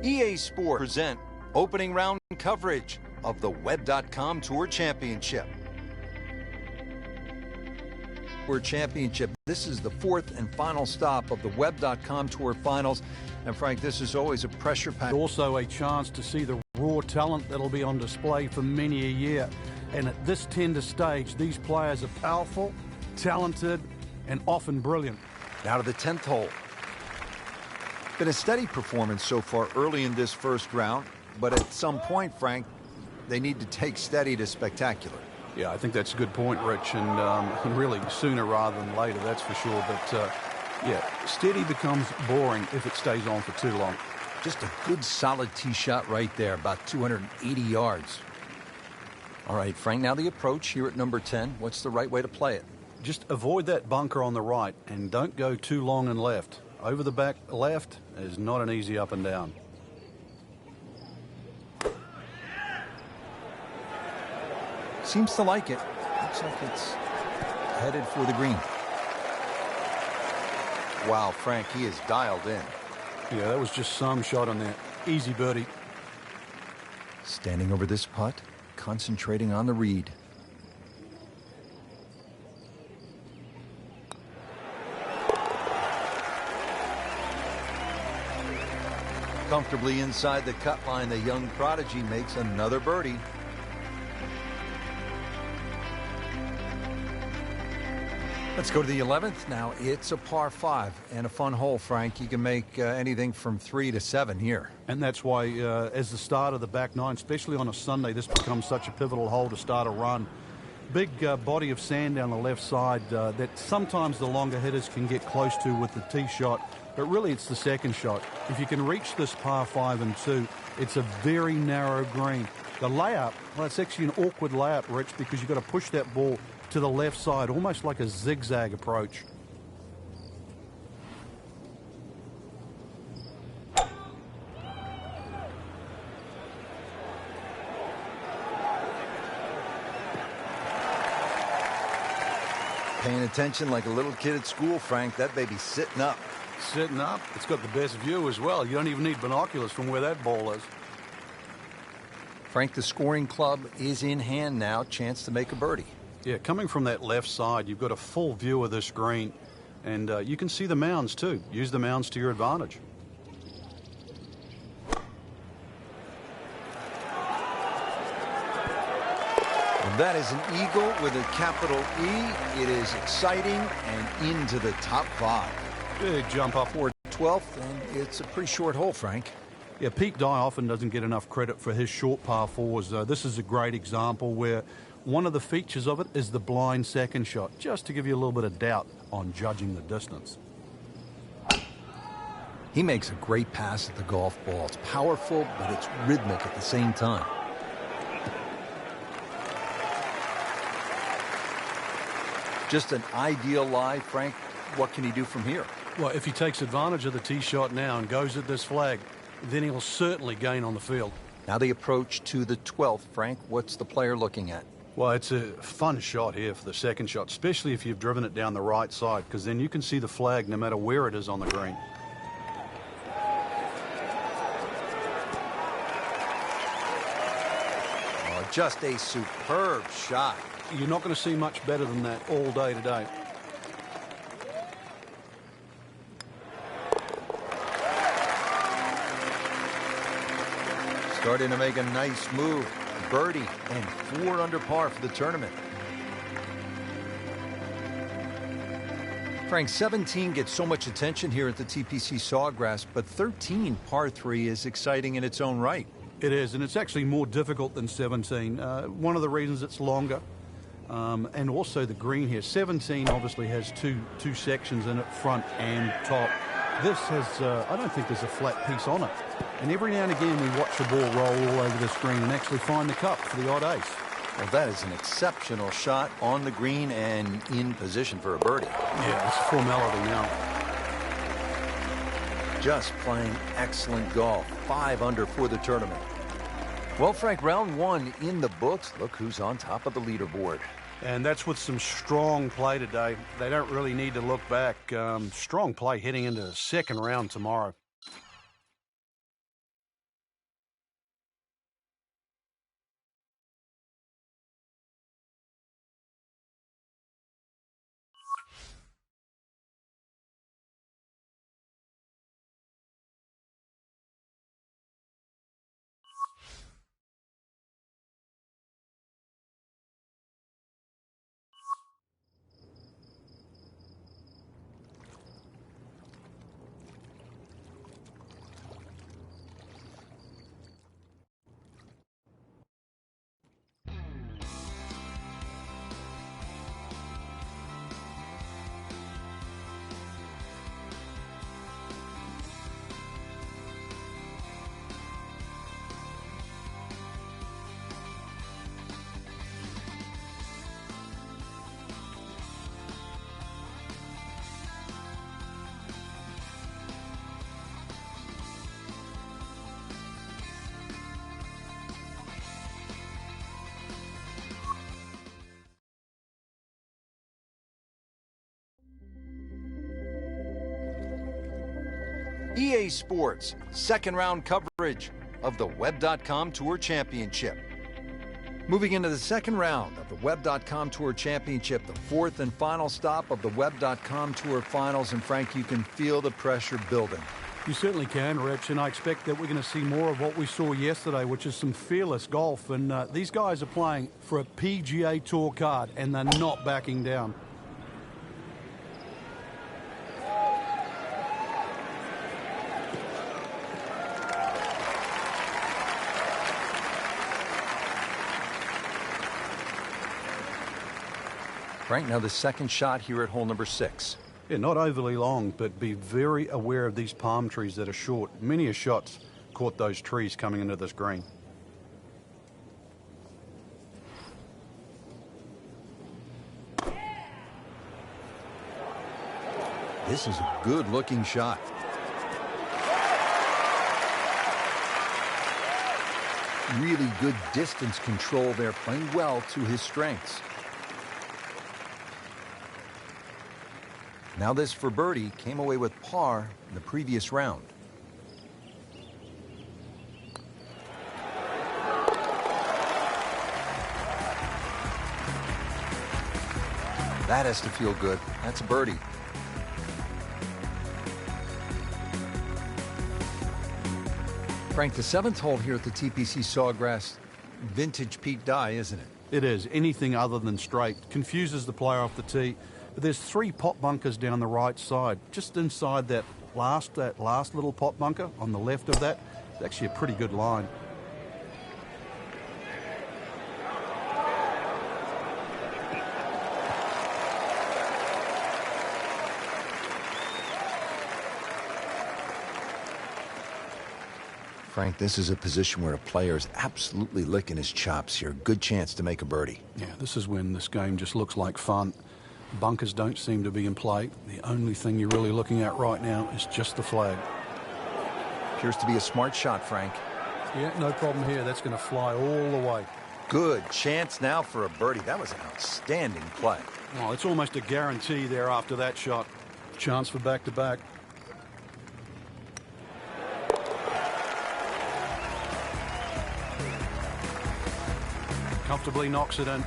EA Sports present opening round coverage of the Web.com Tour Championship. This is the fourth and final stop of the Web.com Tour Finals. And Frank, this is always a pressure pack. Also a chance to see the raw talent that'll be on display for many a year. And at this tender stage, these players are powerful, talented, and often brilliant. Now to the 10th hole. Been a steady performance so far early in this first round, but at some point, Frank, they need to take steady to spectacular. Yeah, I think that's a good point, Rich, and really sooner rather than later, that's for sure. But, yeah, steady becomes boring if it stays on for too long. Just a good solid tee shot right there, about 280 yards. All right, Frank, now the approach here at number 10. What's the right way to play it? Just avoid that bunker on the right and don't go too long and left. Over the back left is not an easy up and down. Seems to like it. Looks like it's headed for the green. Wow, Frank, he is dialed in. Yeah, that was just some shot on there. Easy birdie. Standing over this putt, concentrating on the read. Comfortably inside the cut line, the young prodigy makes another birdie. Let's go to the 11th. Now it's a par 5 and a fun hole, Frank. You can make anything from 3 to 7 here. And that's why, as the start of the back nine, especially on a Sunday, this becomes such a pivotal hole to start a run. Big body of sand down the left side that sometimes the longer hitters can get close to with the tee shot, but really it's the second shot. If you can reach this par 5 and 2, it's a very narrow green. The layup, well, it's actually an awkward layup, Rich, because you've got to push that ball to the left side, almost like a zigzag approach. Paying attention like a little kid at school, Frank. That baby's sitting up. Sitting up. It's got the best view as well. You don't even need binoculars from where that ball is. Frank, the scoring club is in hand now. Chance to make a birdie. Yeah, coming from that left side, you've got a full view of this green. And you can see the mounds, too. Use the mounds to your advantage. And that is an eagle with a capital E. It is exciting and into the top 5. Big jump up. For 12th, and it's a pretty short hole, Frank. Yeah, Pete Dye often doesn't get enough credit for his short par 4s. This is a great example where one of the features of it is the blind second shot, just to give you a little bit of doubt on judging the distance. He makes a great pass at the golf ball. It's powerful, but it's rhythmic at the same time. Just an ideal lie, Frank. What can he do from here? Well, if he takes advantage of the tee shot now and goes at this flag, then he'll certainly gain on the field. Now the approach to the 12th, Frank. What's the player looking at? Well, it's a fun shot here for the second shot, especially if you've driven it down the right side, because then you can see the flag no matter where it is on the green. Oh, just a superb shot. You're not going to see much better than that all day today. Starting to make a nice move. Birdie and 4 under par for the tournament. Frank, 17 gets so much attention here at the TPC Sawgrass, but 13, par 3, is exciting in its own right. It is, and it's actually more difficult than 17. One of the reasons it's longer, and also the green here. 17 obviously has two sections in it, front and top. This has, I don't think there's a flat piece on it. And every now and again we watch the ball roll all over the screen and actually find the cup for the odd ace. Well, that is an exceptional shot on the green and in position for a birdie. Yeah, it's formality now. Just playing excellent golf. 5 under for the tournament. Well, Frank, round 1 in the books. Look who's on top of the leaderboard. And that's with some strong play today. They don't really need to look back. Strong play heading into the second round tomorrow. EA Sports, second round coverage of the Web.com Tour Championship. Moving into the second round of the Web.com Tour Championship, the fourth and final stop of the Web.com Tour Finals. And Frank, you can feel the pressure building. You certainly can, Rich, and I expect that we're going to see more of what we saw yesterday, which is some fearless golf. And these guys are playing for a PGA Tour card, and they're not backing down. Frank, now the second shot here at hole number 6. Yeah, not overly long, but be very aware of these palm trees that are short. Many a shot's caught those trees coming into this green. This is a good-looking shot. Really good distance control there, playing well to his strengths. Now this for birdie, came away with par in the previous round. That has to feel good. That's a birdie. Frank, the 7th hole here at the TPC Sawgrass, vintage Pete Dye, isn't it? It is. Anything other than straight. Confuses the player off the tee. But there's 3 pot bunkers down the right side. Just inside that last little pot bunker on the left of that, it's actually a pretty good line. Frank, this is a position where a player is absolutely licking his chops here. Good chance to make a birdie. Yeah, this is when this game just looks like fun. Bunkers don't seem to be in play. The only thing you're really looking at right now is just the flag. Appears to be a smart shot, Frank. Yeah, no problem here. That's going to fly all the way. Good chance now for a birdie. That was an outstanding play. Oh, it's almost a guarantee there after that shot. Chance for back-to-back. Comfortably knocks it in.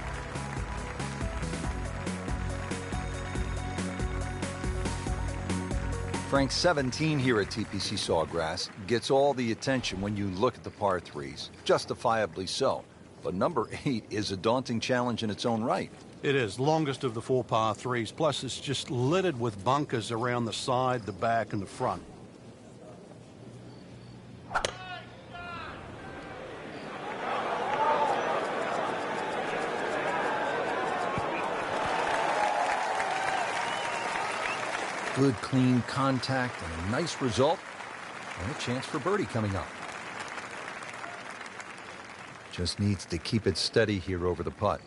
Frank, 17 here at TPC Sawgrass gets all the attention when you look at the par 3s, justifiably so. But number 8 is a daunting challenge in its own right. It is. Longest of the 4 par 3s. Plus, it's just littered with bunkers around the side, the back, and the front. Good, clean contact and a nice result, and a chance for birdie coming up. Just needs to keep it steady here over the putt.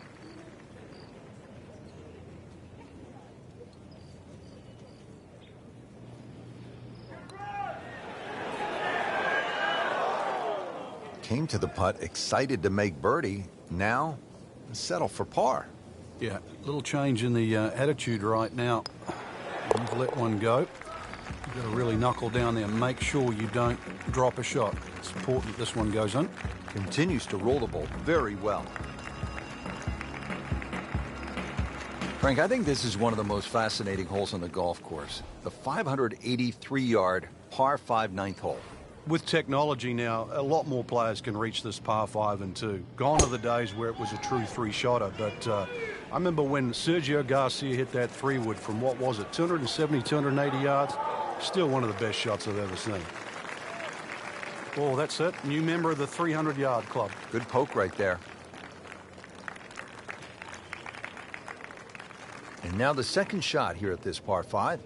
Came to the putt excited to make birdie. Now settle for par. Yeah, little change in the attitude right now. You've let one go. You've got to really knuckle down there and make sure you don't drop a shot. It's important this one goes in. Continues to roll the ball very well. Frank, I think this is one of the most fascinating holes on the golf course. The 583-yard par 5 ninth hole. With technology now, a lot more players can reach this par 5 and 2. Gone are the days where it was a true three-shotter, but I remember when Sergio Garcia hit that three-wood from, what was it, 270, 280 yards? Still one of the best shots I've ever seen. Oh, that's it. New member of the 300-yard club. Good poke right there. And now the second shot here at this par 5.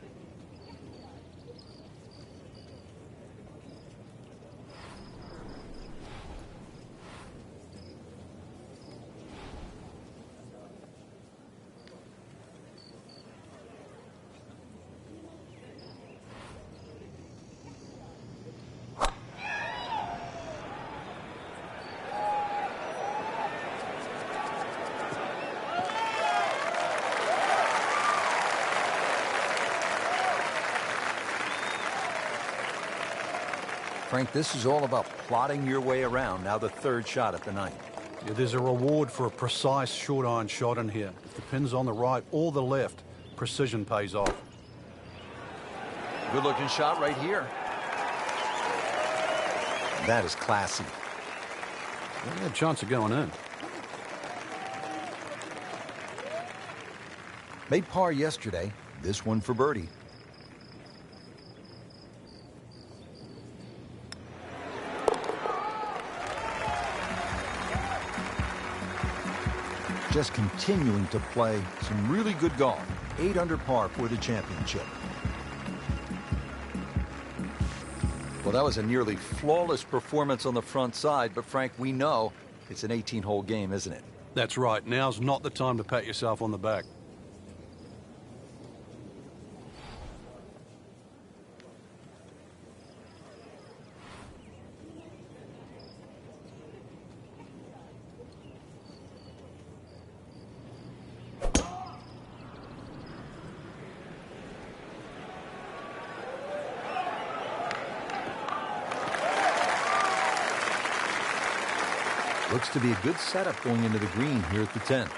Frank, this is all about plotting your way around. Now the third shot at the ninth. Yeah, there's a reward for a precise short iron shot in here. If the pin's on the right or the left, precision pays off. Good looking shot right here. That is classy. Well, had a chance of going in. Made par yesterday. This one for birdie. Just continuing to play some really good golf. 8 under par for the championship. Well, that was a nearly flawless performance on the front side, but Frank, we know it's an 18-hole game, isn't it? That's right. Now's not the time to pat yourself on the back. Looks to be a good setup going into the green here at the 10th.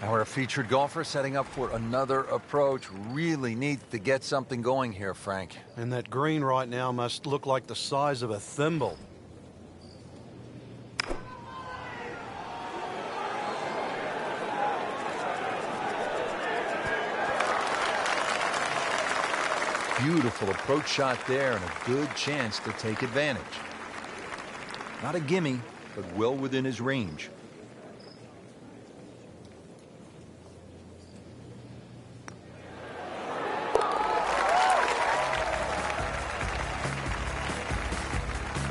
Our featured golfer setting up for another approach. Really needs to get something going here, Frank. And that green right now must look like the size of a thimble. Beautiful approach shot there and a good chance to take advantage. Not a gimme, but well within his range.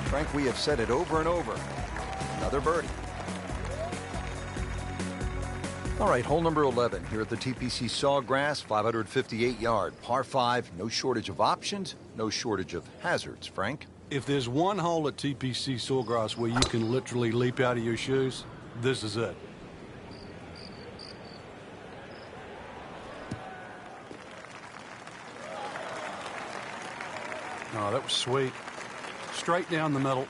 Frank, we have said it over and over. Another birdie. All right, hole number 11 here at the TPC Sawgrass, 558-yard, par 5. No shortage of options, no shortage of hazards, Frank. If there's one hole at TPC Sawgrass where you can literally leap out of your shoes, this is it. Oh, that was sweet. Straight down the middle.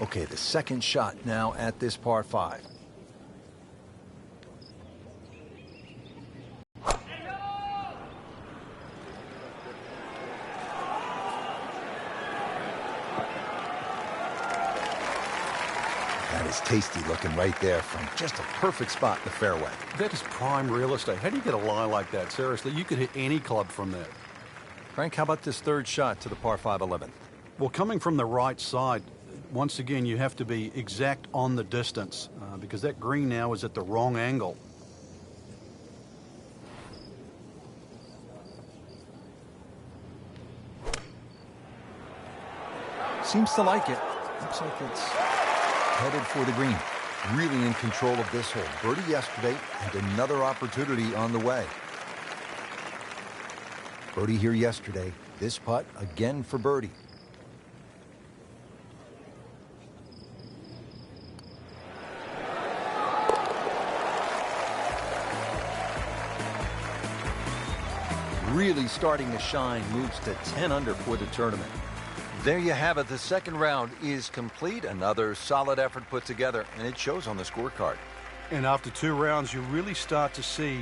Okay, the second shot now at this par 5. That is tasty looking right there, Frank. Just a perfect spot in the fairway. That is prime real estate. How do you get a lie like that? Seriously, you could hit any club from that. Frank, how about this third shot to the par 5 11th? Well, coming from the right side, once again, you have to be exact on the distance because that green now is at the wrong angle. Seems to like it. Looks like it's headed for the green. Really in control of this hole. Birdie yesterday and another opportunity on the way. Birdie here yesterday. This putt again for birdie. really starting to shine, moves to 10 under for the tournament. There you have it. The second round is complete. Another solid effort put together, and it shows on the scorecard. And after 2 rounds, you really start to see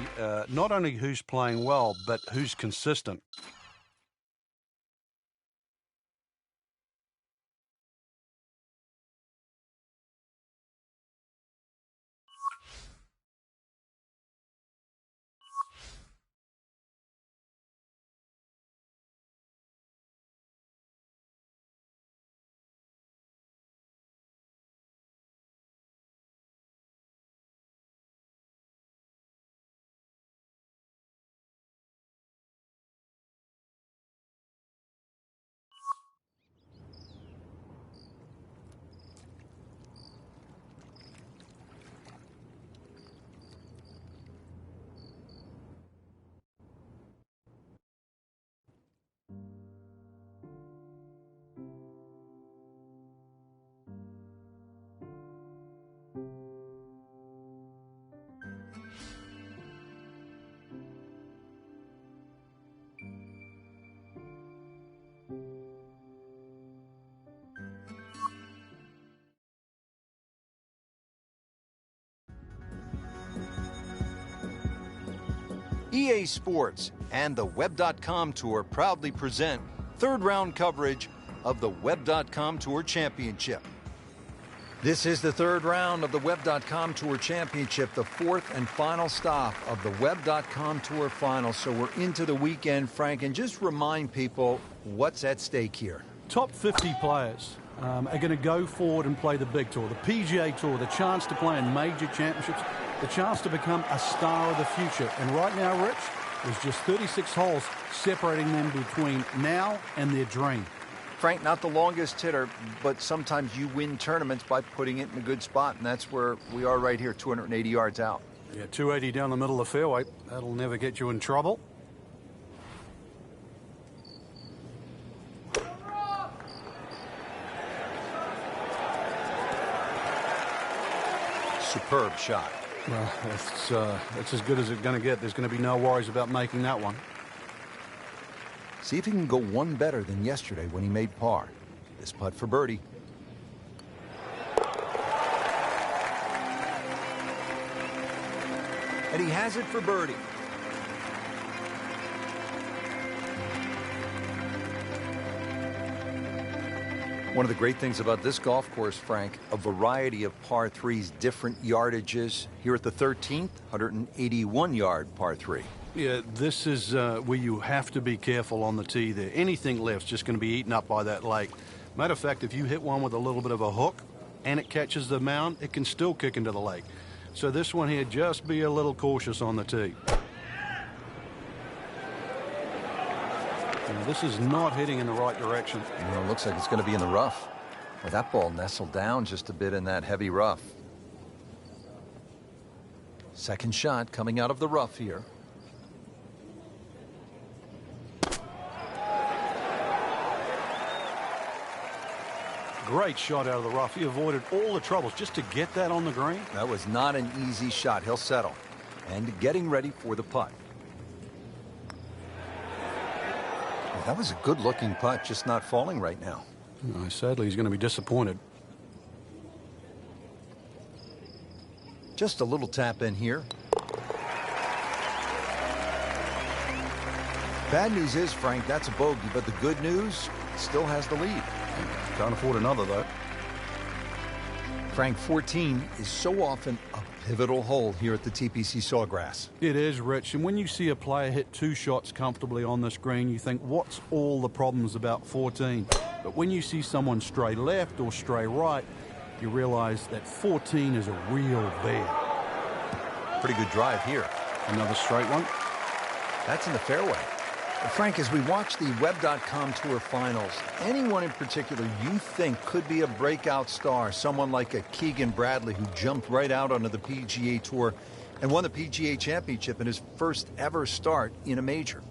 not only who's playing well, but who's consistent. EA Sports and the Web.com Tour proudly present third round coverage of the Web.com Tour Championship. This is the third round of the Web.com Tour Championship, the fourth and final stop of the Web.com Tour Finals. So we're into the weekend, Frank, and just remind people what's at stake here. Top 50 players are going to go forward and play the big tour, the PGA Tour, the chance to play in major championships, the chance to become a star of the future. And right now, Rich, there's just 36 holes separating them between now and their dream. Frank, not the longest hitter, but sometimes you win tournaments by putting it in a good spot, and that's where we are right here, 280 yards out. Yeah, 280 down the middle of the fairway. That'll never get you in trouble. Superb shot. Well, that's as good as it's going to get. There's going to be no worries about making that one. See if he can go one better than yesterday when he made par. This putt for birdie. And he has it for birdie. One of the great things about this golf course, Frank, a variety of par threes, different yardages. Here at the 13th, 181-yard par three. Yeah, this is where you have to be careful on the tee there. Anything left's just going to be eaten up by that lake. Matter of fact, if you hit one with a little bit of a hook and it catches the mound, it can still kick into the lake. So this one here, just be a little cautious on the tee. Now, this is not heading in the right direction. Well, it looks like it's going to be in the rough. Well, that ball nestled down just a bit in that heavy rough. Second shot coming out of the rough here. Great shot out of the rough. He avoided all the troubles just to get that on the green. That was not an easy shot. He'll settle. And getting ready for the putt. Well, that was a good-looking putt, just not falling right now. No, sadly, he's going to be disappointed. Just a little tap in here. Bad news is, Frank, that's a bogey, but the good news, still has the lead. Can't afford another, though. Frank, 14 is so often a pivotal hole here at the TPC Sawgrass. It is, Rich. And when you see a player hit 2 shots comfortably on this green, you think, what's all the problems about 14? But when you see someone stray left or stray right, you realize that 14 is a real bear. Pretty good drive here. Another straight one. That's in the fairway. Frank, as we watch the Web.com Tour Finals, anyone in particular you think could be a breakout star, someone like a Keegan Bradley who jumped right out onto the PGA Tour and won the PGA Championship in his first ever start in a major?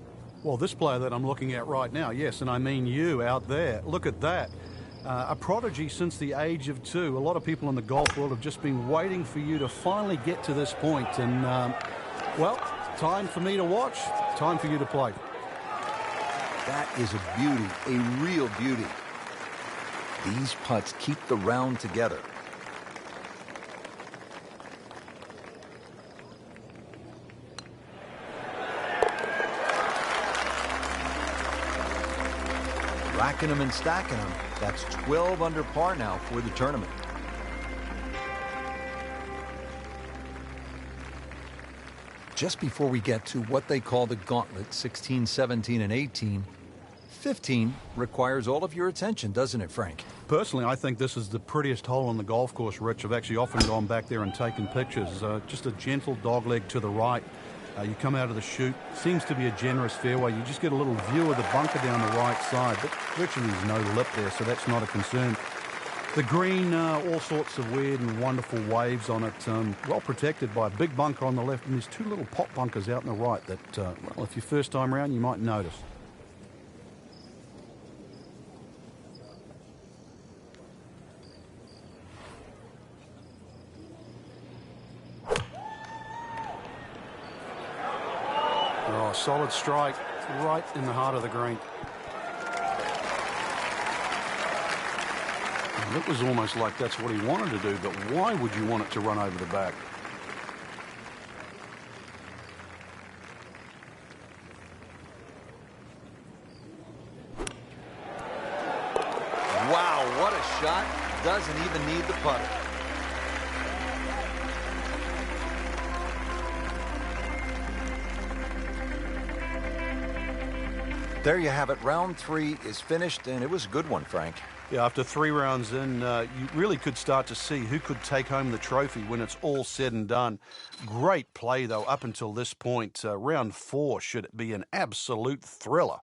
Well, this player that I'm looking at right now, yes, and I mean you out there. Look at that. A prodigy since the age of 2. A lot of people in the golf world have just been waiting for you to finally get to this point. And, well, time for me to watch, time for you to play. That is a beauty, a real beauty. These putts keep the round together. Racking them and stacking them. That's 12 under par now for the tournament. Just before we get to what they call the gauntlet, 16, 17, and 18, 15 requires all of your attention, doesn't it, Frank? Personally, I think this is the prettiest hole on the golf course, Rich. I've actually often gone back there and taken pictures. Just a gentle dogleg to the right. You come out of the chute. Seems to be a generous fairway. You just get a little view of the bunker down the right side, but virtually there's no lip there, so that's not a concern. The green, all sorts of weird and wonderful waves on it, well protected by a big bunker on the left, and there's two little pop bunkers out on the right that, well, if you're first time around, you might notice. Oh, solid strike right in the heart of the green. And it was almost like that's what he wanted to do, but why would you want it to run over the back? Wow, what a shot. Doesn't even need the putter. There you have it. Round 3 is finished, and it was a good one, Frank. Yeah, after 3 rounds in, you really could start to see who could take home the trophy when it's all said and done. Great play, though, up until this point. Round 4 should be an absolute thriller.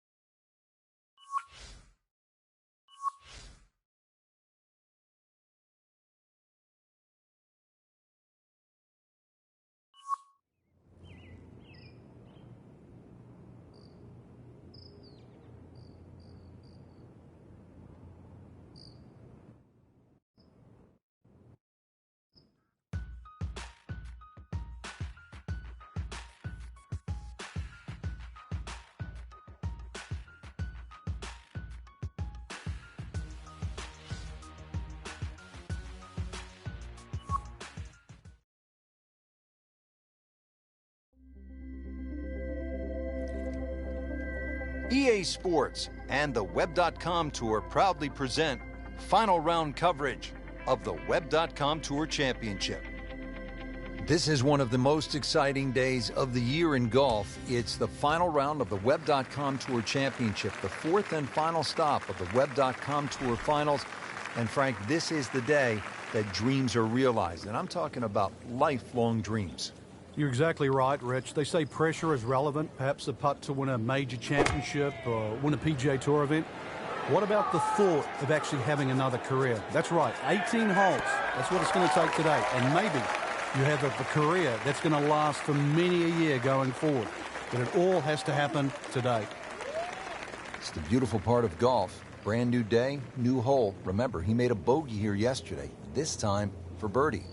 EA Sports and the Web.com Tour proudly present final round coverage of the Web.com Tour Championship. This is one of the most exciting days of the year in golf. It's the final round of the Web.com Tour Championship, the 4th and final stop of the Web.com Tour Finals. And Frank, this is the day that dreams are realized. And I'm talking about lifelong dreams. You're exactly right, Rich. They say pressure is relevant, perhaps a putt to win a major championship or win a PGA Tour event. What about the thought of actually having another career? That's right, 18 holes. That's what it's going to take today. And maybe you have a career that's going to last for many a year going forward. But it all has to happen today. It's the beautiful part of golf. Brand new day, new hole. Remember, he made a bogey here yesterday, this time for birdie.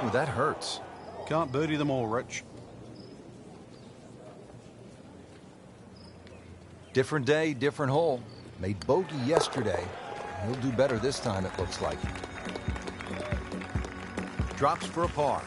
Ooh, that hurts. Can't birdie them all, Rich. Different day, different hole. Made bogey yesterday. He'll do better this time, it looks like. Drops for a par.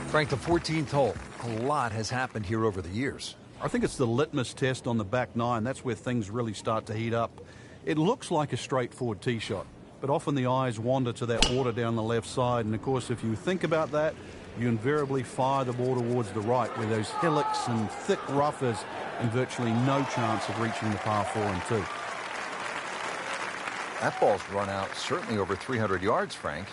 Frank, the 14th hole. A lot has happened here over the years. I think it's the litmus test on the back 9. That's where things really start to heat up. It looks like a straightforward tee shot, but often the eyes wander to that water down the left side. And, of course, if you think about that, you invariably fire the ball towards the right, where those hillocks and thick rough is, and virtually no chance of reaching the par 4 and 2. That ball's run out certainly over 300 yards, Frank.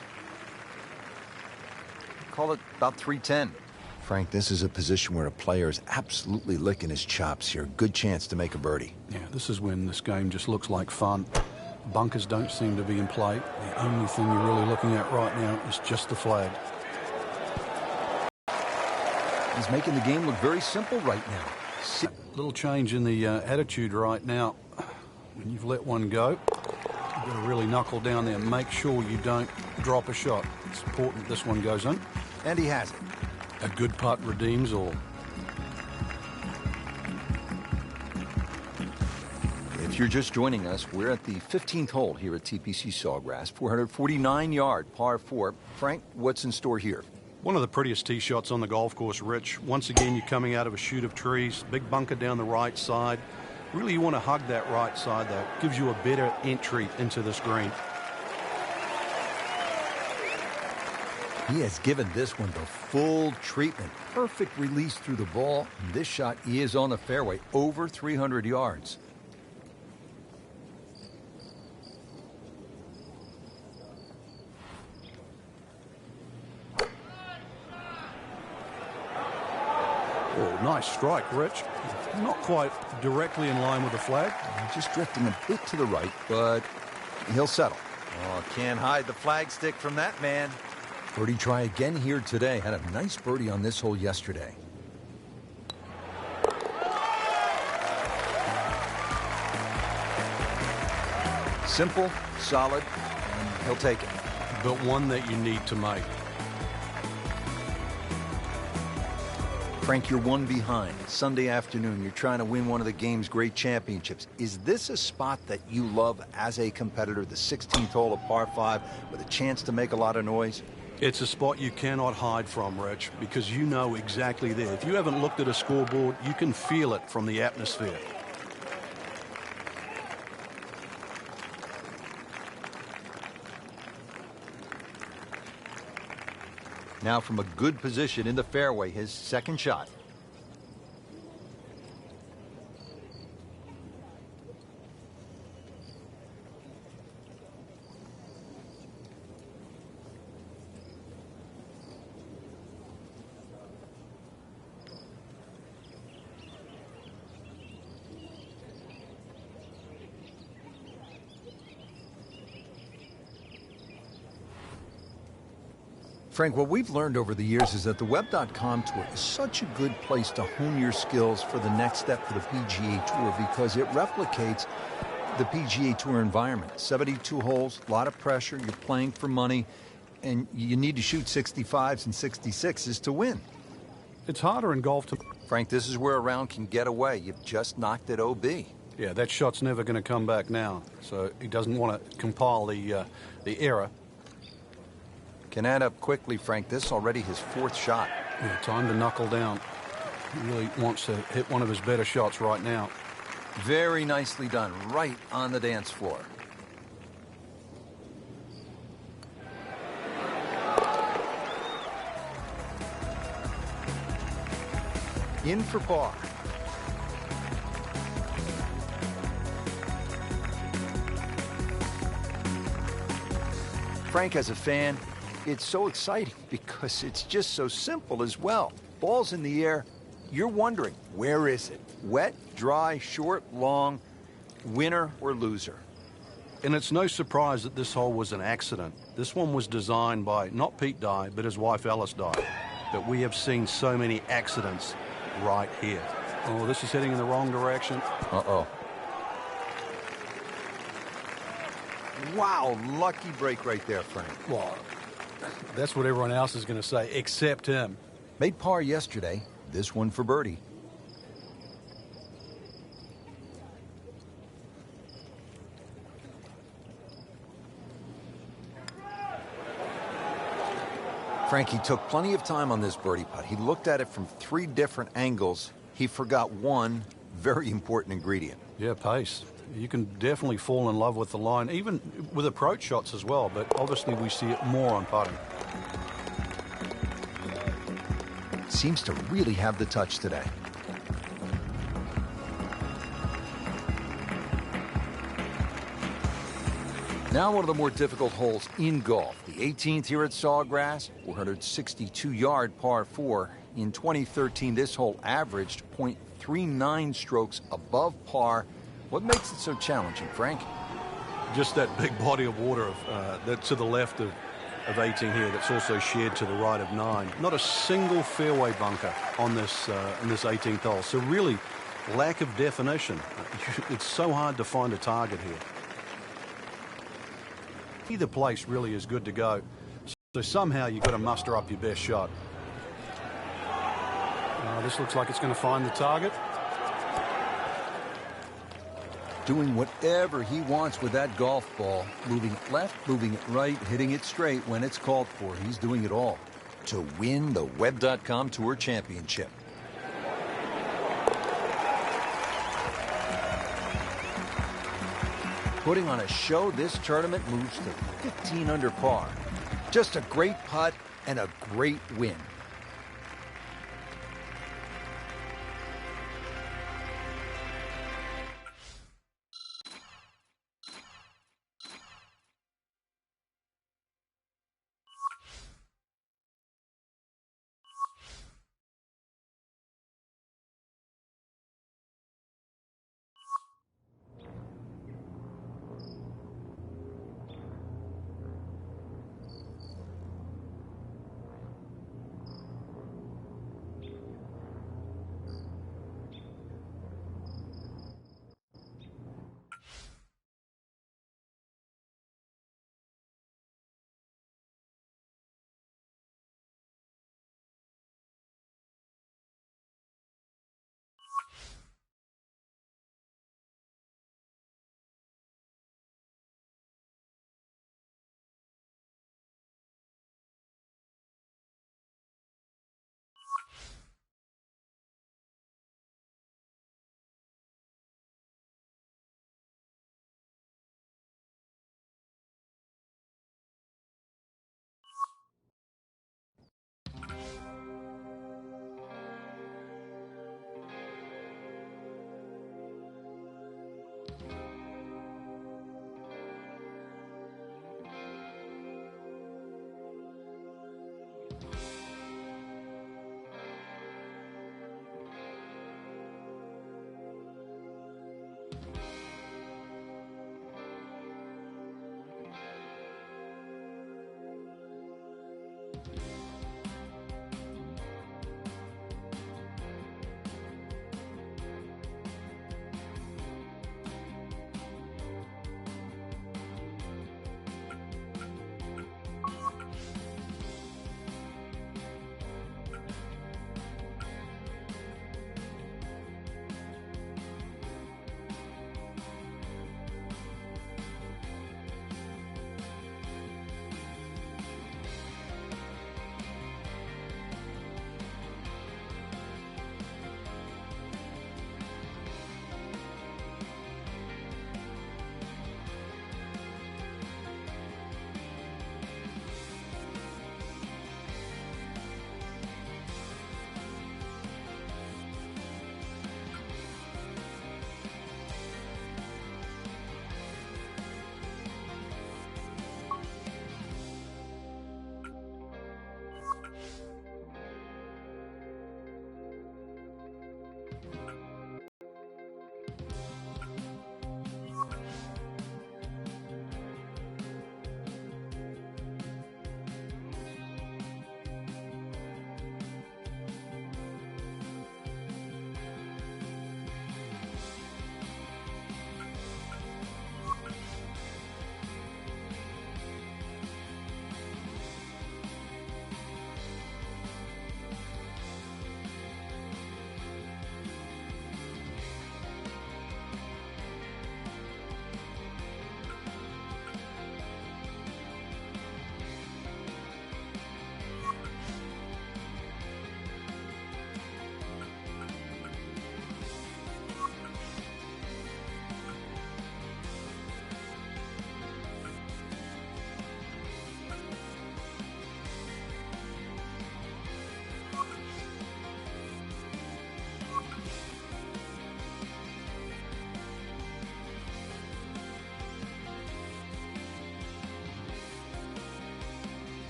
Call it about 310. Frank, this is a position where a player is absolutely licking his chops here. Good chance to make a birdie. Yeah, this is when this game just looks like fun. Bunkers don't seem to be in play. The only thing you're really looking at right now is just the flag. He's making the game look very simple right now. Little change in the attitude right now. When you've let one go, You've got to really knuckle down there and make sure you don't drop a shot. It's important this one goes in. And he has it. A good putt redeems all. If you're just joining us, we're at the 15th hole here at TPC Sawgrass, 449-yard par 4. Frank, what's in store here? One of the prettiest tee shots on the golf course, Rich. Once again, you're coming out of a chute of trees, big bunker down the right side. Really, you want to hug that right side, though. It gives you a better entry into this green. He has given this one the full treatment. Perfect release through the ball. And this shot is on the fairway, over 300 yards. Oh, nice strike, Rich. Not quite directly in line with the flag. Just drifting a bit to the right, but he'll settle. Oh, can't hide the flagstick from that man. Birdie try again here today. Had a nice birdie on this hole yesterday. Simple, solid, and he'll take it. But one that you need to make. Frank, you're one behind. Sunday afternoon, you're trying to win one of the game's great championships. Is this a spot that you love as a competitor, the 16th hole of par 5, with a chance to make a lot of noise? It's a spot you cannot hide from, Rich, because you know exactly there. If you haven't looked at a scoreboard, you can feel it from the atmosphere. Now from a good position in the fairway, his second shot. Frank, what we've learned over the years is that the Web.com Tour is such a good place to hone your skills for the next step for the PGA Tour because it replicates the PGA Tour environment. 72 holes, a lot of pressure, you're playing for money, and you need to shoot 65s and 66s to win. It's harder in golf to... Frank, this is where a round can get away. You've just knocked it OB. Yeah, that shot's never going to come back now, so he doesn't want to compile the error. Can add up quickly, Frank. This already his fourth shot. Yeah, time to knuckle down. He really wants to hit one of his better shots right now. Very nicely done, right on the dance floor. In for par. Frank, as a fan, it's so exciting because it's just so simple as well. Ball's in the air. You're wondering, where is it? Wet, dry, short, long, winner or loser? And it's no surprise that this hole was an accident. This one was designed by not Pete Dye, but his wife Alice Dye. But we have seen so many accidents right here. Oh, this is heading in the wrong direction. Uh-oh. Wow, lucky break right there, Frank. Well, that's what everyone else is going to say, except him. Made par yesterday. This one for birdie. Frankie took plenty of time on this birdie putt. He looked at it from 3 different angles. He forgot one very important ingredient. Yeah, pace. You can definitely fall in love with the line, even with approach shots as well, but obviously we see it more on putting. Seems to really have the touch today. Now one of the more difficult holes in golf. The 18th here at Sawgrass, 462-yard par 4. In 2013, this hole averaged .39 strokes above par. What makes it so challenging, Frank? Just that big body of water that's to the left of 18 here that's also shared to the right of 9. Not a single fairway bunker on this in this 18th hole. So really, lack of definition. It's so hard to find a target here. Either place really is good to go. So somehow you've got to muster up your best shot. This looks like it's going to find the target. Doing whatever he wants with that golf ball. Moving it left, moving it right, hitting it straight when it's called for. He's doing it all to win the Web.com Tour Championship. Putting on a show, this tournament moves to 15 under par. Just a great putt and a great win.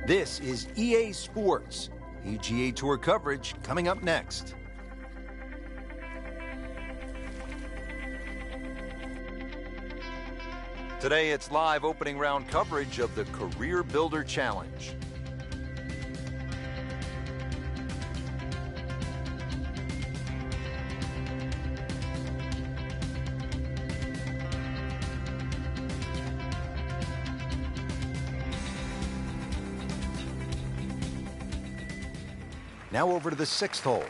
This is EA Sports. PGA Tour coverage coming up next. Today it's live opening round coverage of the Career Builder Challenge. Now over to the 6th hole.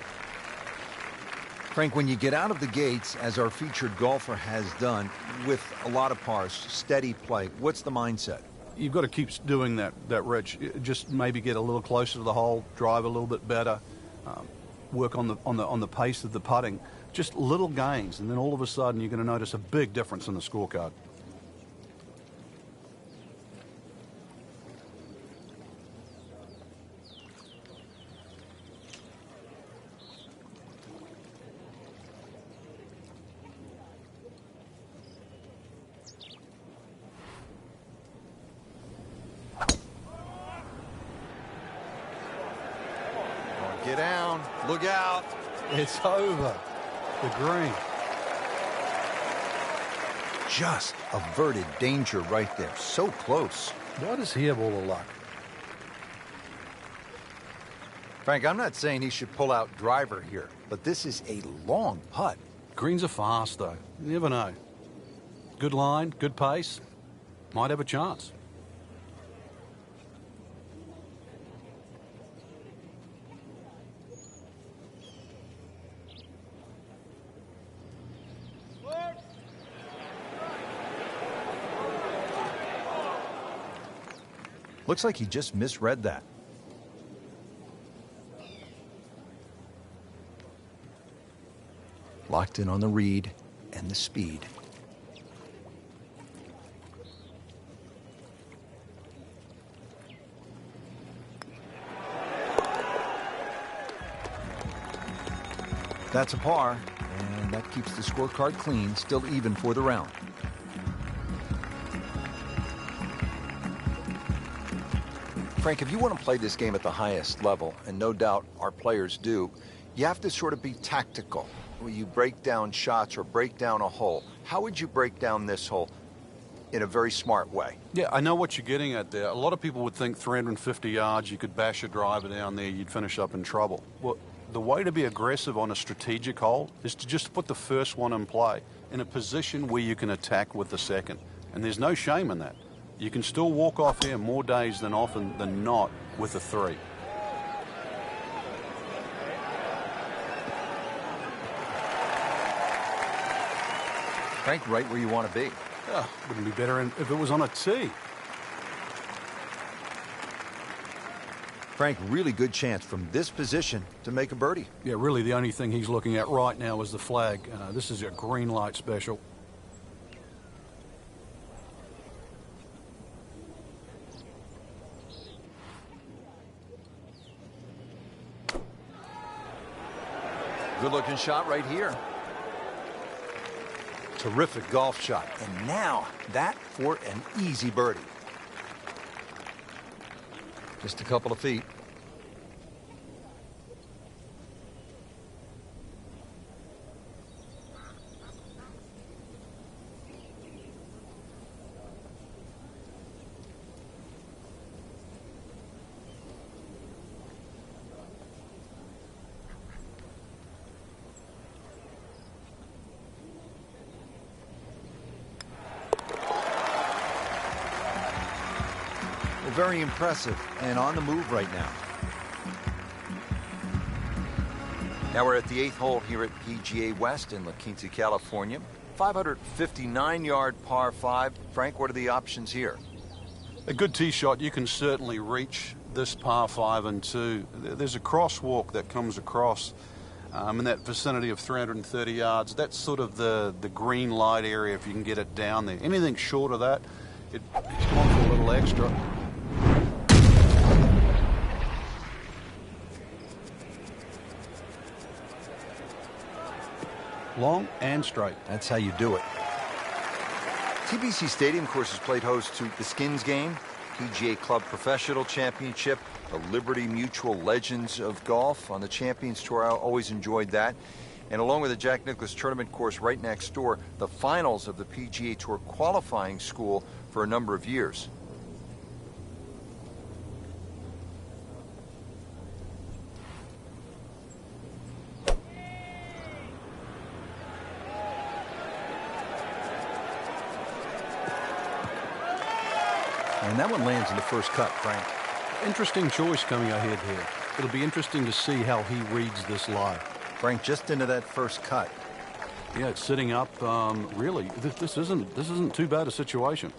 Frank, when you get out of the gates, as our featured golfer has done, with a lot of pars, steady play, what's the mindset? You've got to keep doing that, Rich. Just maybe get a little closer to the hole, drive a little bit better, work on the pace of the putting. Just little gains, and then all of a sudden you're going to notice a big difference in the scorecard. Get down. Look out. It's over. The green. Just averted danger right there. So close. Why does he have all the luck? Frank, I'm not saying he should pull out driver here, but this is a long putt. Greens are fast, though. You never know. Good line, good pace. Might have a chance. Looks like he just misread that. Locked in on the read and the speed. That's a par, and that keeps the scorecard clean, still even for the round. Frank, if you want to play this game at the highest level, and no doubt our players do, you have to sort of be tactical. When you break down shots or break down a hole, how would you break down this hole in a very smart way? Yeah, I know what you're getting at there. A lot of people would think 350 yards, you could bash a driver down there, you'd finish up in trouble. Well, the way to be aggressive on a strategic hole is to just put the first one in play in a position where you can attack with the second. And there's no shame in that. You can still walk off here more days than often than not with a 3. Frank, right where you want to be. Oh, wouldn't be better if it was on a tee. Frank, really good chance from this position to make a birdie. Yeah, really the only thing he's looking at right now is the flag. This is a green light special. Good-looking shot right here. Terrific golf shot. And now, that for an easy birdie. Just a couple of feet. Very impressive and on the move right now. Now we're at the 8th hole here at PGA West in La Quinta, California. 559-yard par 5. Frank, what are the options here? A good tee shot, you can certainly reach this par 5 and 2. There's a crosswalk that comes across in that vicinity of 330 yards. That's sort of the green light area if you can get it down there. Anything short of that, it's gone for a little extra. Long and straight. That's how you do it. TBC Stadium, of course, has played host to the Skins game, PGA Club Professional Championship, the Liberty Mutual Legends of Golf on the Champions Tour. I always enjoyed that. And along with the Jack Nicklaus Tournament course right next door, the finals of the PGA Tour qualifying school for a number of years. And that one lands in the first cut, Frank. Interesting choice coming ahead here. It'll be interesting to see how he reads this lie. Frank, just into that first cut. Yeah, it's sitting up. Really, this isn't too bad a situation.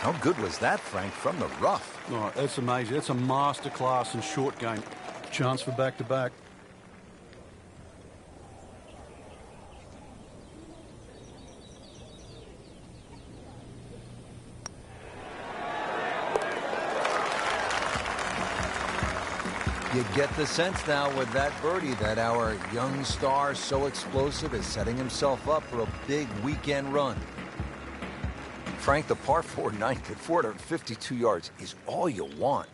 How good was that, Frank, from the rough? Oh, that's amazing. That's a masterclass in short game. Chance for back-to-back. You get the sense now with that birdie that our young star, so explosive, is setting himself up for a big weekend run. Frank, the par 4 ninth at 452 yards is all you want.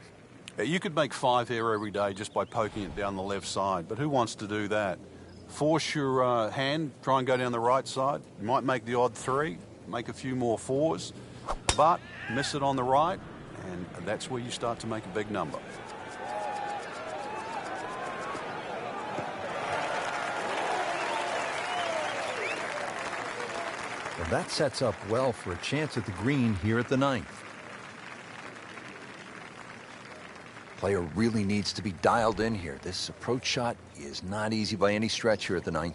You could make 5 here every day just by poking it down the left side, but who wants to do that? Force your hand, try and go down the right side. You might make the odd 3, make a few more 4s, but miss it on the right, and that's where you start to make a big number. Well, that sets up well for a chance at the green here at the 9th. Player really needs to be dialed in here. This approach shot is not easy by any stretch here at the 9th.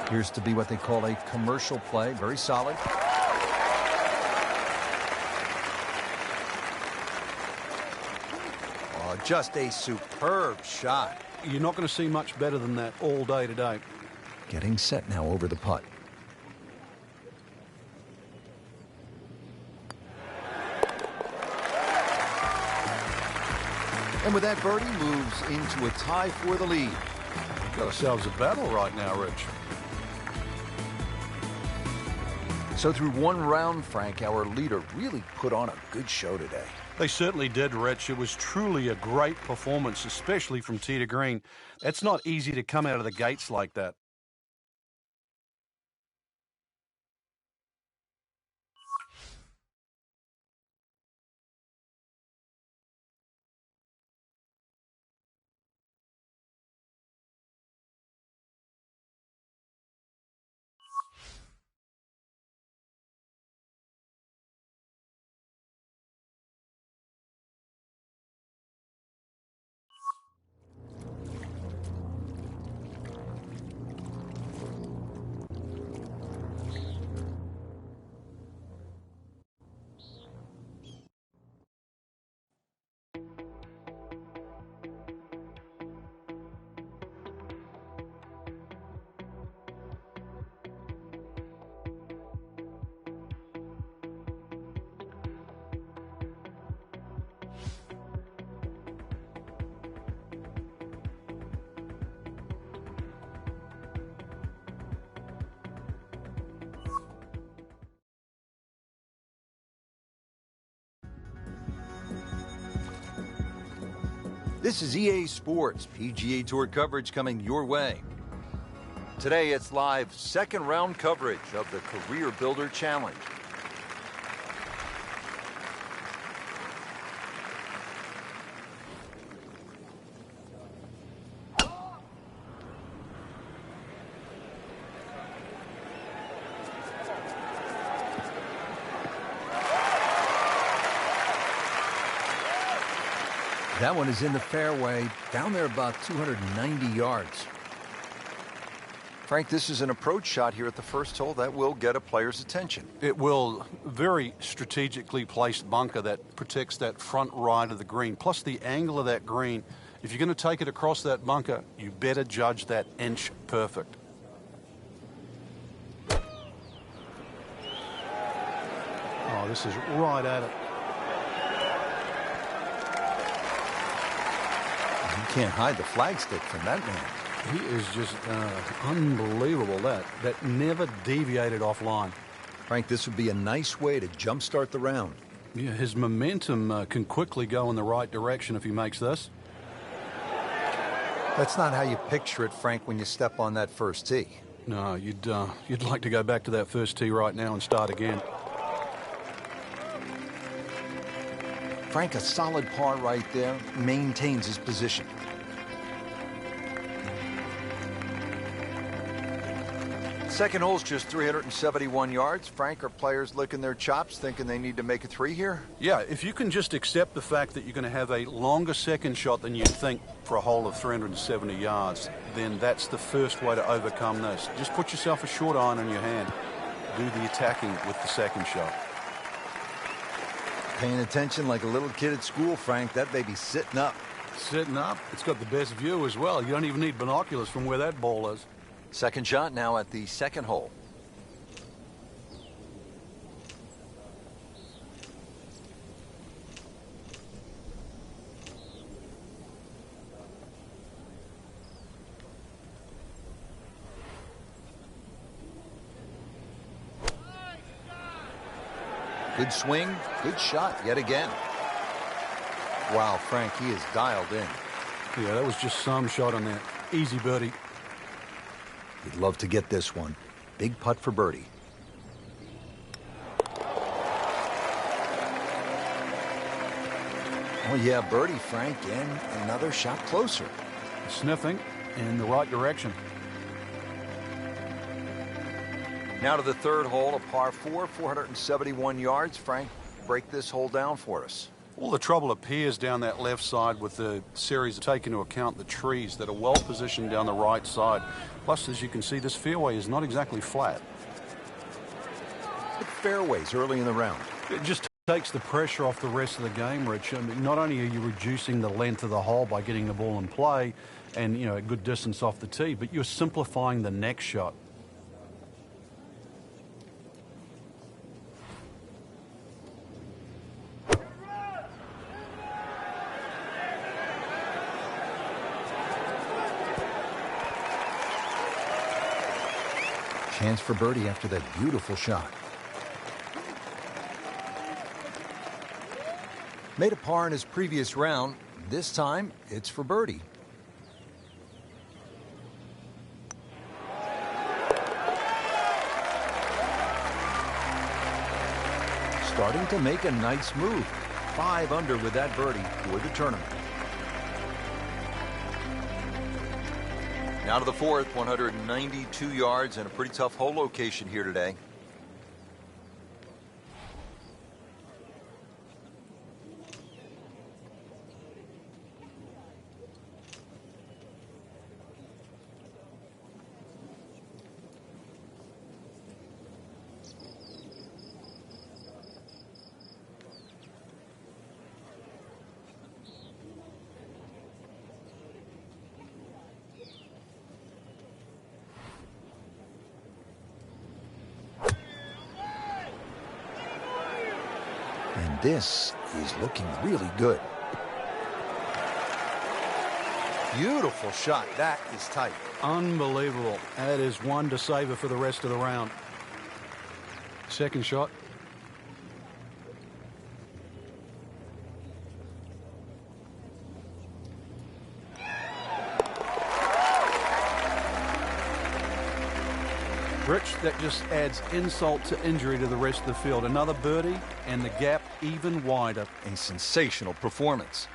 Appears to be what they call a commercial play. Very solid. Oh, just a superb shot. You're not going to see much better than that all day today. Getting set now over the putt. And with that, birdie moves into a tie for the lead. Got ourselves a battle right now, Rich. So through one round, Frank, our leader really put on a good show today. They certainly did, Rich. It was truly a great performance, especially from tee to green. It's not easy to come out of the gates like that. This is EA Sports PGA Tour coverage coming your way. Today it's live second round coverage of the Career Builder Challenge. That one is in the fairway, down there about 290 yards. Frank, this is an approach shot here at the first hole that will get a player's attention. It will. Very strategically placed bunker that protects that front right of the green, plus the angle of that green. If you're going to take it across that bunker, you better judge that inch perfect. Oh, this is right at it. You can't hide the flagstick from that man. He is just unbelievable. That never deviated offline. Frank, this would be a nice way to jumpstart the round. Yeah, his momentum can quickly go in the right direction if he makes this. That's not how you picture it, Frank, when you step on that first tee. No, you'd like to go back to that first tee right now and start again. Frank, a solid par right there, maintains his position. Second hole's just 371 yards. Frank, are players licking their chops, thinking they need to make a three here? Yeah, if you can just accept the fact that you're going to have a longer second shot than you'd think for a hole of 370 yards, then that's the first way to overcome this. Just put yourself a short iron in your hand. Do the attacking with the second shot. Paying attention like a little kid at school, Frank. That baby's sitting up. Sitting up. It's got the best view as well. You don't even need binoculars from where that ball is. Second shot now at the second hole. Good swing, good shot yet again. Wow, Frank, he is dialed in. Yeah, that was just some shot on that. Easy birdie. He'd love to get this one. Big putt for birdie. Oh, yeah, birdie, Frank, and another shot closer. Sniffing in the right direction. Now to the third hole, a par 4, 471 yards. Frank, break this hole down for us. All the trouble appears down that left side with the series take into account the trees that are well positioned down the right side. Plus, as you can see, this fairway is not exactly flat. Good fairways early in the round. It just takes the pressure off the rest of the game, Rich. I mean, not only are you reducing the length of the hole by getting the ball in play and, you know, a good distance off the tee, but you're simplifying the next shot. Chance for birdie after that beautiful shot. Made a par in his previous round. This time, it's for birdie. Starting to make a nice move. 5 under with that birdie for the tournament. Now to the fourth, 192 yards and a pretty tough hole location here today. And this is looking really good. Beautiful shot. That is tight. Unbelievable. That is one to savor for the rest of the round. Second shot. Rich, that just adds insult to injury to the rest of the field. Another birdie, and the gap even wider. A sensational performance.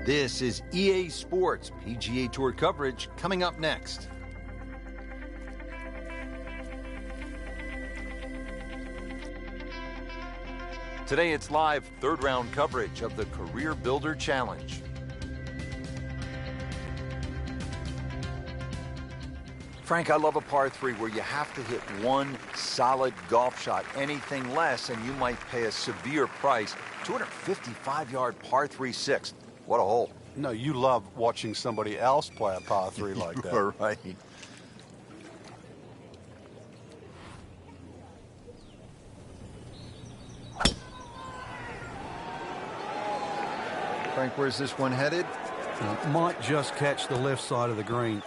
This is EA Sports PGA Tour coverage coming up next. Today it's live third round coverage of the Career Builder Challenge. Frank, I love a par 3 where you have to hit one solid golf shot. Anything less and you might pay a severe price. 255-yard par 3-6. What a hole. No, you love watching somebody else play a par 3 like that. You're right. Frank, where's this one headed? Might just catch the left side of the green.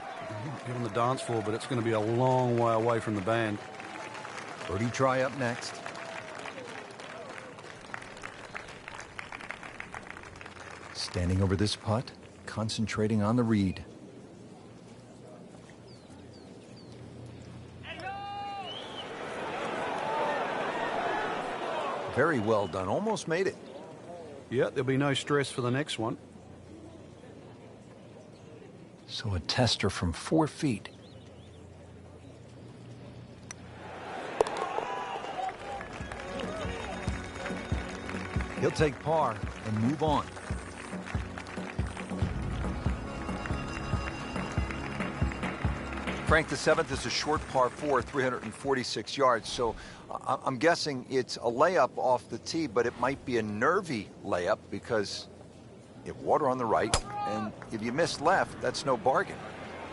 Get on the dance floor, but it's going to be a long way away from the band. Birdie try up next. Standing over this putt, concentrating on the read. Very well done. Almost made it. Yeah, there'll be no stress for the next one. So a tester from 4 feet. He'll take par and move on. Frank, the 7th is a short par 4, 346 yards. So I'm guessing it's a layup off the tee, but it might be a nervy layup because you have water on the right, and if you miss left, that's no bargain.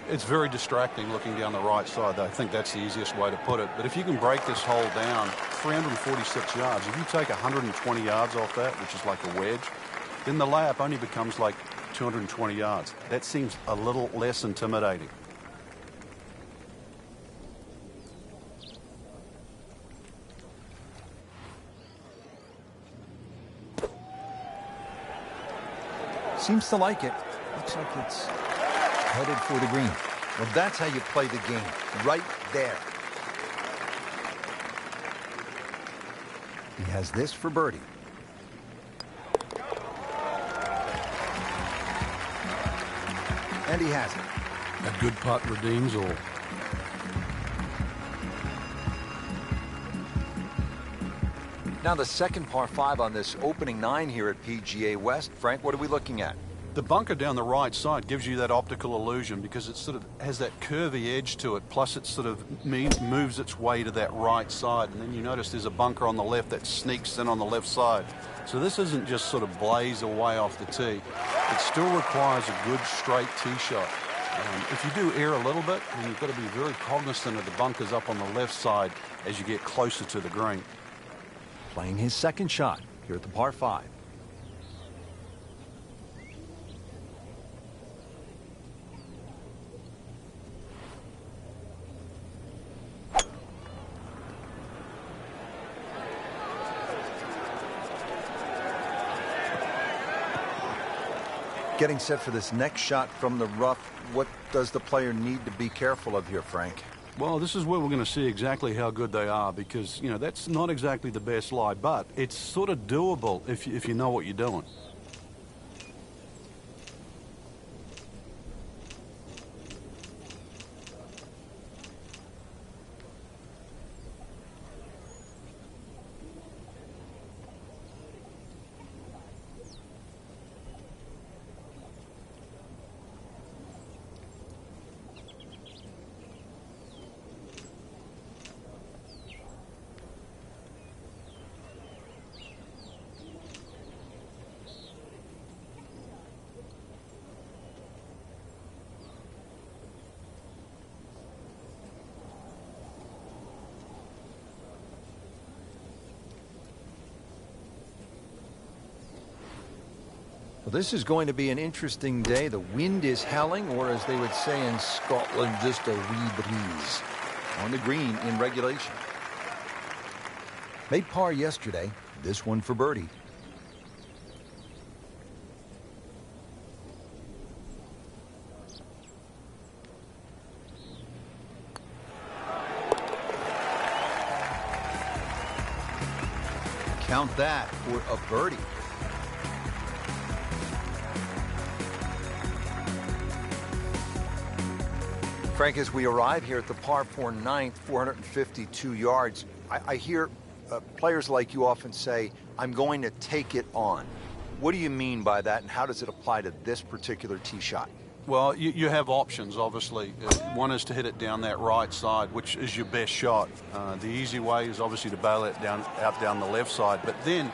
It's very distracting looking down the right side. I think that's the easiest way to put it. But if you can break this hole down, 346 yards, if you take 120 yards off that, which is like a wedge, then the layup only becomes like 220 yards. That seems a little less intimidating. Seems to like it. Looks like it's headed for the green. Well, that's how you play the game. Right there. He has this for birdie. And he has it. A good putt redeems all. Now the second par 5 on this opening 9 here at PGA West. Frank, what are we looking at? The bunker down the right side gives you that optical illusion because it sort of has that curvy edge to it, plus it sort of moves its way to that right side, and then you notice there's a bunker on the left that sneaks in on the left side. So this isn't just sort of blaze away off the tee. It still requires a good straight tee shot. If you do err a little bit, then you've got to be very cognizant of the bunkers up on the left side as you get closer to the green. Playing his second shot here at the par 5. Getting set for this next shot from the rough. What does the player need to be careful of here, Frank? Well, this is where we're going to see exactly how good they are because, you know, that's not exactly the best lie, but it's sort of doable if you know what you're doing. Well, this is going to be an interesting day. The wind is howling, or as they would say in Scotland, just a wee breeze. On the green in regulation. Made par yesterday. This one for birdie. Count that for a birdie. Frank, as we arrive here at the par 4 ninth, 452 yards, I hear players like you often say, I'm going to take it on. What do you mean by that, and how does it apply to this particular tee shot? Well, you have options, obviously. One is to hit it down that right side, which is your best shot. The easy way is obviously to bail it out down the left side, but then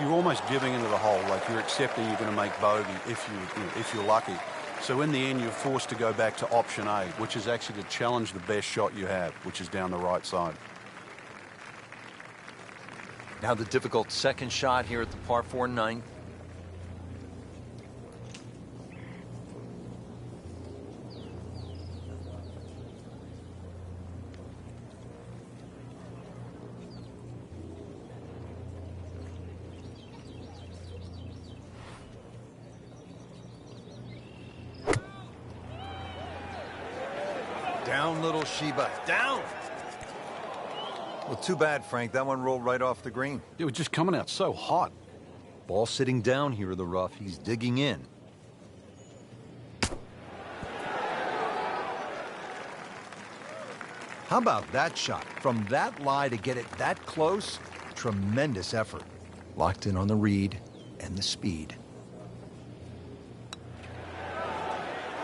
you're almost giving into the hole, like you're accepting you're going to make bogey if you're lucky. So in the end, you're forced to go back to option A, which is actually to challenge the best shot you have, which is down the right side. Now the difficult second shot here at the par 4 ninth. Down, little Sheba. Down! Well, too bad, Frank. That one rolled right off the green. It was just coming out so hot. Ball sitting down here in the rough. He's digging in. How about that shot? From that lie to get it that close, tremendous effort. Locked in on the read and the speed.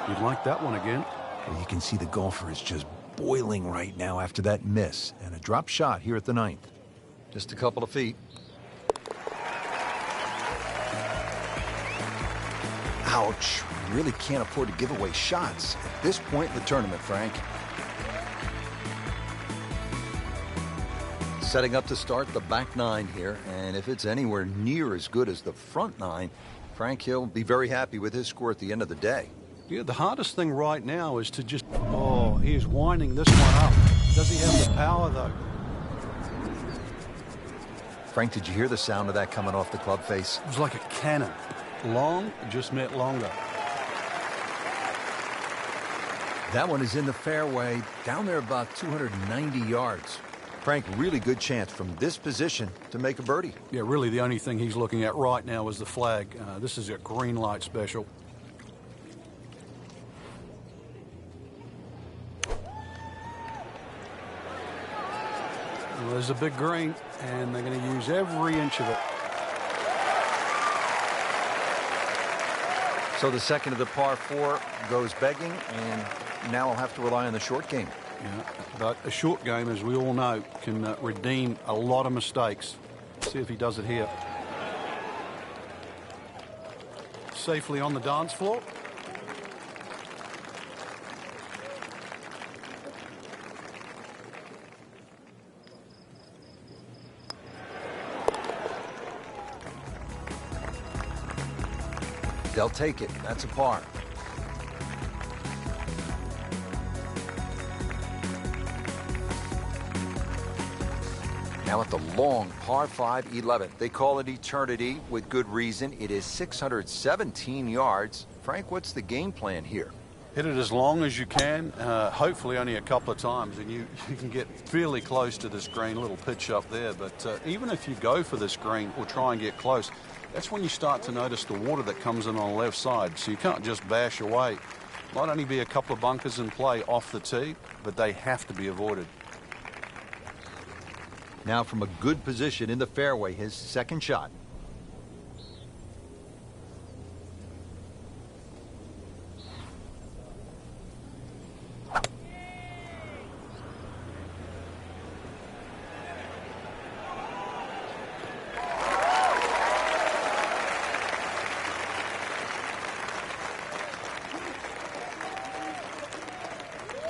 You'd like that one again. Well, you can see the golfer is just boiling right now after that miss. And a drop shot here at the ninth. Just a couple of feet. Ouch. You really can't afford to give away shots at this point in the tournament, Frank. Setting up to start the back nine here, and if it's anywhere near as good as the front nine, Frank, he'll be very happy with his score at the end of the day. Yeah, the hardest thing right now is to just... Oh, he's winding this one up. Does he have the power, though? Frank, did you hear the sound of that coming off the club face? It was like a cannon. Long just meant longer. That one is in the fairway, down there about 290 yards. Frank, really good chance from this position to make a birdie. Yeah, really the only thing he's looking at right now is the flag. This is a green light special. Well, there's a big green, and they're going to use every inch of it. So the second of the par 4 goes begging, and now I'll have to rely on the short game. Yeah, but a short game, as we all know, can redeem a lot of mistakes. See if he does it here. Safely on the dance floor. They'll take it. That's a par. Now at the long par 5 11th. They call it eternity with good reason. It is 617 yards. Frank, what's the game plan here? Hit it as long as you can, hopefully only a couple of times, and you can get fairly close to this green. Little pitch up there, but even if you go for this green or try and get close, that's when you start to notice the water that comes in on the left side. So you can't just bash away. Might only be a couple of bunkers in play off the tee, but they have to be avoided. Now from a good position in the fairway, his second shot.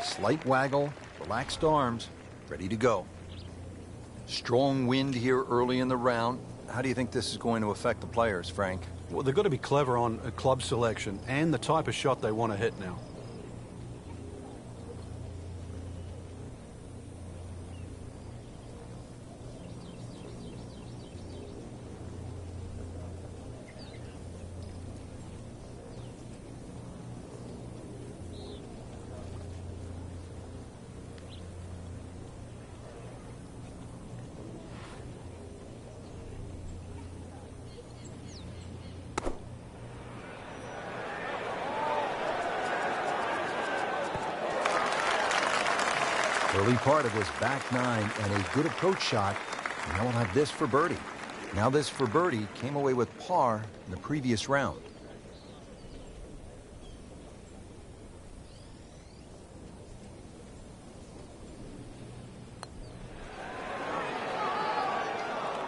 Slight waggle, relaxed arms, ready to go. Strong wind here early in the round. How do you think this is going to affect the players, Frank? Well, they've got to be clever on a club selection and the type of shot they want to hit now. Early part of this back nine and a good approach shot. Now we'll have this for birdie. Now this for birdie came away with par in the previous round.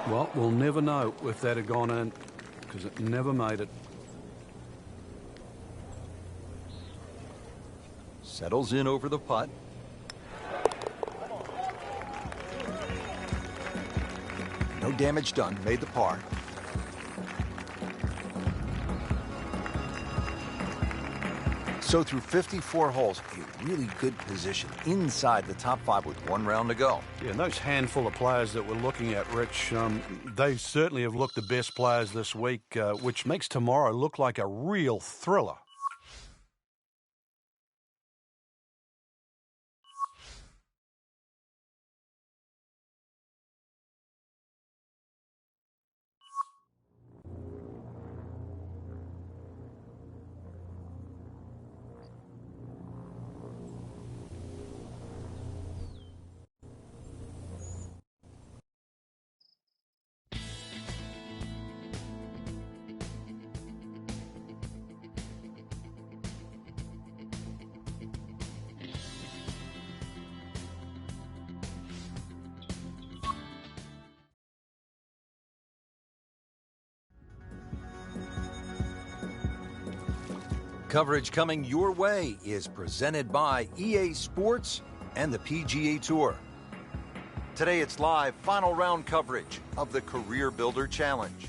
Well, we'll never know if that had gone in because it never made it. Settles in over the putt. No damage done. Made the par. So through 54 holes, a really good position inside the top 5 with 1 round to go. Yeah, and those handful of players that we're looking at, Rich, they certainly have looked the best players this week, which makes tomorrow look like a real thriller. Coverage coming your way is presented by EA Sports and the PGA Tour. Today it's live final round coverage of the Career Builder Challenge.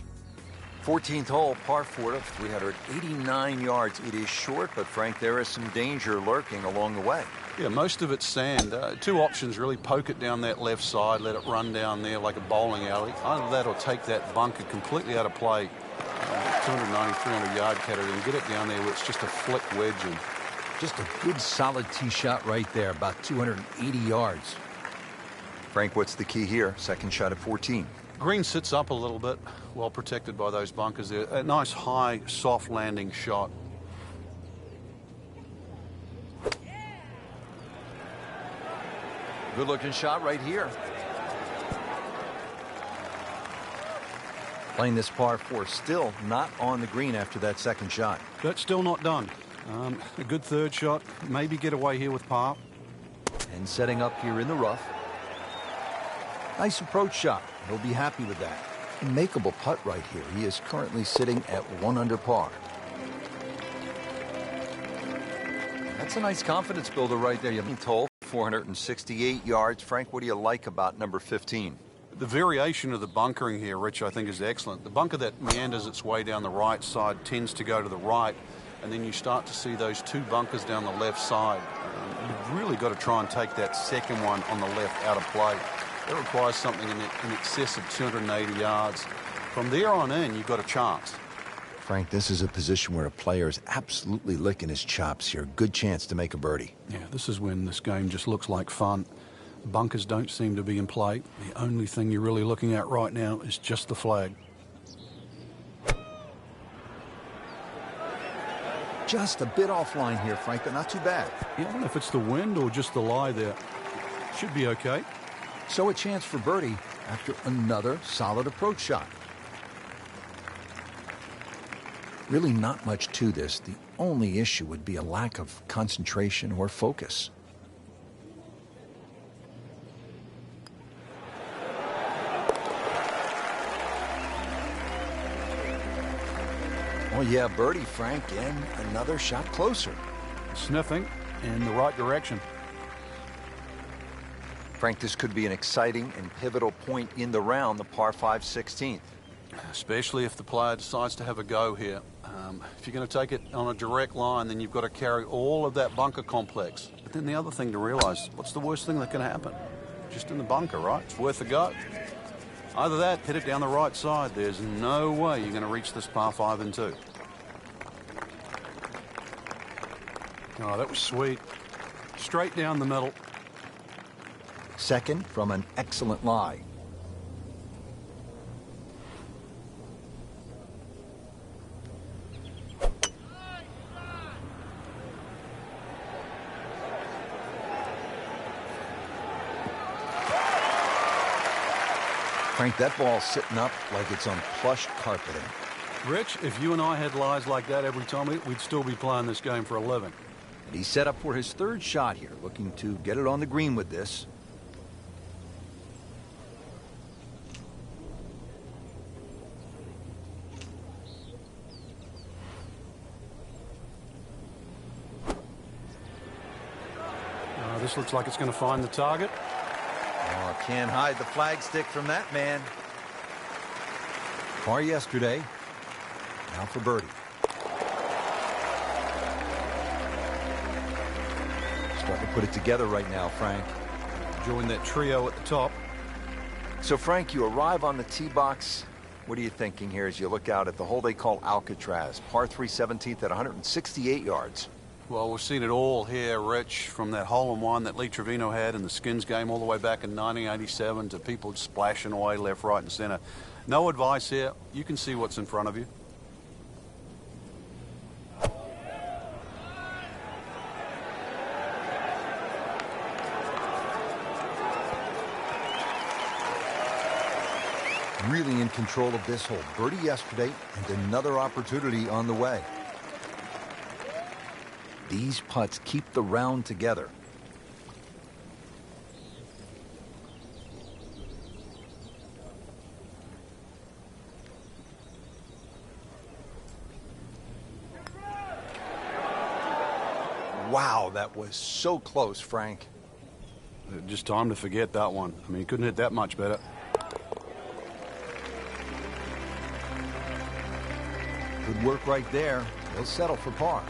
14th hole, par 4 of 389 yards. It is short, but Frank, there is some danger lurking along the way. Yeah, most of it's sand. Two options really: poke it down that left side, let it run down there like a bowling alley. Either that or take that bunker completely out of play. 290, 300-yard cutter and get it down there where it's just a flick wedge. And just a good solid tee shot right there, about 280 yards. Frank, what's the key here? Second shot at 14. green sits up a little bit, well protected by those bunkers there. A nice high, soft landing shot. Good looking shot right here. Playing this par 4, still not on the green after that second shot. That's still not done. A good third shot, maybe get away here with par. And setting up here in the rough. Nice approach shot. He'll be happy with that. A makeable putt right here. He is currently sitting at 1 under par. That's a nice confidence builder right there. You told 468 yards. Frank, what do you like about number 15? The variation of the bunkering here, Rich, I think is excellent. The bunker that meanders its way down the right side tends to go to the right, and then you start to see those two bunkers down the left side. You've really got to try and take that second one on the left out of play. That requires something in excess of 280 yards. From there on in, you've got a chance. Frank, this is a position where a player is absolutely licking his chops here. Good chance to make a birdie. Yeah, this is when this game just looks like fun. Bunkers don't seem to be in play. The only thing you're really looking at right now is just the flag. Just a bit offline here, Frank, but not too bad. Yeah, I don't know if it's the wind or just the lie there. Should be okay. So a chance for birdie after another solid approach shot. Really not much to this. The only issue would be a lack of concentration or focus. Oh yeah, birdie, Frank, and another shot closer. Sniffing in the right direction. Frank, this could be an exciting and pivotal point in the round, the par 5 16th. Especially if the player decides to have a go here. If you're going to take it on a direct line, then you've got to carry all of that bunker complex. But then the other thing to realize, what's the worst thing that can happen? Just in the bunker, right? It's worth a go. Either that, hit it down the right side. There's no way you're going to reach this par 5 and 2. Oh, that was sweet. Straight down the middle. Second from an excellent lie. Frank, that ball's sitting up like it's on plush carpeting. Rich, if you and I had lies like that every time, we'd still be playing this game for a living. And he's set up for his third shot here, looking to get it on the green with this. This looks like it's going to find the target. Oh, can't hide the flagstick from that man. Par yesterday. Now for birdie. Starting to put it together right now, Frank. Join that trio at the top. So, Frank, you arrive on the tee box. What are you thinking here as you look out at the hole they call Alcatraz? Par 3 17th at 168 yards. Well, we've seen it all here, Rich, from that hole-in-one that Lee Trevino had in the Skins game all the way back in 1987 to people splashing away left, right, and center. No advice here. You can see what's in front of you. Really in control of this hole. Birdie yesterday and another opportunity on the way. These putts keep the round together. Wow, that was so close, Frank. Just time to forget that one. I mean, he couldn't hit that much better. Good work right there. He'll settle for par.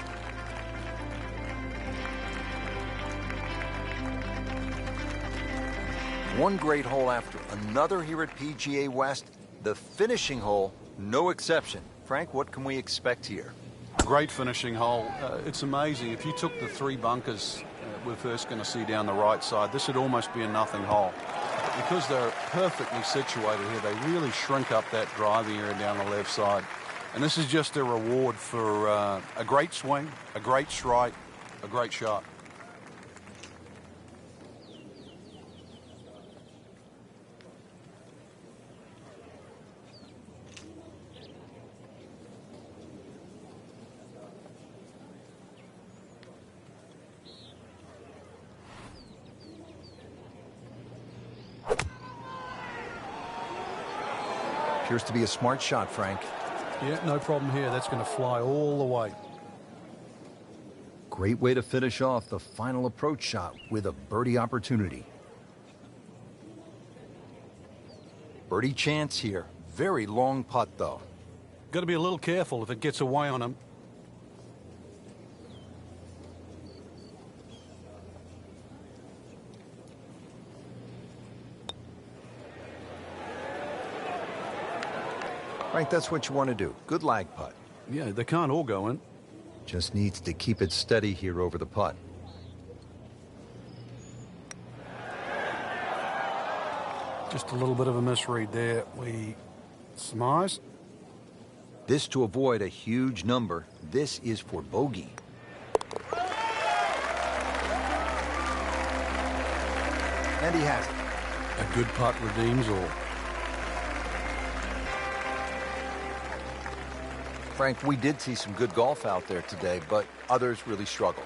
One great hole after another here at PGA West. The finishing hole, no exception. Frank, what can we expect here? Great finishing hole. It's amazing. If you took the three bunkers we're first going to see down the right side, this would almost be a nothing hole. Because they're perfectly situated here, they really shrink up that driving area down the left side. And this is just a reward for a great swing, a great strike, a great shot. Appears to be a smart shot, Frank. Yeah, no problem here. That's going to fly all the way. Great way to finish off the final approach shot with a birdie opportunity. Birdie chance here. Very long putt, though. Got to be a little careful if it gets away on him. Frank, that's what you want to do. Good lag putt. Yeah, they can't all go in. Just needs to keep it steady here over the putt. Just a little bit of a misread there. We surmise. This to avoid a huge number. This is for bogey. And he has it. A good putt redeems all. Frank, we did see some good golf out there today, but others really struggled.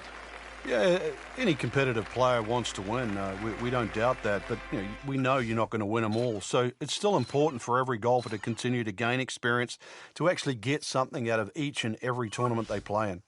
Yeah, any competitive player wants to win. We don't doubt that, but we know you're not going to win them all. So it's still important for every golfer to continue to gain experience, to actually get something out of each and every tournament they play in.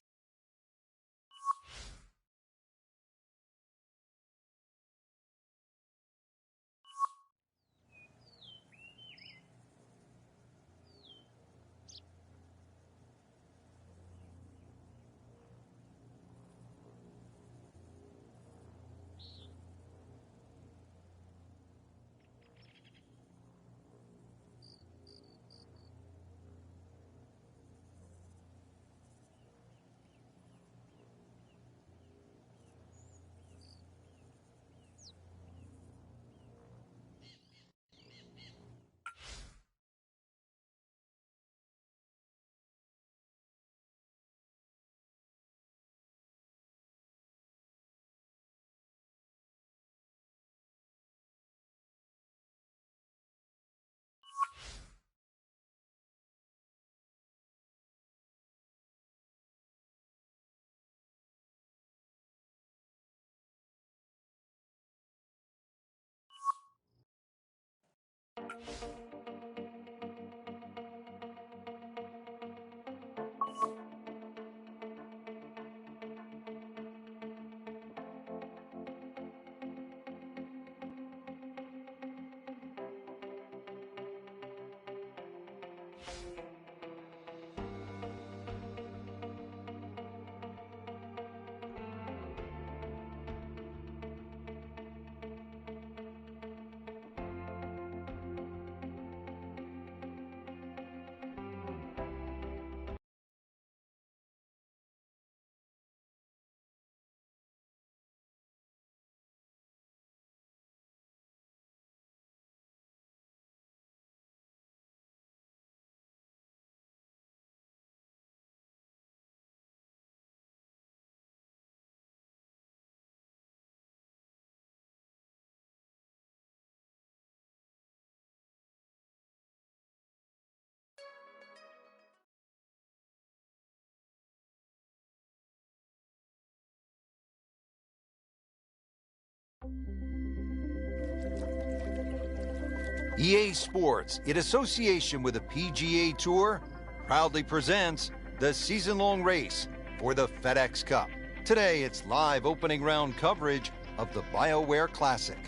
EA Sports, in association with the PGA Tour, proudly presents the season-long race for the FedEx Cup. Today, it's live opening round coverage of the BioWare Classic.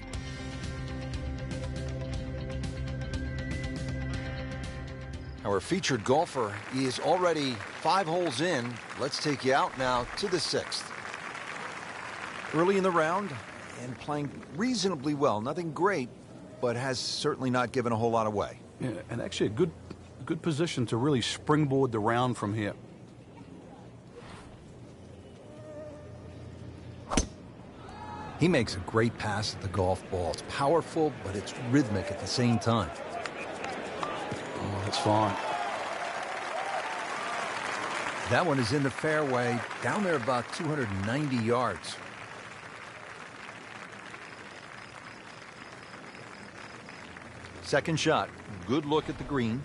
Our featured golfer is already 5 holes in. Let's take you out now to the 6th. Early in the round and playing reasonably well. Nothing great, but has certainly not given a whole lot away. Yeah, and actually a good position to really springboard the round from here. He makes a great pass at the golf ball. It's powerful, but it's rhythmic at the same time. Oh, that's fine. That one is in the fairway, down there about 290 yards. Second shot, good look at the green.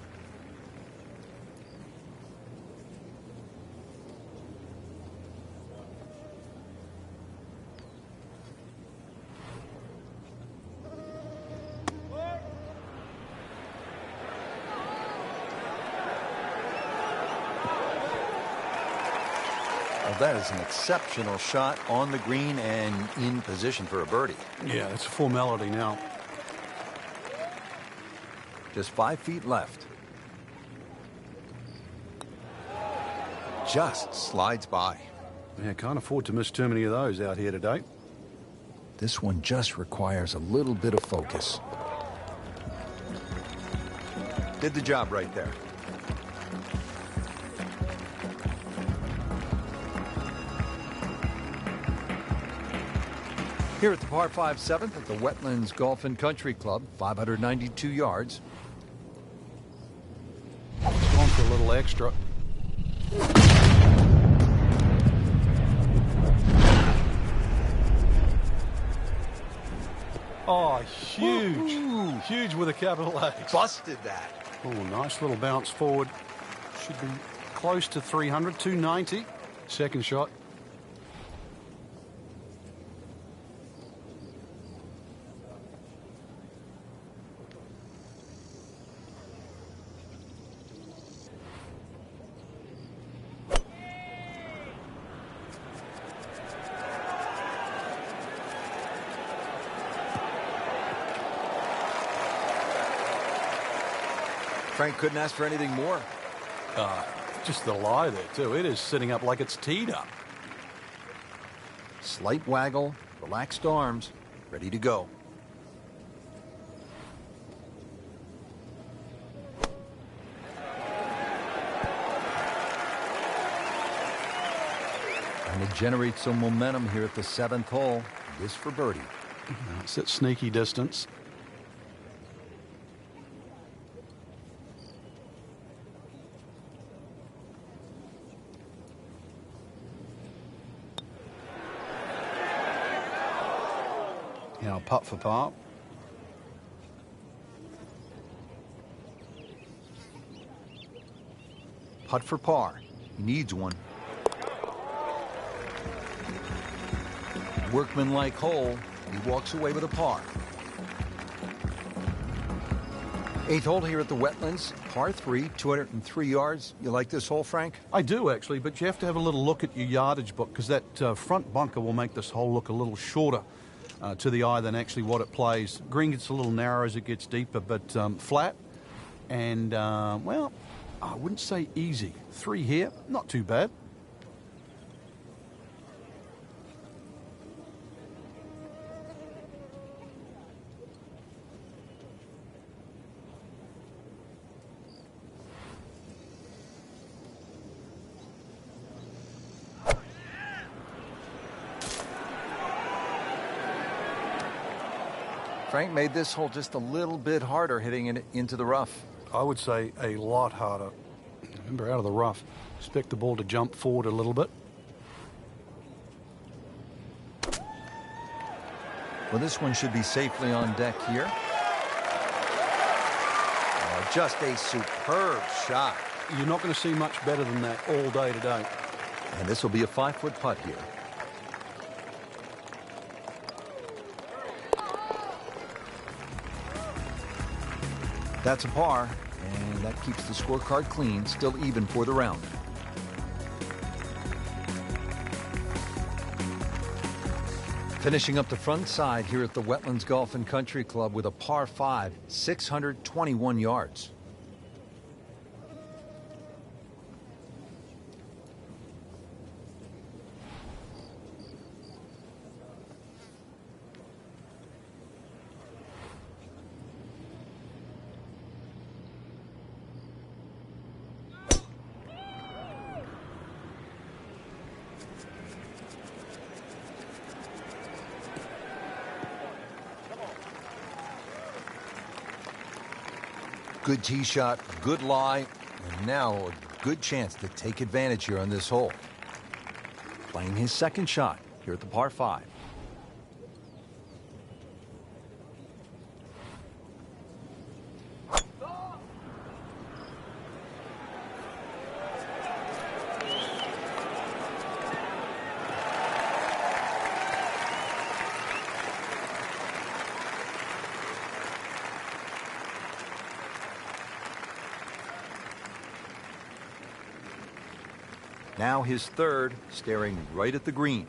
Well, that is an exceptional shot on the green and in position for a birdie. Yeah, it's a formality now. Just 5 feet left. Just slides by. Yeah, can't afford to miss too many of those out here today. This one just requires a little bit of focus. Did the job right there. Here at the par 5 7th at the Wetlands Golf and Country Club, 592 yards. On for a little extra. Oh, huge. Ooh. Huge with a capital H. Busted that. Oh, nice little bounce forward. Should be close to 300, 290. Second shot. Frank couldn't ask for anything more. Just the lie there, too. It is sitting up like it's teed up. Slight waggle, relaxed arms, ready to go. Trying to generate some momentum here at the 7th hole. This for birdie. It's at sneaky distance. Now putt for par. Putt for par. He needs one. Workmanlike hole. He walks away with a par. Eighth hole here at the Wetlands, par 3, 203 yards. You like this hole, Frank? I do, actually, but you have to have a little look at your yardage book because that front bunker will make this hole look a little shorter to the eye than actually what it plays. Green gets a little narrower as it gets deeper, but flat and, well, I wouldn't say easy. 3 here, not too bad. Frank made this hole just a little bit harder hitting it into the rough. I would say a lot harder. Remember, out of the rough, expect the ball to jump forward a little bit. Well, this one should be safely on deck here. Oh, just a superb shot. You're not going to see much better than that all day today. And this will be a 5-foot putt here. That's a par, and that keeps the scorecard clean, still even for the round. Finishing up the front side here at the Wetlands Golf and Country Club with a par 5, 621 yards. Good tee shot, good lie, and now a good chance to take advantage here on this hole. Playing his second shot here at the par 5. Now his third, staring right at the green.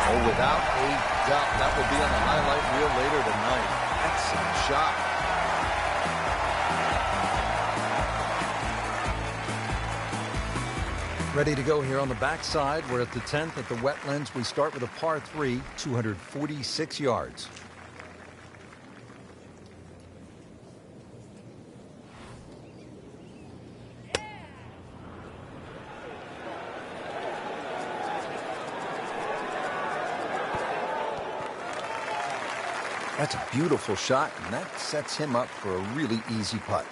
Oh, without a doubt, that will be on the highlight reel later tonight. Excellent shot. Ready to go here on the backside. We're at the 10th at the Wetlands. We start with a par 3, 246 yards. That's a beautiful shot, and that sets him up for a really easy putt.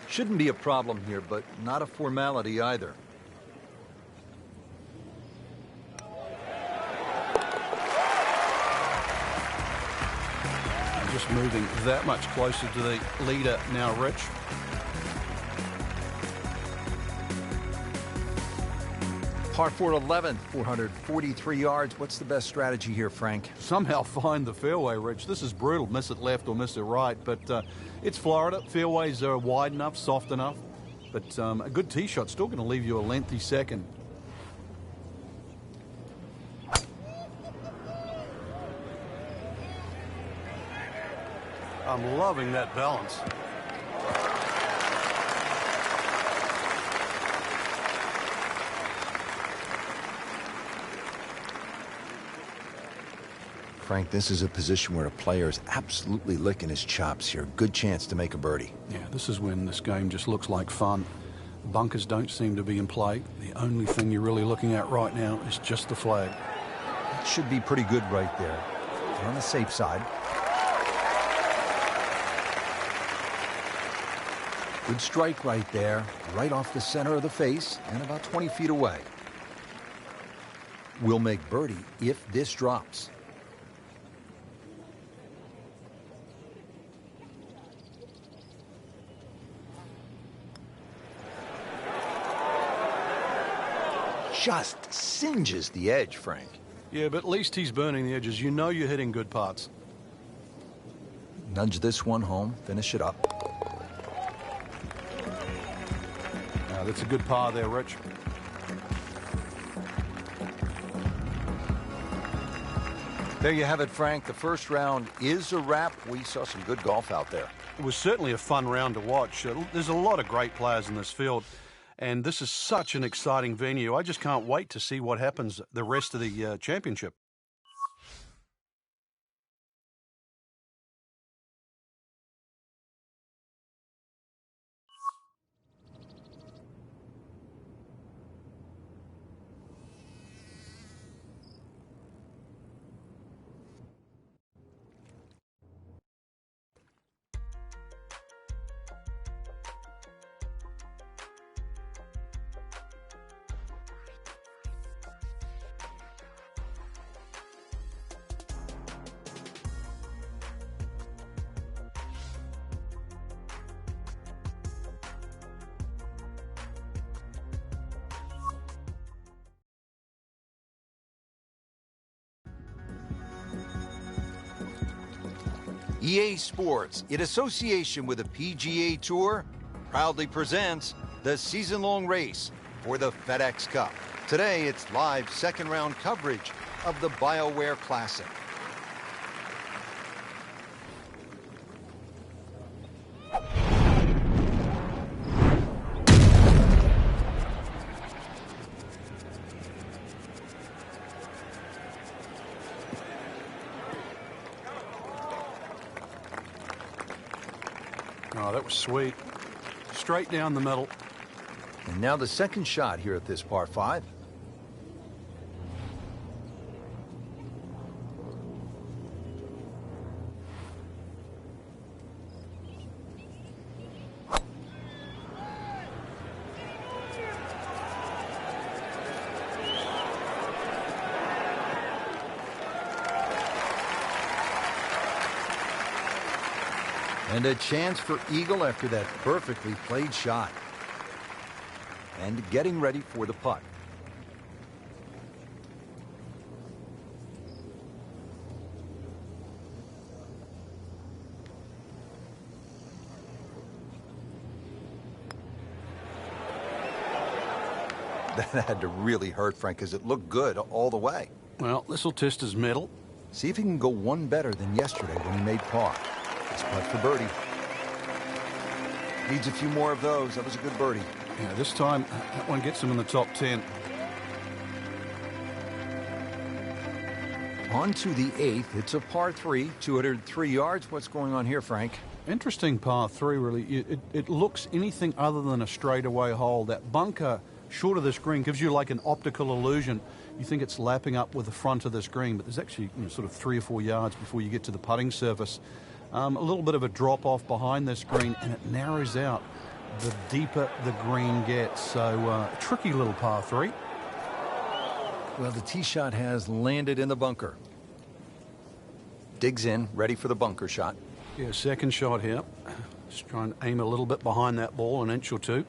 Shouldn't be a problem here, but not a formality either. Just moving that much closer to the leader now, Rich. Par 4 11, 443 yards. What's the best strategy here, Frank? Somehow find the fairway, Rich. This is brutal. Miss it left or miss it right, but it's Florida. Fairways are wide enough, soft enough, but a good tee shot still going to leave you a lengthy second. I'm loving that balance. Frank, this is a position where a player is absolutely licking his chops here. Good chance to make a birdie. Yeah, this is when this game just looks like fun. Bunkers don't seem to be in play. The only thing you're really looking at right now is just the flag. That should be pretty good right there. On the safe side. Good strike right there, right off the center of the face and about 20 feet away. will make birdie if this drops. Just singes the edge, Frank. Yeah, but at least he's burning the edges. You know you're hitting good putts. Nudge this one home, finish it up. That's a good par there, Rich. There you have it, Frank. The first round is a wrap. We saw some good golf out there. It was certainly a fun round to watch. There's a lot of great players in this field, and this is such an exciting venue. I just can't wait to see what happens the rest of the championship. EA Sports, in association with the PGA Tour, proudly presents the season-long race for the FedEx Cup. Today, it's live second-round coverage of the BioWare Classic. Oh, that was sweet. Straight down the middle. And now the second shot here at this par 5. And a chance for eagle after that perfectly played shot. And getting ready for the putt. That had to really hurt, Frank, because it looked good all the way. Well, this will test his mettle. See if he can go one better than yesterday when he made par. This putt for birdie. Needs a few more of those. That was a good birdie. Yeah, this time, that one gets him in the top 10. On to the 8th. It's a par 3, 203 yards. What's going on here, Frank? Interesting par 3, really. It looks anything other than a straightaway hole. That bunker short of this green gives you like an optical illusion. You think it's lapping up with the front of this green, but there's actually sort of 3 or 4 yards before you get to the putting surface. A little bit of a drop-off behind this green, and it narrows out the deeper the green gets. So, a tricky little par 3. Well, the tee shot has landed in the bunker. Digs in, ready for the bunker shot. Yeah, second shot here. Just try and aim a little bit behind that ball, an inch or two.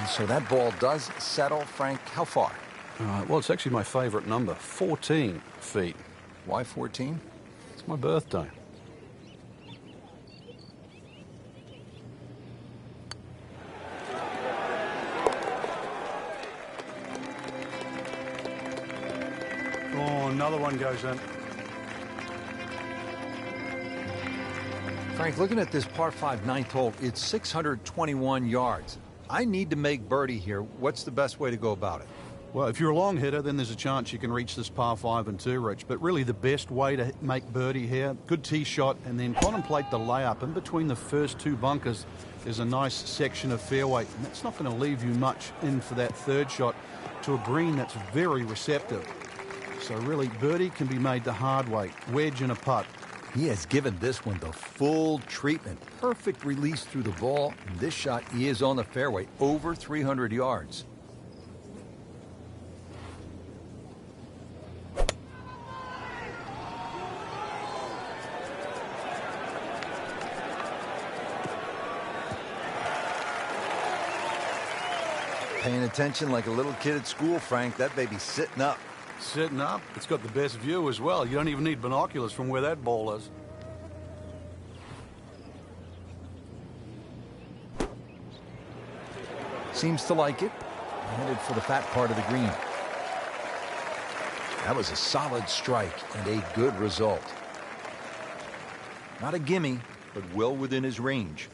So that ball does settle, Frank. How far? Well, it's actually my favorite number, 14 feet. Why 14? It's my birthday. Oh, another one goes in. Frank, looking at this par 5 ninth hole, it's 621 yards. I need to make birdie here. What's the best way to go about it? Well, if you're a long hitter, then there's a chance you can reach this par 5 and 2, Rich. But really the best way to make birdie here, good tee shot, and then contemplate the layup. In between the first 2 bunkers, there's a nice section of fairway, and that's not going to leave you much in for that third shot to a green that's very receptive. So really, birdie can be made the hard way. Wedge and a putt. He has given this one the full treatment. Perfect release through the ball. And this shot is on the fairway, over 300 yards. Paying attention like a little kid at school, Frank. That baby's sitting up. Sitting up. It's got the best view as well. You don't even need binoculars from where that ball is. Seems to like it. Headed for the fat part of the green. That was a solid strike and a good result. Not a gimme, but well within his range.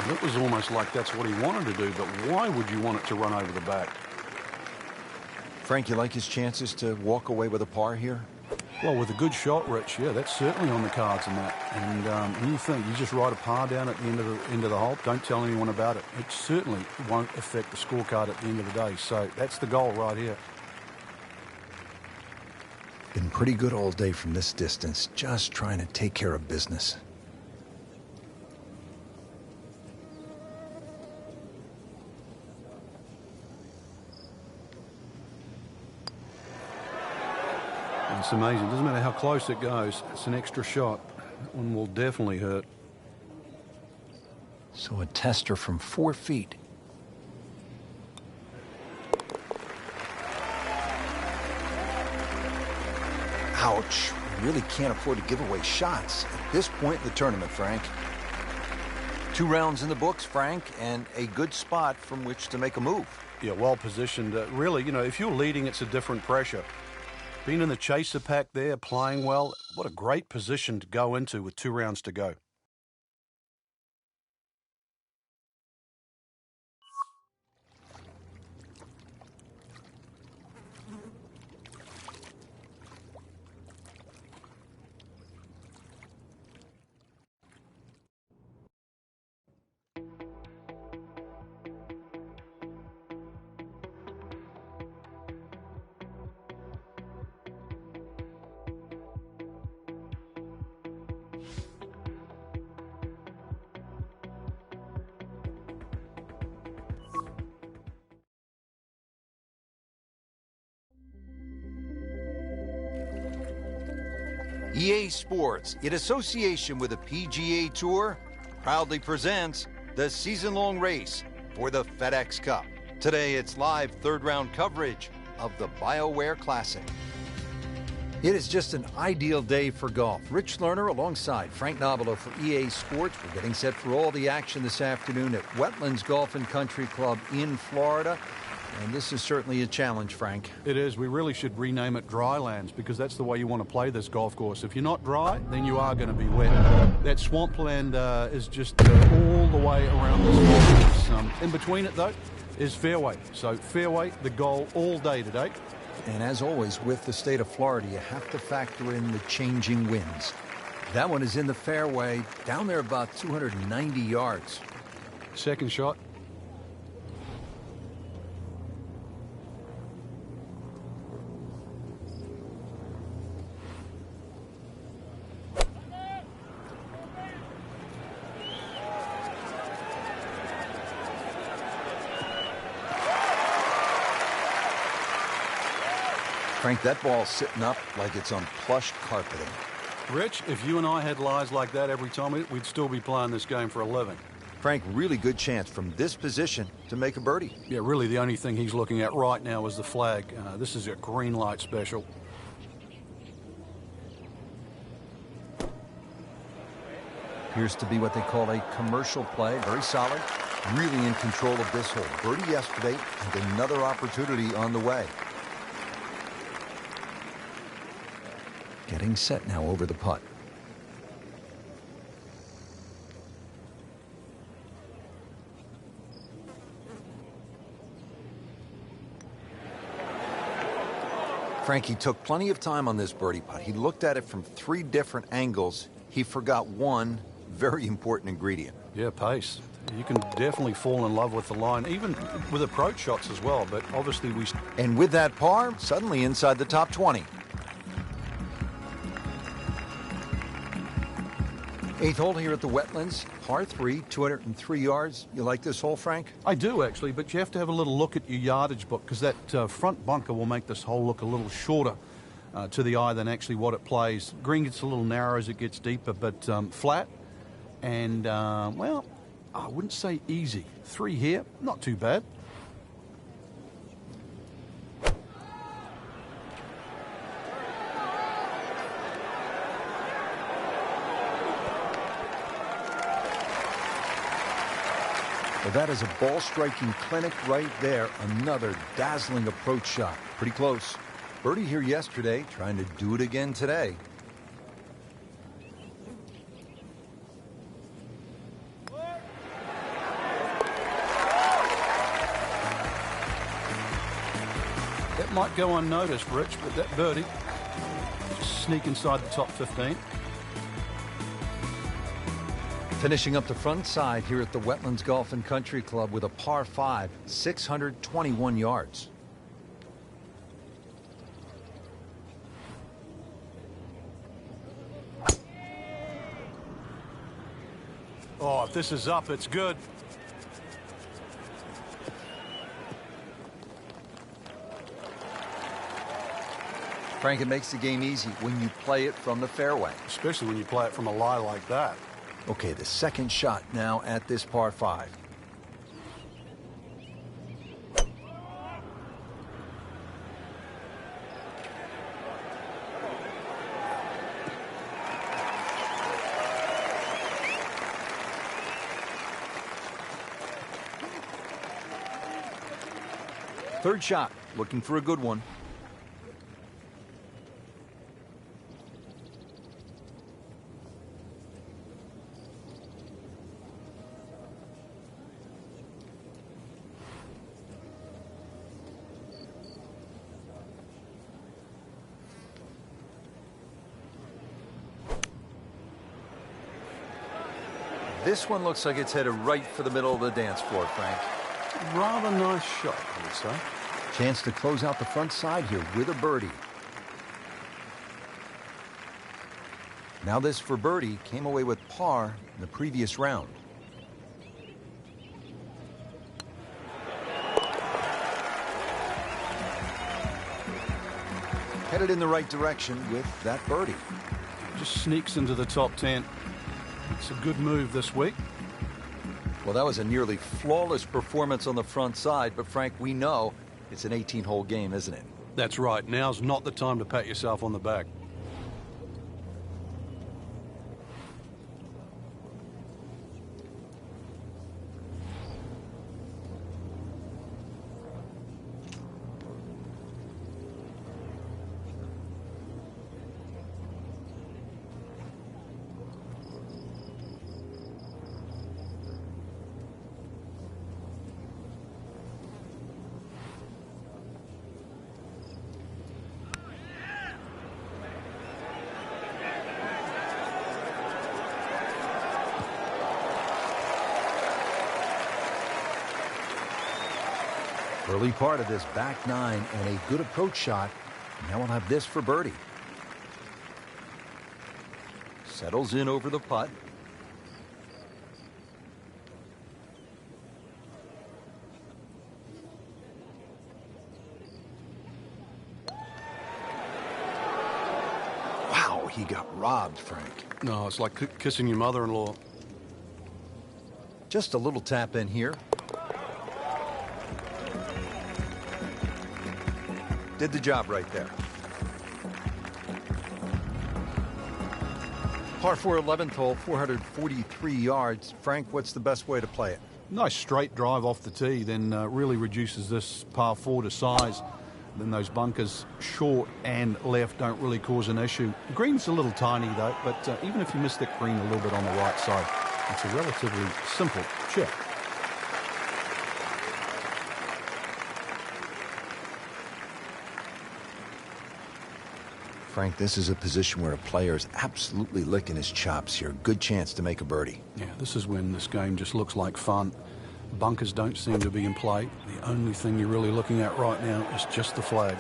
It was almost like that's what he wanted to do, but why would you want it to run over the back? Frank, you like his chances to walk away with a par here? Well, with a good shot, Rich, yeah, that's certainly on the cards in that. And you think you just write a par down at the end of the hole, don't tell anyone about it. It certainly won't affect the scorecard at the end of the day. So that's the goal right here. Been pretty good all day from this distance, just trying to take care of business. It's amazing. Doesn't matter how close it goes. It's an extra shot. That one will definitely hurt. So a tester from 4 feet. Ouch. We really can't afford to give away shots at this point in the tournament, Frank. 2 rounds in the books, Frank, and a good spot from which to make a move. Yeah, well positioned. Really, you know, if you're leading, it's a different pressure. Being in the chaser pack there, playing well, what a great position to go into with 2 rounds to go. EA Sports, in association with the PGA Tour, proudly presents the season-long race for the FedEx Cup. Today, it's live third-round coverage of the BioWare Classic. It is just an ideal day for golf. Rich Lerner alongside Frank Nobilo for EA Sports. We're getting set for all the action this afternoon at Wetlands Golf and Country Club in Florida. And this is certainly a challenge, Frank. It is. We really should rename it Drylands because that's the way you want to play this golf course. If you're not dry, then you are going to be wet. That swampland is just all the way around this golf course. In between it, though, is fairway. So fairway, the goal all day today. And as always, with the state of Florida, you have to factor in the changing winds. That one is in the fairway, down there about 290 yards. Second shot. Frank, that ball's sitting up like it's on plush carpeting. Rich, if you and I had lies like that every time, we'd still be playing this game for a living. Frank, really good chance from this position to make a birdie. Yeah, really the only thing he's looking at right now is the flag. This is a green light special. Appears to be what they call a commercial play. Very solid. Really in control of this hole. Birdie yesterday and another opportunity on the way. Getting set now over the putt. Frankie took plenty of time on this birdie putt. He looked at it from 3 different angles. He forgot one very important ingredient. Yeah, pace. You can definitely fall in love with the line, even with approach shots as well, but obviously we... And with that par, suddenly inside the top 20. 8th hole here at the Wetlands, par 3, 203 yards. You like this hole, Frank? I do, actually, but you have to have a little look at your yardage book because that front bunker will make this hole look a little shorter to the eye than actually what it plays. Green gets a little narrow as it gets deeper, but flat and, well, I wouldn't say easy. 3 here, not too bad. Well, that is a ball-striking clinic right there. Another dazzling approach shot. Pretty close. Birdie here yesterday, trying to do it again today. That might go unnoticed, Rich, but that birdie just sneak inside the top 15. Finishing up the front side here at the Wetlands Golf and Country Club with a par 5, 621 yards. Oh, if this is up, it's good. Frank, it makes the game easy when you play it from the fairway. Especially when you play it from a lie like that. Okay, the second shot now at this par 5. Third shot, looking for a good one. This one looks like it's headed right for the middle of the dance floor, Frank. Rather nice shot, I would say. Chance to close out the front side here with a birdie. Now this for birdie came away with par in the previous round. Headed in the right direction with that birdie. Just sneaks into the top 10. It's a good move this week. Well, that was a nearly flawless performance on the front side, but Frank, we know it's an 18-hole game, isn't it? That's right. Now's not the time to pat yourself on the back. Early part of this back 9 and a good approach shot. Now we'll have this for birdie. Settles in over the putt. he got robbed, Frank. No, it's like kissing your mother-in-law. Just a little tap in here. Did the job right there. Par 4 11th hole, 443 yards. Frank, what's the best way to play it? Nice straight drive off the tee, then really reduces this par 4 to size. Then those bunkers short and left don't really cause an issue. The green's a little tiny though, but even if you miss that green a little bit on the right side, it's a relatively simple chip. Frank, this is a position where a player is absolutely licking his chops here. Good chance to make a birdie. Yeah, this is when this game just looks like fun. Bunkers don't seem to be in play. The only thing you're really looking at right now is just the flag.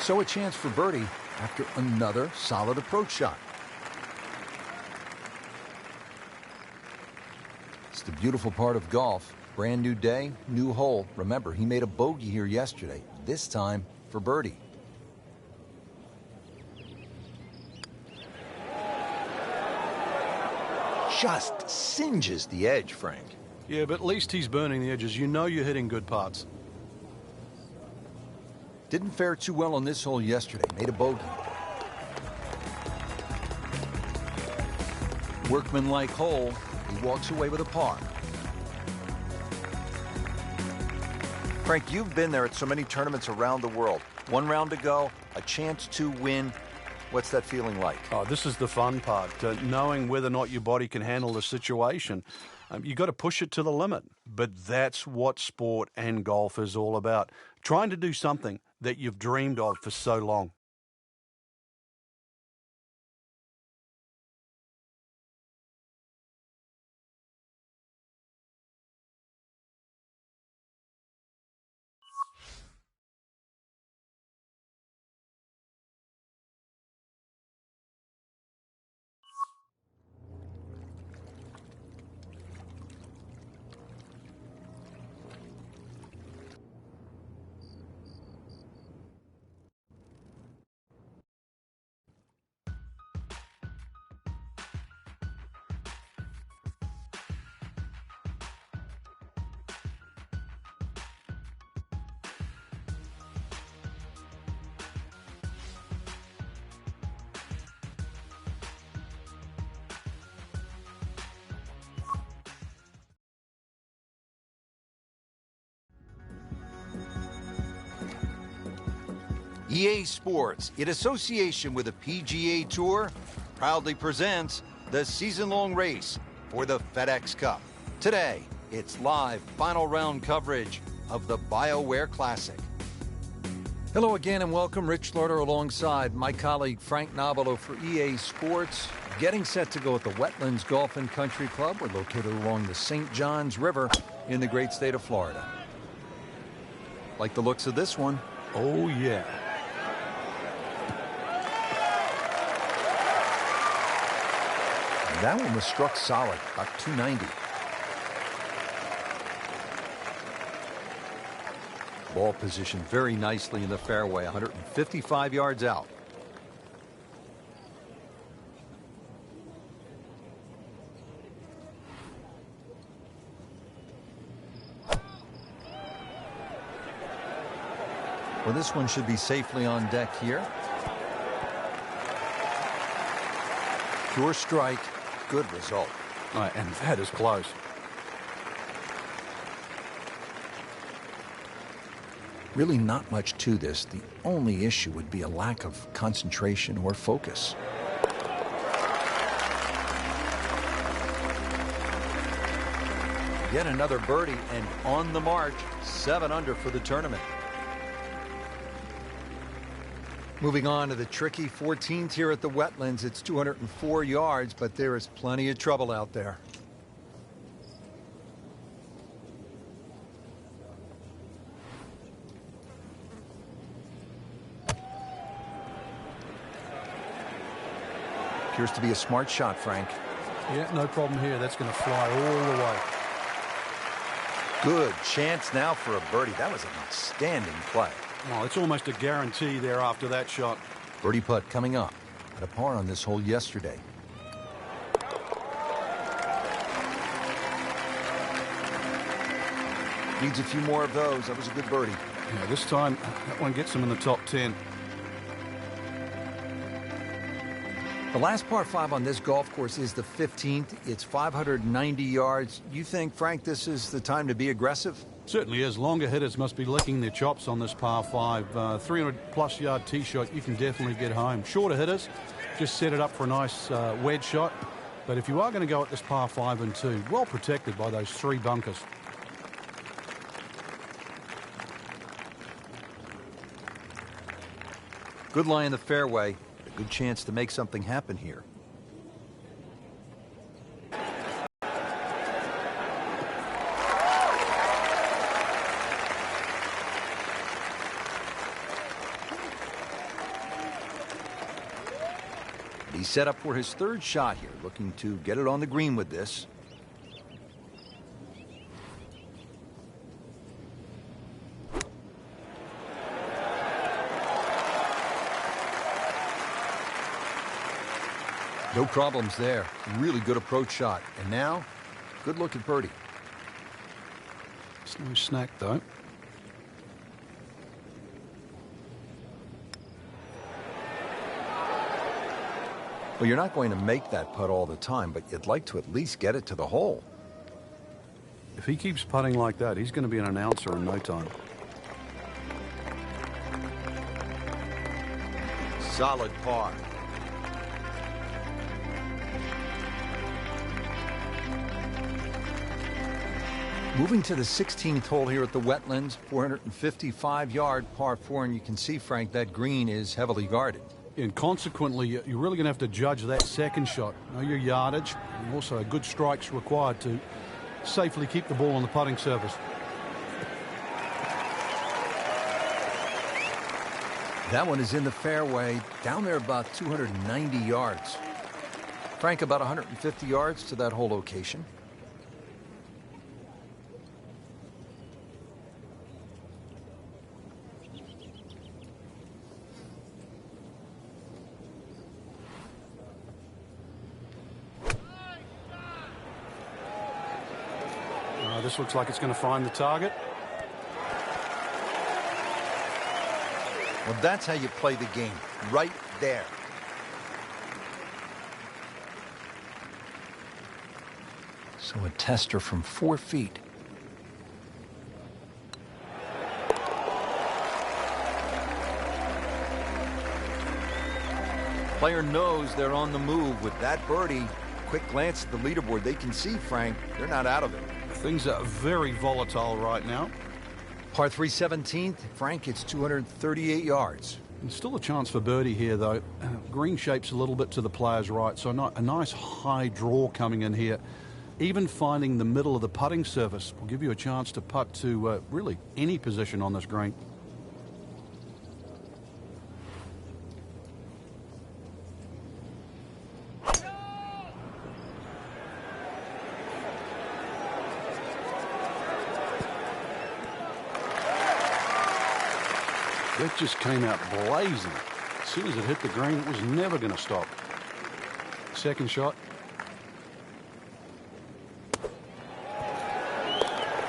So a chance for birdie after another solid approach shot. It's the beautiful part of golf. Brand new day, new hole. Remember, he made a bogey here yesterday, this time for birdie. Just singes the edge, Frank. Yeah, but at least he's burning the edges. You know you're hitting good putts. Didn't fare too well on this hole yesterday. Made a bogey. Workmanlike hole. He walks away with a par. Frank, you've been there at so many tournaments around the world. One round to go, a chance to win. What's that feeling like? Oh, this is the fun part, knowing whether or not your body can handle the situation. You got to push it to the limit. But that's what sport and golf is all about. Trying to do something that you've dreamed of for so long. EA Sports, in association with the PGA Tour, proudly presents the season-long race for the FedEx Cup. Today, it's live final round coverage of the BioWare Classic. Hello again and welcome. Rich Slaughter alongside my colleague Frank Nobilo for EA Sports. Getting set to go at the Wetlands Golf and Country Club. We're located along the St. Johns River in the great state of Florida. Like the looks of this one? Oh, yeah. That one was struck solid, about 290. Ball positioned very nicely in the fairway, 155 yards out. Well, this one should be safely on deck here. Pure strike. Good result. And that is close. Really not much to this. The only issue would be a lack of concentration or focus. Yet another birdie and on the march, 7 under for the tournament. Moving on to the tricky 14th here at the Wetlands. It's 204 yards, but there is plenty of trouble out there. Appears to be a smart shot, Frank. Yeah, no problem here. That's going to fly all the way. Good chance now for a birdie. That was an outstanding play. Well, it's almost a guarantee there after that shot. Birdie putt coming up. Had a par on this hole yesterday. Needs a few more of those. That was a good birdie. Yeah, this time, that one gets him in the top 10. The last par 5 on this golf course is the 15th. It's 590 yards. You think, Frank, this is the time to be aggressive? Certainly is. Longer hitters must be licking their chops on this par 5. 300-plus yard tee shot, you can definitely get home. Shorter hitters, just set it up for a nice wedge shot. But if you are going to go at this par 5 and 2, well protected by those 3 bunkers. Good lie in the fairway. A good chance to make something happen here. He's set up for his 3rd shot here, looking to get it on the green with this. No problems there. Really good approach shot. And now, good look at birdie. It's no snack, though. Well, you're not going to make that putt all the time, but you'd like to at least get it to the hole. If he keeps putting like that, he's going to be an announcer in no time. Solid par. Moving to the 16th hole here at the Wetlands, 455-yard par 4, and you can see, Frank, that green is heavily guarded. And consequently, you're really going to have to judge that second shot. Know your yardage, and also good strikes required to safely keep the ball on the putting surface. That one is in the fairway, down there about 290 yards. Frank, about 150 yards to that hole location. This looks like it's going to find the target. Well, that's how you play the game, right there. So a tester from 4 feet. Player knows they're on the move with that birdie. Quick glance at the leaderboard. They can see, Frank, they're not out of it. Things are very volatile right now. Par 3 17th. Frank, it's 238 yards. And still a chance for birdie here, though. Green shape's a little bit to the player's right, so a nice high draw coming in here. Even finding the middle of the putting surface will give you a chance to putt to really any position on this green. It just came out blazing. As soon as it hit the green, it was never going to stop. Second shot.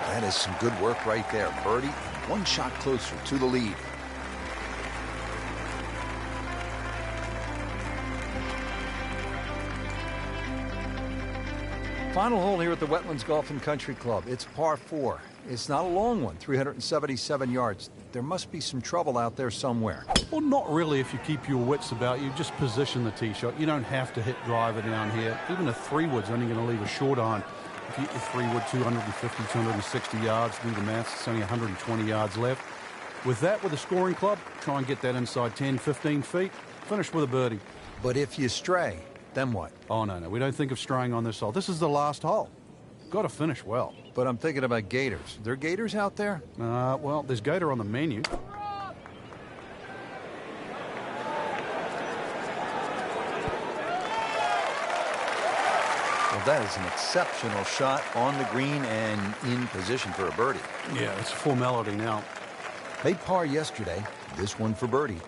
That is some good work right there. Birdie, one shot closer to the lead. Final hole here at the Wetlands Golf and Country Club. It's par 4. It's not a long one, 377 yards. There must be some trouble out there somewhere. Well, not really if you keep your wits about you. Just position the tee shot. You don't have to hit driver down here. Even a 3-wood's only going to leave a short iron. If you hit your 3-wood 250, 260 yards, do the maths, it's only 120 yards left. With that, with a scoring club, try and get that inside 10, 15 feet. Finish with a birdie. But if you stray, then what? Oh, no. We don't think of straying on this hole. This is the last hole. Got to finish well. But I'm thinking about gators. Are there gators out there? Well, there's gator on the menu. Well, that is an exceptional shot on the green and in position for a birdie. Yeah, it's a formality now. Made par yesterday, this one for birdie.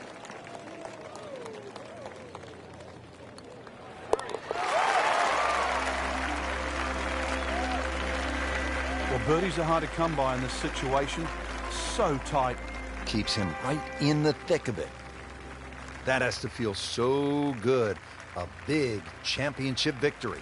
Well, birdies are hard to come by in this situation. So tight. Keeps him right in the thick of it. That has to feel so good. A big championship victory.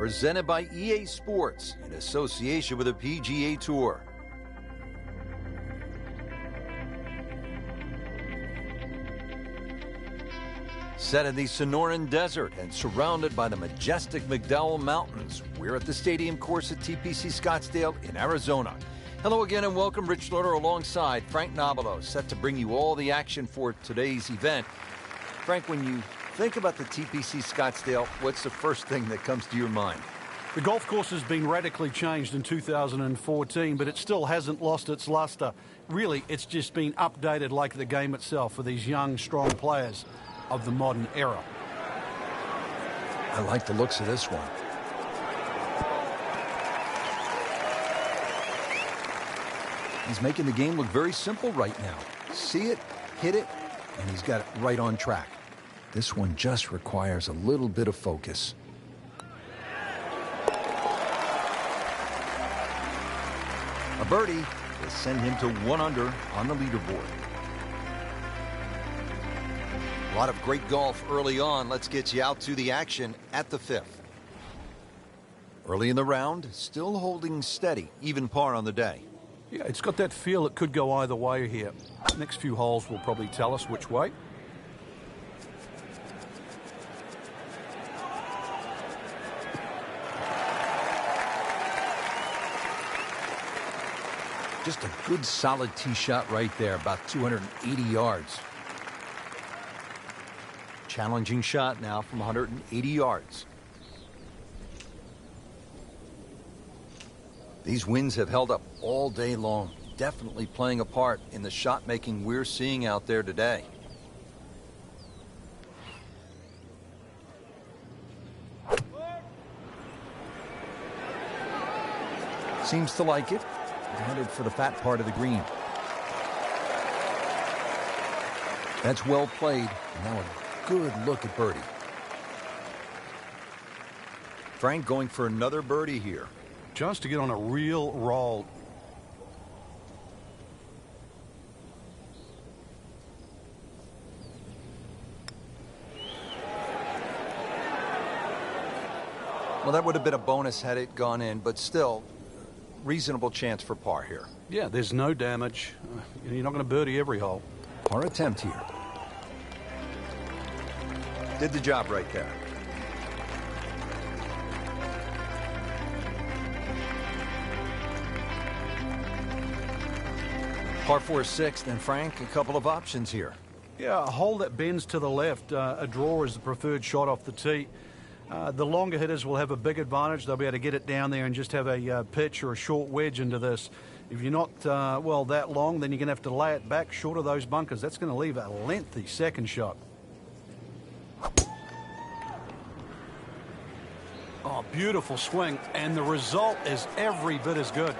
presented by EA Sports in association with the PGA Tour. Set in the Sonoran Desert and surrounded by the majestic McDowell Mountains, we're at the stadium course at TPC Scottsdale in Arizona. Hello again and welcome. Rich Lerner alongside Frank Nobilo, set to bring you all the action for today's event. Frank, when you think about the TPC Scottsdale, what's the first thing that comes to your mind? The golf course has been radically changed in 2014, but it still hasn't lost its luster. Really, it's just been updated like the game itself for these young, strong players of the modern era. I like the looks of this one. He's making the game look very simple right now. See it, hit it, and he's got it right on track. This one just requires a little bit of focus. A birdie will send him to 1 under on the leaderboard. A lot of great golf early on. Let's get you out to the action at the 5th. Early in the round, still holding steady, even par on the day. Yeah, it's got that feel it could go either way here. Next few holes will probably tell us which way. Just a good solid tee shot right there, about 280 yards. Challenging shot now from 180 yards. These winds have held up all day long, definitely playing a part in the shot making we're seeing out there today. Seems to like it. Headed for the fat part of the green. That's well played. Now a good look at birdie. Frank going for another birdie here. Chance to get on a real roll. Well, that would have been a bonus had it gone in, but still, reasonable chance for par here. Yeah, there's no damage. You're not going to birdie every hole. Par attempt here. Did the job right there. Par 4 6th, and Frank, a couple of options here. Yeah, a hole that bends to the left. A draw is the preferred shot off the tee. The longer hitters will have a big advantage. They'll be able to get it down there and just have a pitch or a short wedge into this. If you're not, well, that long, then you're going to have to lay it back short of those bunkers. That's going to leave a lengthy second shot. Oh, beautiful swing. And the result is every bit as good.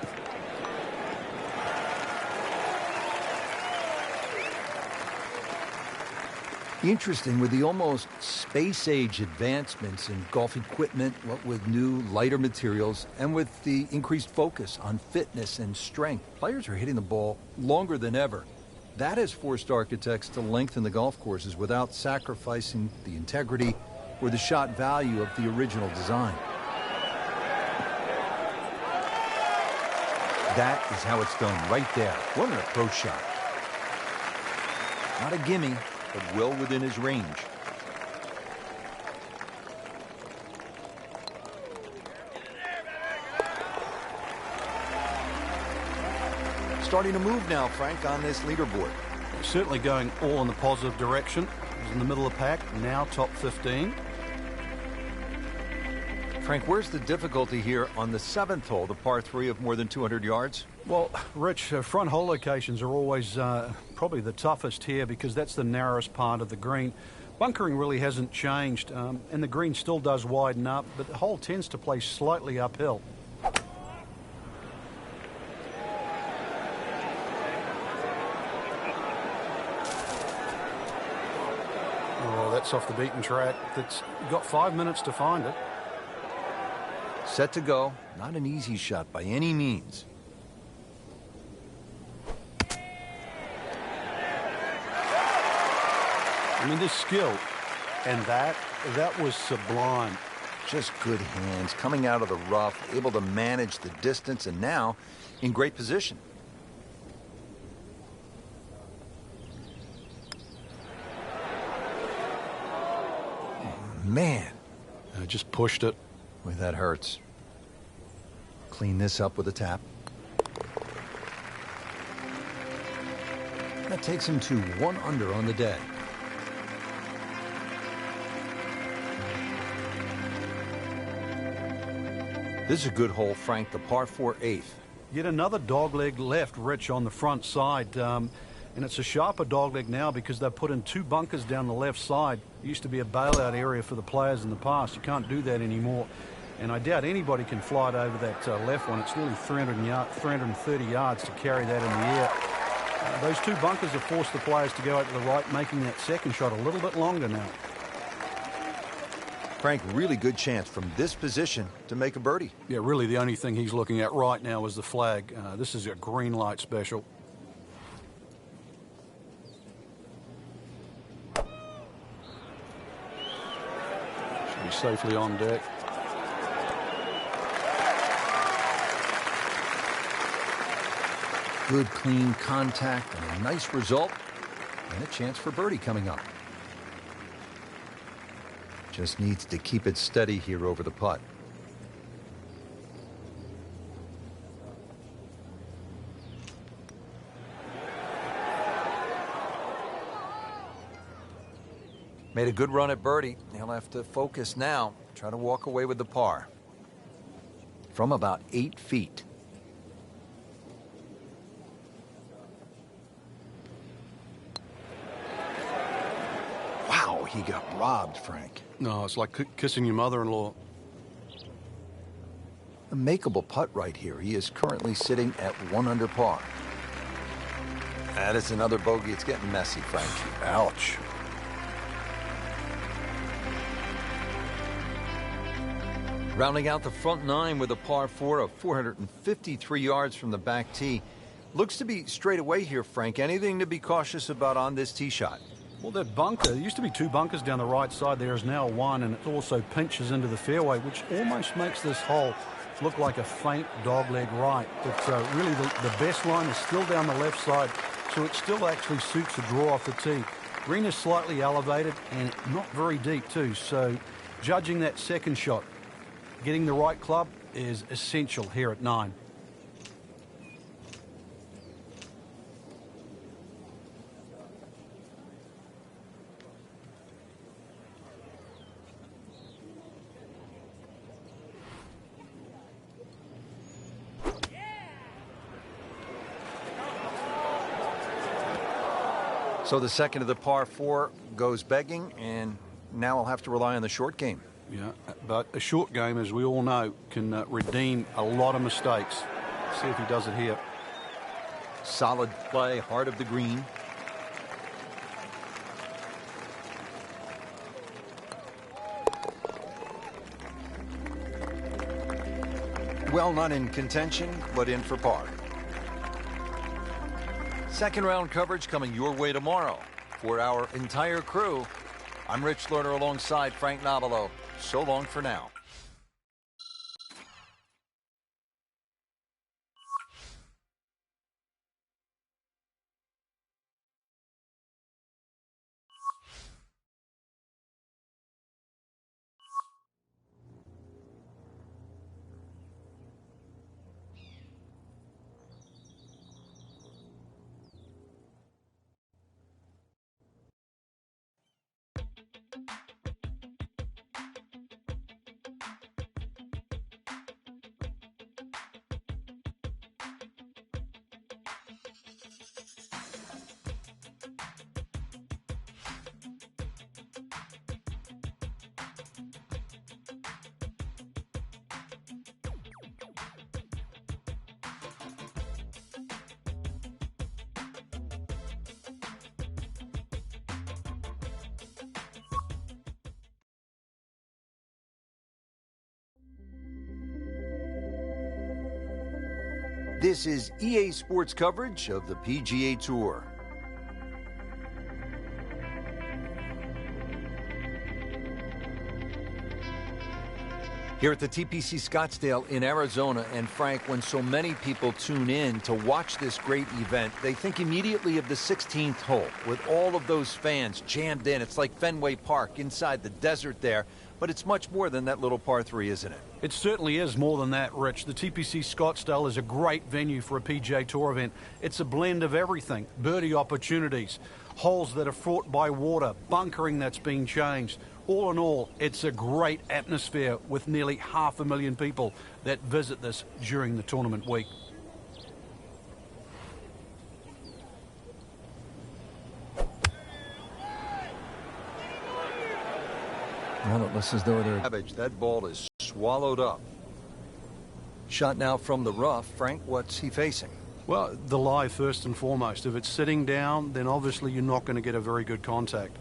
Interesting, with the almost space-age advancements in golf equipment, what with new, lighter materials, and with the increased focus on fitness and strength, players are hitting the ball longer than ever. That has forced architects to lengthen the golf courses without sacrificing the integrity or the shot value of the original design. That is how it's done right there. What an approach shot. Not a gimme, but well within his range. Starting to move now, Frank, on this leaderboard. Certainly going all in the positive direction. He's in the middle of the pack, now top 15. Frank, where's the difficulty here on the 7th hole, the par 3 of more than 200 yards? Well, Rich, front hole locations are always probably the toughest here because that's the narrowest part of the green. Bunkering really hasn't changed, and the green still does widen up, but the hole tends to play slightly uphill. Oh, that's off the beaten track. That's got 5 minutes to find it. Set to go. Not an easy shot by any means. I mean, this skill, and that was sublime. just good hands, coming out of the rough, able to manage the distance, and now in great position. Man. Just pushed it. Boy, that hurts. Clean this up with a tap. That takes him to 1 under on the day. This is a good hole, Frank, the par 4 eighth. Yet another dogleg left, Rich, on the front side. And it's a sharper dogleg now because they've put in 2 bunkers down the left side. It used to be a bailout area for the players in the past. You can't do that anymore. And I doubt anybody can fly it over that left one. It's nearly 330 yards to carry that in the air. Those 2 bunkers have forced the players to go out to the right, making that second shot a little bit longer now. Frank, really good chance from this position to make a birdie. Yeah, really the only thing he's looking at right now is the flag. This is a green light special. Should be safely on deck. Good, clean contact and a nice result. And a chance for birdie coming up. Just needs to keep it steady here over the putt. Made a good run at birdie. He'll have to focus now. Try to walk away with the par. From about 8 feet. Wow, he got robbed, Frank. No, it's like kissing your mother-in-law. A makeable putt right here. He is currently sitting at 1 under par. That is another bogey. It's getting messy, Frank. Ouch. Rounding out the front 9 with a par 4 of 453 yards from the back tee. Looks to be straight away here, Frank. Anything to be cautious about on this tee shot? Well, that bunker, there used to be 2 bunkers down the right side. There is now 1, and it also pinches into the fairway, which almost makes this hole look like a faint dogleg right. But really, the best line is still down the left side, so it still actually suits the draw off the tee. Green is slightly elevated and not very deep, too. So judging that second shot, getting the right club is essential here at 9. So the second of the par 4 goes begging, and now I'll have to rely on the short game. Yeah, but a short game, as we all know, can redeem a lot of mistakes. See if he does it here. Solid play, heart of the green. Well, not in contention, but in for par. Second round coverage coming your way tomorrow. For our entire crew, I'm Rich Lerner alongside Frank Nobilo. So long for now. This is EA Sports coverage of the PGA Tour. Here at the TPC Scottsdale in Arizona, and Frank, when so many people tune in to watch this great event, they think immediately of the 16th hole with all of those fans jammed in. It's like Fenway Park inside the desert there, but it's much more than that little par 3, isn't it? It certainly is more than that, Rich. The TPC Scottsdale is a great venue for a PGA Tour event. It's a blend of everything: birdie opportunities, holes that are fraught by water, bunkering that's being changed. All in all, it's a great atmosphere with nearly 500,000 people that visit this during the tournament week. Well, it looks as though they're... That ball is swallowed up. Shot now from the rough. Frank, what's he facing? Well, the lie first and foremost. If it's sitting down, then obviously you're not going to get a very good contact.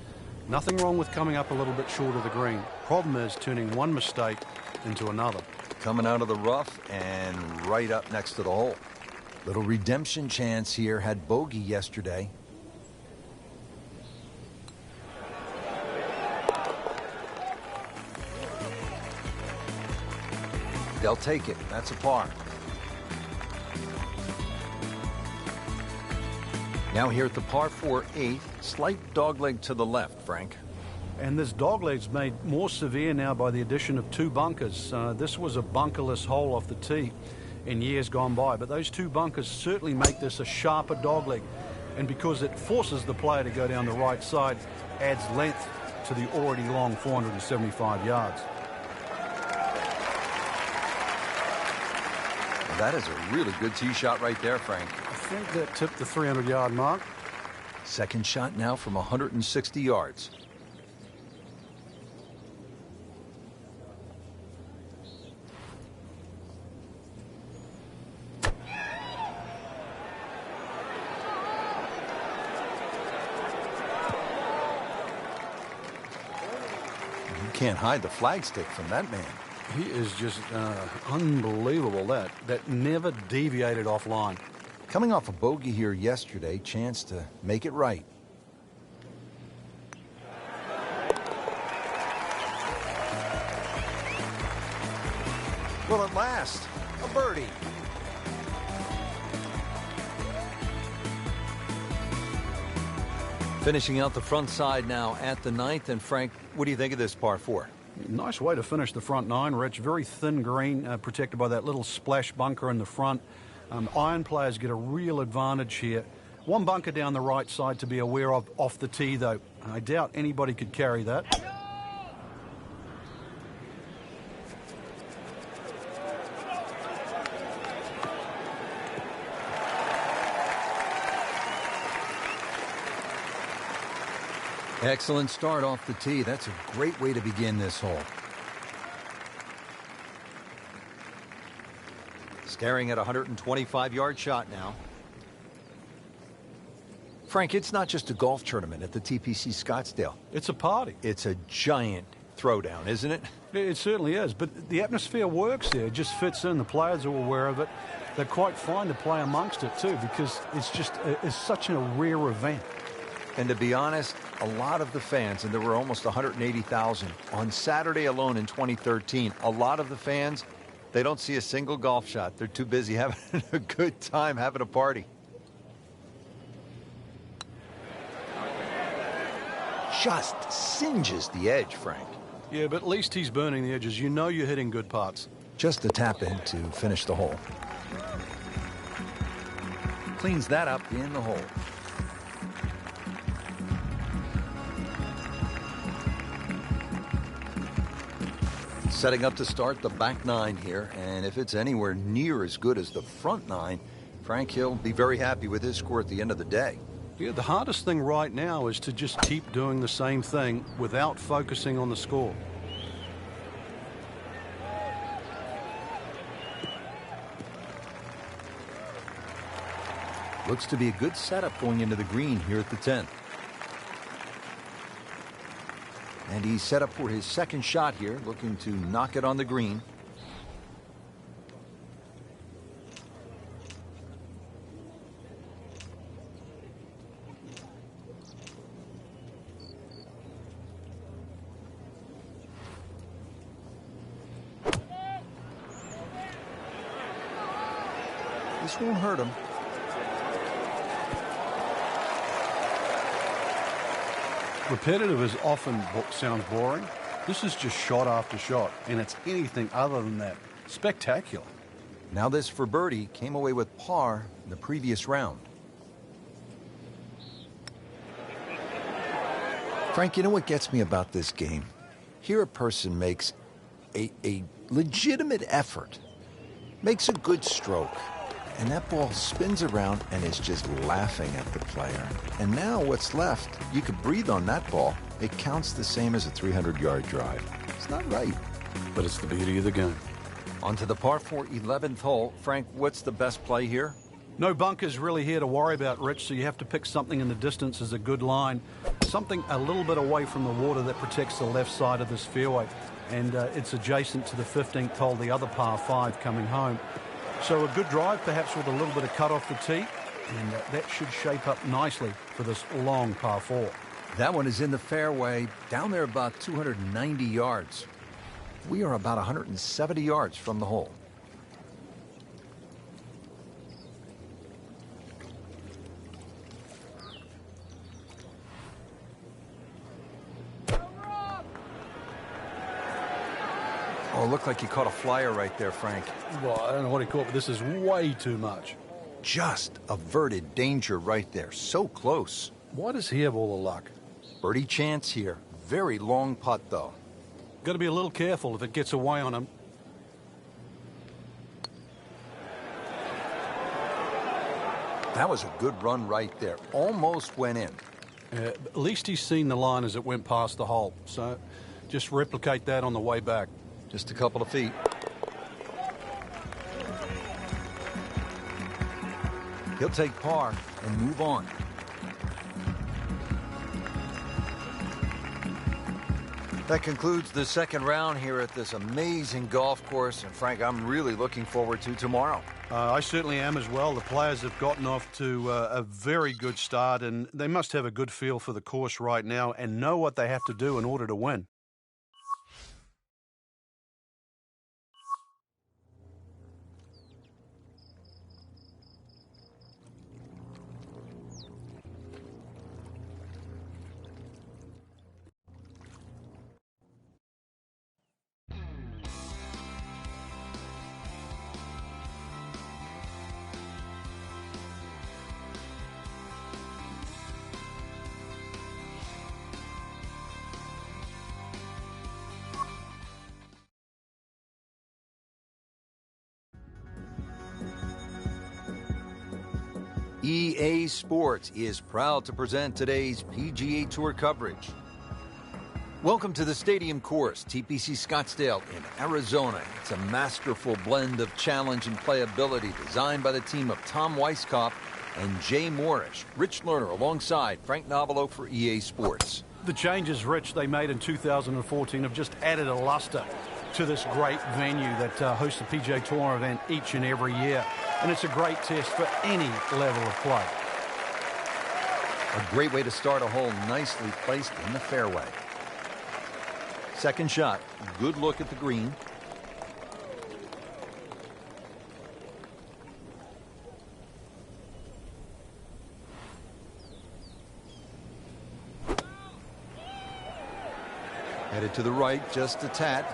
Nothing wrong with coming up a little bit short of the green. Problem is turning one mistake into another. Coming out of the rough and right up next to the hole. Little redemption chance here. Had bogey yesterday. They'll take it. That's a par. Now here at the par 4 8th, slight dogleg to the left, Frank. And this dogleg's made more severe now by the addition of 2 bunkers. This was a bunkerless hole off the tee in years gone by, but those 2 bunkers certainly make this a sharper dogleg. And because it forces the player to go down the right side, adds length to the already long 475 yards. That is a really good tee shot right there, Frank. I think that tipped the 300-yard mark. Second shot now from 160 yards. You can't hide the flagstick from that man. He is just unbelievable. That never deviated offline. Coming off a bogey here yesterday, chance to make it right. Will it last? A birdie. Finishing out the front side now at the 9th. And Frank, what do you think of this par 4? Nice way to finish the front 9, Rich. Very thin green, protected by that little splash bunker in the front. Iron players get a real advantage here. One bunker down the right side to be aware of off the tee, though. I doubt anybody could carry that. Excellent start off the tee. That's a great way to begin this hole. Staring at a 125-yard shot now. Frank, it's not just a golf tournament at the TPC Scottsdale. It's a party. It's a giant throwdown, isn't it? It certainly is, but the atmosphere works there. It just fits in. The players are aware of it. They're quite fine to play amongst it, too, because it's such a rare event. And to be honest, a lot of the fans, and there were almost 180,000 on Saturday alone in 2013, a lot of the fans, they don't see a single golf shot. They're too busy having a good time, having a party. Just singes the edge, Frank. Yeah, but at least he's burning the edges. You know you're hitting good putts. Just a tap in to finish the hole. Cleans that up in the hole. Setting up to start the back 9 here, and if it's anywhere near as good as the front 9, Frank, he'll be very happy with his score at the end of the day. Yeah, the hardest thing right now is to just keep doing the same thing without focusing on the score. Looks to be a good setup going into the green here at the 10th. And he's set up for his second shot here, looking to knock it on the green. This won't hurt him. Repetitive is often sounds boring. This is just shot after shot, and it's anything other than that. Spectacular. Now this for birdie came away with par in the previous round. Frank, you know what gets me about this game? Here a person makes a legitimate effort, makes a good stroke, and that ball spins around and is just laughing at the player. And now what's left, you could breathe on that ball. It counts the same as a 300-yard drive. It's not right. But it's the beauty of the game. On to the par 4 11th hole. Frank, what's the best play here? No bunkers really here to worry about, Rich, so you have to pick something in the distance as a good line. Something a little bit away from the water that protects the left side of this fairway. And it's adjacent to the 15th hole, the other par 5 coming home. So a good drive, perhaps with a little bit of cut off the tee. And that should shape up nicely for this long par 4. That one is in the fairway, down there about 290 yards. We are about 170 yards from the hole. Oh, it looked like he caught a flyer right there, Frank. Well, I don't know what he caught, but this is way too much. Just averted danger right there. So close. Why does he have all the luck? Birdie chance here. Very long putt, though. Got to be a little careful if it gets away on him. That was a good run right there. Almost went in. At least he's seen the line as it went past the hole. So just replicate that on the way back. Just a couple of feet. He'll take par and move on. That concludes the second round here at this amazing golf course. And Frank, I'm really looking forward to tomorrow. I certainly am as well. The players have gotten off to a very good start, and they must have a good feel for the course right now and know what they have to do in order to win. EA Sports is proud to present today's PGA Tour coverage. Welcome to the Stadium Course, TPC Scottsdale in Arizona. It's a masterful blend of challenge and playability designed by the team of Tom Weisskopf and Jay Morrish. Rich Lerner alongside Frank Novelo for EA Sports. The changes, Rich, they made in 2014 have just added a luster to this great venue that hosts the PGA Tour event each and every year. And it's a great test for any level of play. A great way to start a hole, nicely placed in the fairway. Second shot, good look at the green. Headed to the right, just a tad.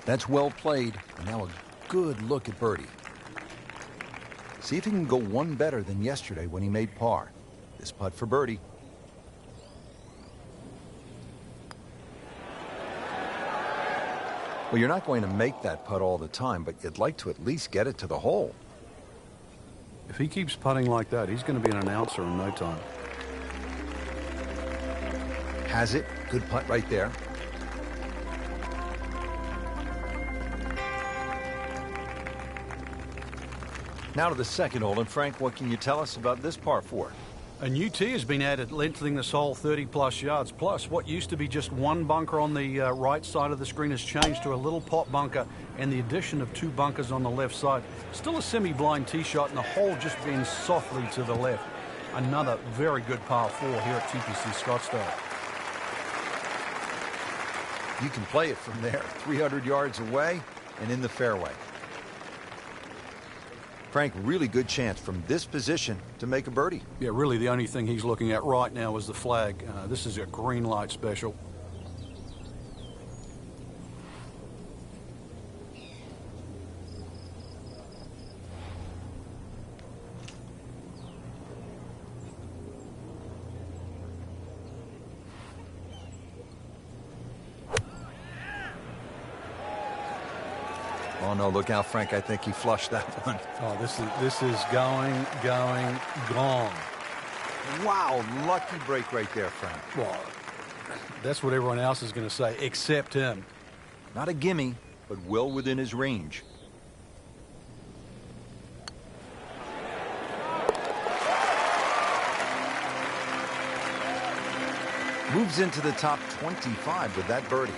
That's well played. And now a good look at birdie. See if he can go one better than yesterday when he made par. This putt for birdie. Well, you're not going to make that putt all the time, but you'd like to at least get it to the hole. If he keeps putting like that, he's going to be an announcer in no time. Has it. Good putt right there. Now to the second hole. And Frank, what can you tell us about this par 4? A new tee has been added, lengthening this hole 30-plus yards. Plus, what used to be just one bunker on the right side of the screen has changed to a little pot bunker and the addition of 2 bunkers on the left side. Still a semi-blind tee shot, and the hole just bends softly to the left. Another very good par 4 here at TPC Scottsdale. You can play it from there, 300 yards away and in the fairway. Frank, really good chance from this position to make a birdie. Yeah, really the only thing he's looking at right now is the flag. This is a green light special. Oh, no, look out, Frank. I think he flushed that one. Oh, this is going, gone. Wow, lucky break right there, Frank. Well, that's what everyone else is going to say, except him. Not a gimme, but well within his range. Moves into the top 25 with that birdie.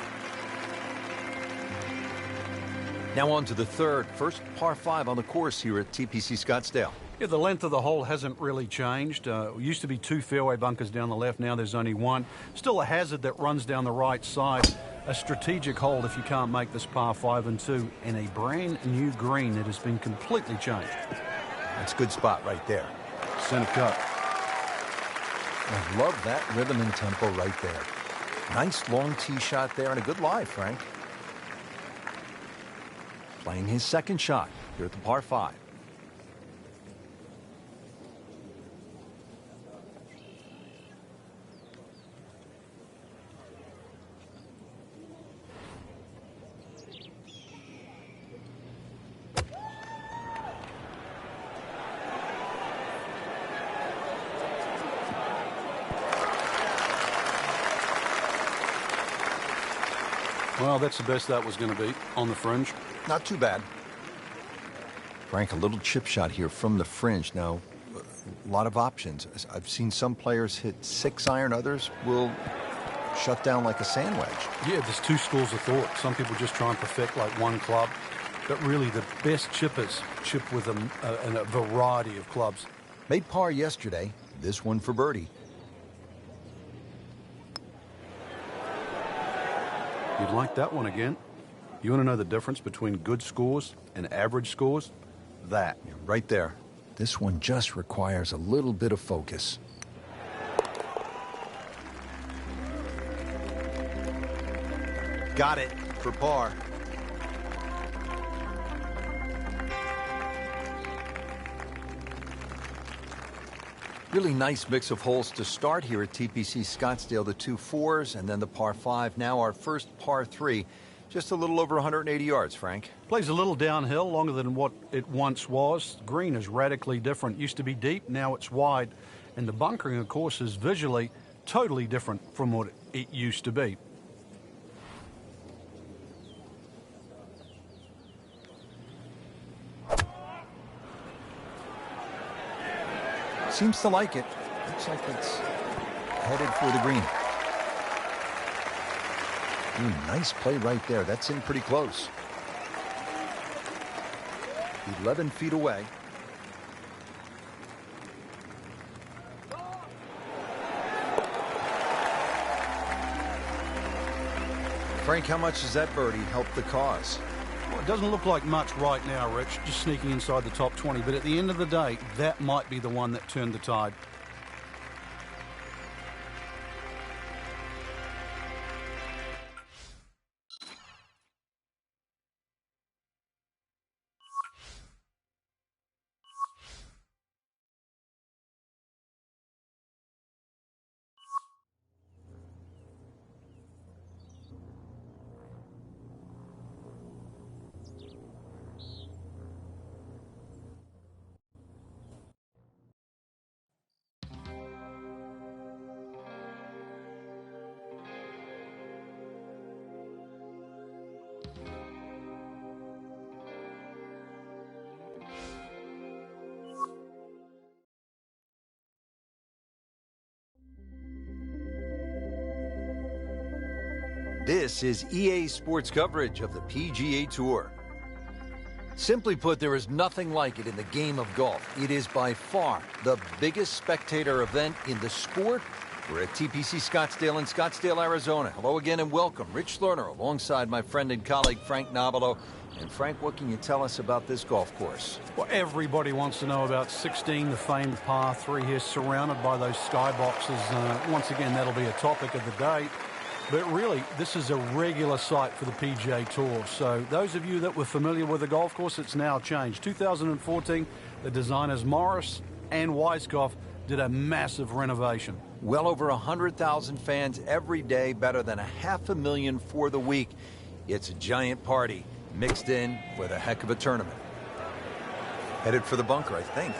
Now on to the first par 5 on the course here at TPC Scottsdale. Yeah, the length of the hole hasn't really changed. Used to be 2 fairway bunkers down the left. Now there's only 1. Still a hazard that runs down the right side. A strategic hole if you can't make this par 5 and 2. And a brand new green that has been completely changed. That's a good spot right there. Center cut. I love that rhythm and tempo right there. Nice long tee shot there and a good lie, Frank. Playing his second shot here at the par 5. Well, that's the best that was going to be on the fringe. Not too bad. Frank, a little chip shot here from the fringe. Now, a lot of options. I've seen some players hit 6-iron. Others will shut down like a sand wedge. Yeah, there's 2 schools of thought. Some people just try and perfect like one club. But really, the best chippers chip with a variety of clubs. Made par yesterday. This one for birdie. You'd like that one again. You want to know the difference between good scores and average scores? That. Yeah, right there. This one just requires a little bit of focus. Got it for par. Really nice mix of holes to start here at TPC Scottsdale. The 2 4s and then the par 5. Now our first par 3. Just a little over 180 yards, Frank. Plays a little downhill, longer than what it once was. Green is radically different. Used to be deep, now it's wide. And the bunkering, of course, is visually totally different from what it used to be. Seems to like it. Looks like it's headed for the green. Ooh, nice play right there. That's in pretty close. 11 feet away. Frank, how much does that birdie help the cause? Well, it doesn't look like much right now, Rich, just sneaking inside the top 20. But at the end of the day, that might be the one that turned the tide. This is EA Sports coverage of the PGA Tour. Simply put, there is nothing like it in the game of golf. It is by far the biggest spectator event in the sport We're at TPC Scottsdale in Scottsdale, Arizona. Hello again and welcome. Rich Lerner alongside my friend and colleague Frank Nobilo. And Frank, what can you tell us about this golf course? Well, everybody wants to know about 16, the famed par 3 here, surrounded by those skyboxes. Once again, that'll be a topic of the day. But really, this is a regular sight for the PGA Tour. So those of you that were familiar with the golf course, it's now changed. 2014, the designers Morris and Weiskopf did a massive renovation. Well over 100,000 fans every day, better than 500,000 for the week. It's a giant party mixed in with a heck of a tournament. Headed for the bunker, I think.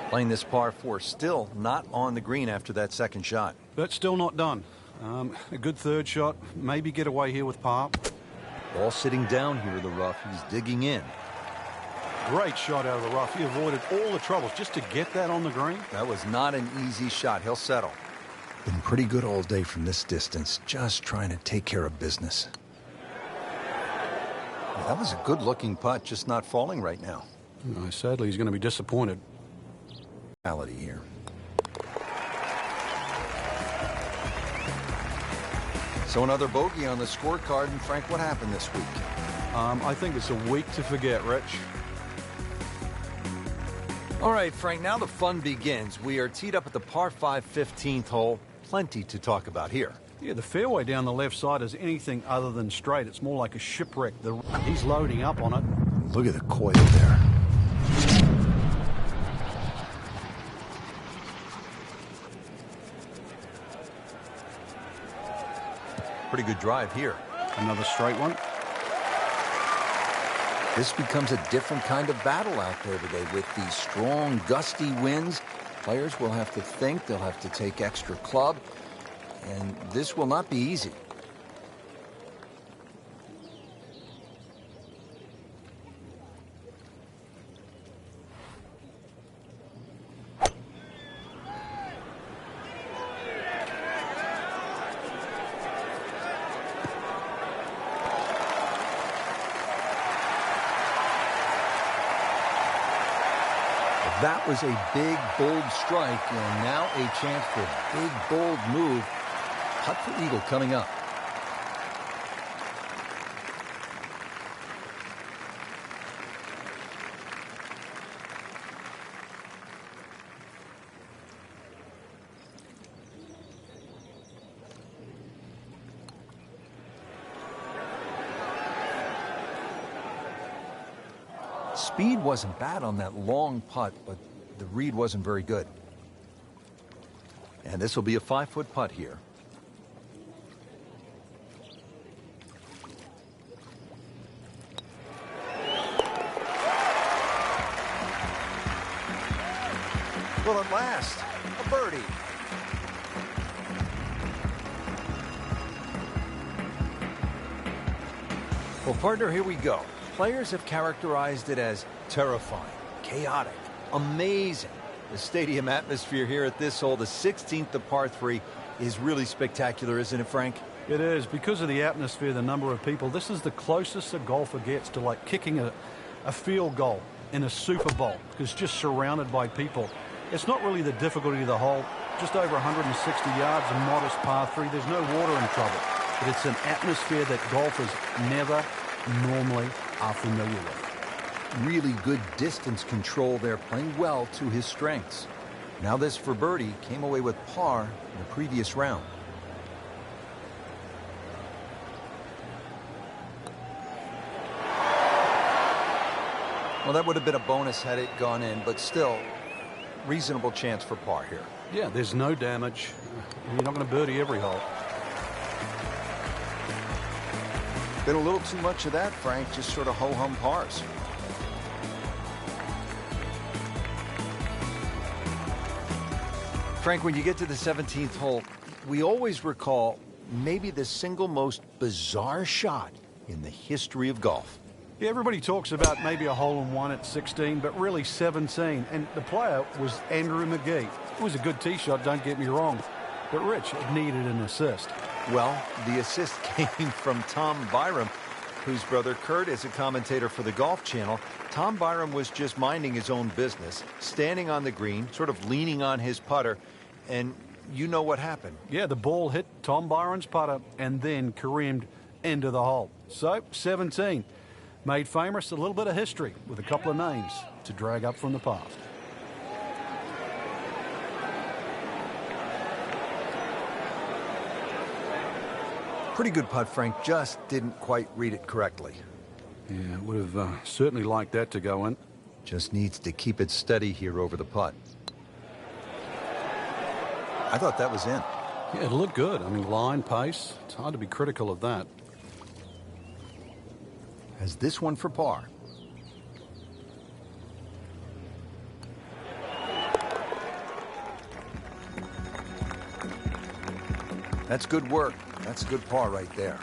Playing this par 4, still not on the green after that second shot. But still not done. A good third shot, maybe get away here with par. Ball sitting down here in the rough. He's digging in. Great shot out of the rough. He avoided all the troubles just to get that on the green. That was not an easy shot. He'll settle. Been pretty good all day from this distance, just trying to take care of business. Well, that was a good-looking putt, just not falling right now. Sadly, he's going to be disappointed. Here. So another bogey on the scorecard. And Frank, what happened this week? I think it's a week to forget, Rich. All right, Frank, now the fun begins. We are teed up at the par 5 15th hole. Plenty to talk about here. Yeah, the fairway down the left side is anything other than straight. It's more like a shipwreck. He's loading up on it. Look at the coil there. Pretty good drive here. Another straight one. This becomes a different kind of battle out there today with these strong, gusty winds. Players will have to think. They'll have to take extra club. And this will not be easy. That was a big, bold strike, and now a chance for a big, bold move. Putt for eagle coming up. Speed wasn't bad on that long putt, but the read wasn't very good. And this will be a 5-foot putt here. Well, at last, a birdie. Well, partner, here we go. Players have characterized it as terrifying, chaotic, amazing. The stadium atmosphere here at this hole, the 16th of par 3, is really spectacular, isn't it, Frank? It is. Because of the atmosphere, the number of people, this is the closest a golfer gets to like kicking a field goal in a Super Bowl, because it's just surrounded by people. It's not really the difficulty of the hole. Just over 160 yards, a modest par 3. There's no water in trouble. But it's an atmosphere that golfers never normally are familiar with. Really good distance control there, playing well to his strengths. Now this for birdie, came away with par in the previous round. Well, that would have been a bonus had it gone in, but still, reasonable chance for par here. Yeah, there's no damage. You're not going to birdie every hole. Been a little too much of that, Frank, just sort of ho-hum pars. Frank, when you get to the 17th hole, we always recall maybe the single most bizarre shot in the history of golf. Yeah, everybody talks about maybe a hole-in-one at 16, but really 17. And the player was Andrew McGee. It was a good tee shot, don't get me wrong. But Rich, it needed an assist. Well, the assist came from Tom Byram, whose brother Kurt is a commentator for the Golf Channel. Tom Byram was just minding his own business, standing on the green, sort of leaning on his putter, and you know what happened. Yeah, the ball hit Tom Byron's putter and then careened into the hole. So, 17. Made famous a little bit of history with a couple of names to drag up from the past. Pretty good putt, Frank. Just didn't quite read it correctly. Yeah, would have certainly liked that to go in. Just needs to keep it steady here over the putt. I thought that was in. Yeah, it looked good. I mean, line, pace. It's hard to be critical of that. Has this one for par. That's good work. That's a good par right there.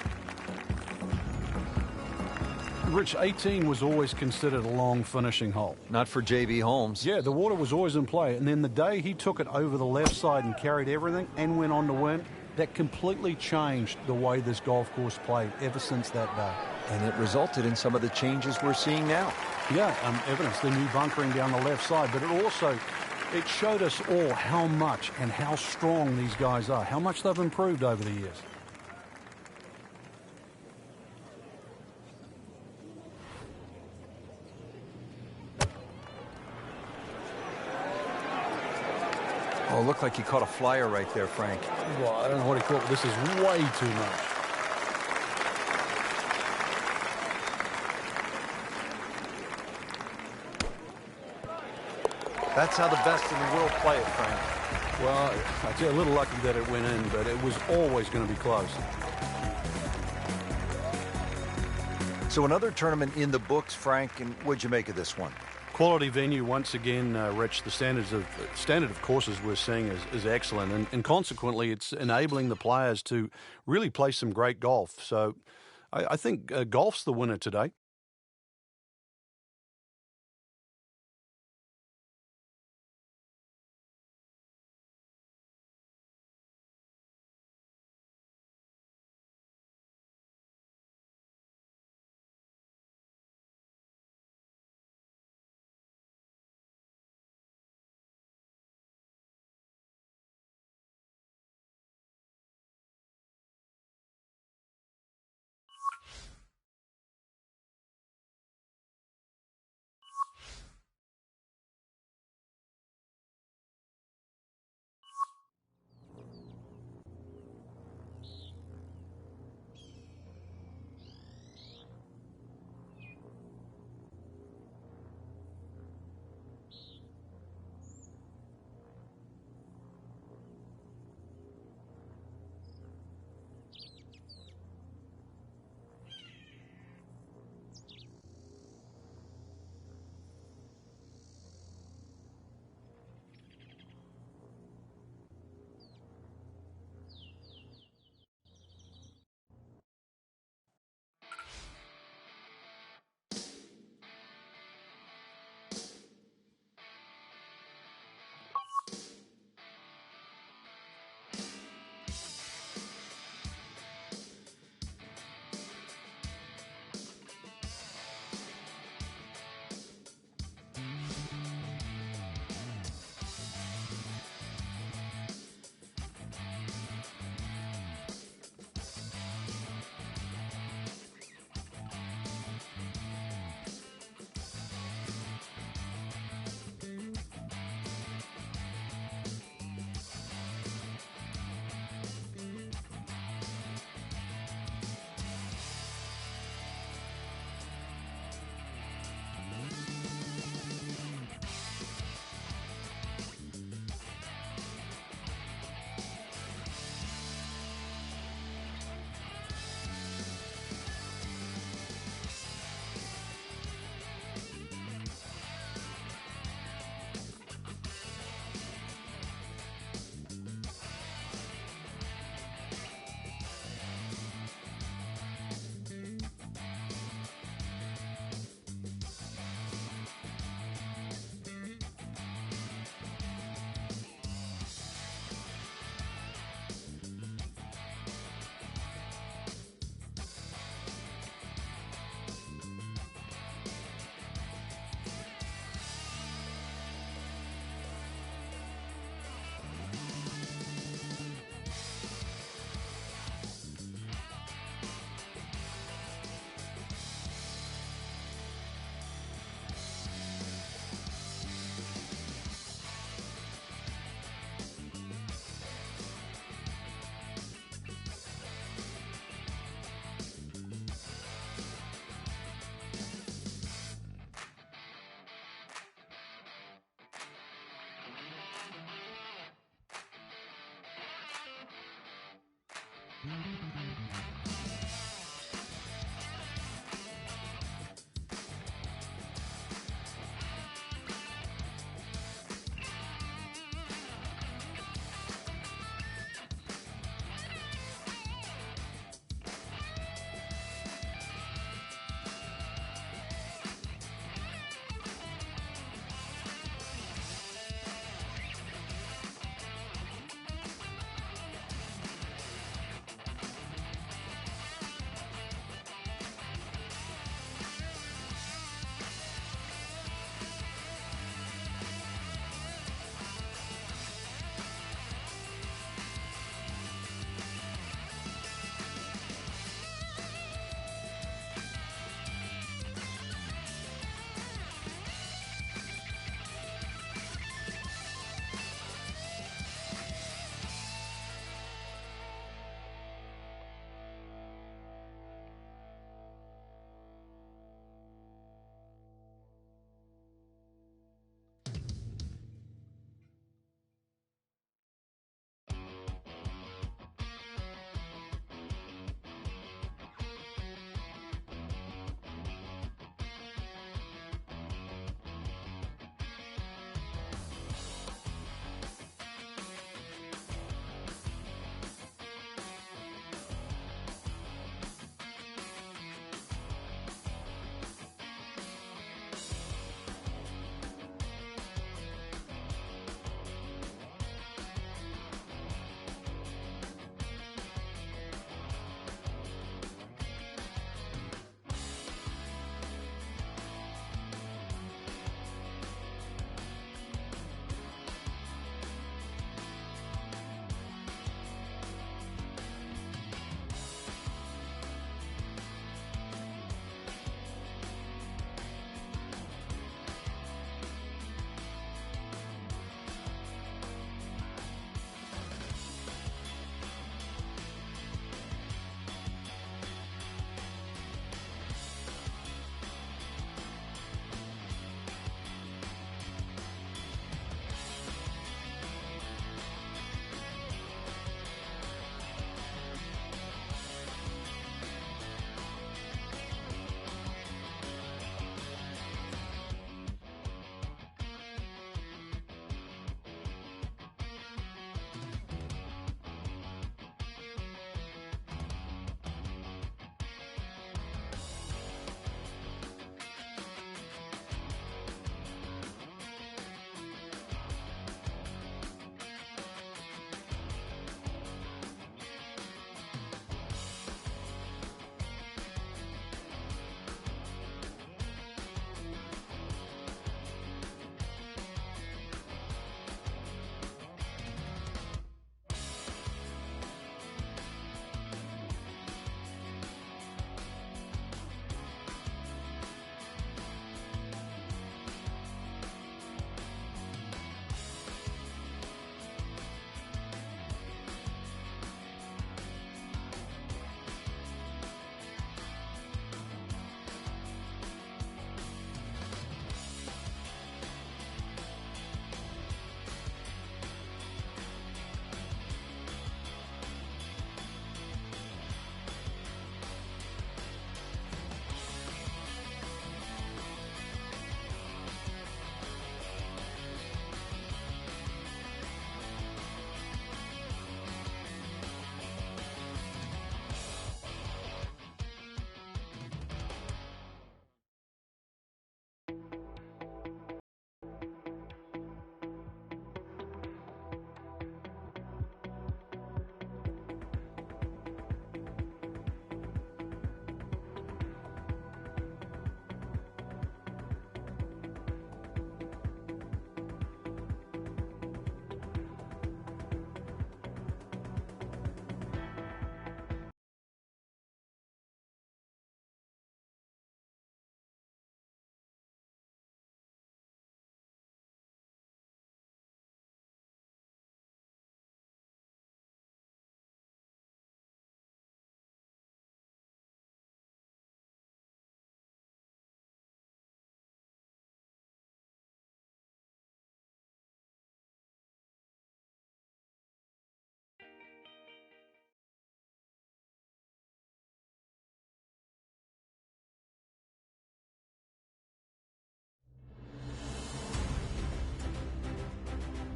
Rich, 18 was always considered a long finishing hole. Not for J.B. Holmes. Yeah, the water was always in play. And then the day he took it over the left side and carried everything and went on to win, that completely changed the way this golf course played ever since that day. And it resulted in some of the changes we're seeing now. Yeah, evidence, the new bunkering down the left side. But it showed us all how much and how strong these guys are, how much they've improved over the years. Oh, it looked like he caught a flyer right there, Frank. Well, I don't know what he caught, but this is way too much. That's how the best in the world play it, Frank. Well, I'd say a little lucky that it went in, but it was always going to be close. So another tournament in the books, Frank, and what'd you make of this one? Quality venue once again, Rich. The standard of courses we're seeing is excellent, and consequently, it's enabling the players to really play some great golf. So, I think golf's the winner today.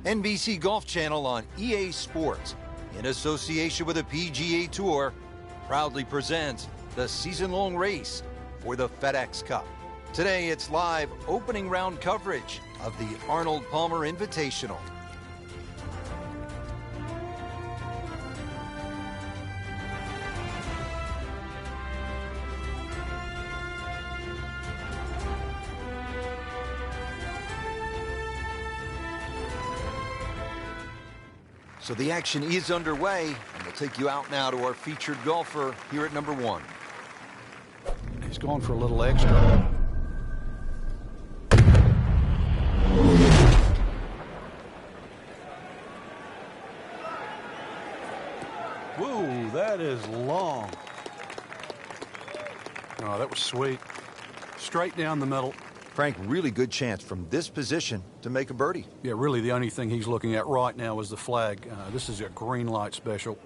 NBC Golf Channel on EA Sports, in association with the PGA Tour, proudly presents the season-long race for the FedEx Cup. Today, it's live opening round coverage of the Arnold Palmer Invitational. So the action is underway, and we'll take you out now to our featured golfer here at number 1. He's gone for a little extra. Whoa, that is long. Oh, that was sweet. Straight down the middle. Frank, really good chance from this position to make a birdie. Yeah, really the only thing he's looking at right now is the flag. This is a green light special.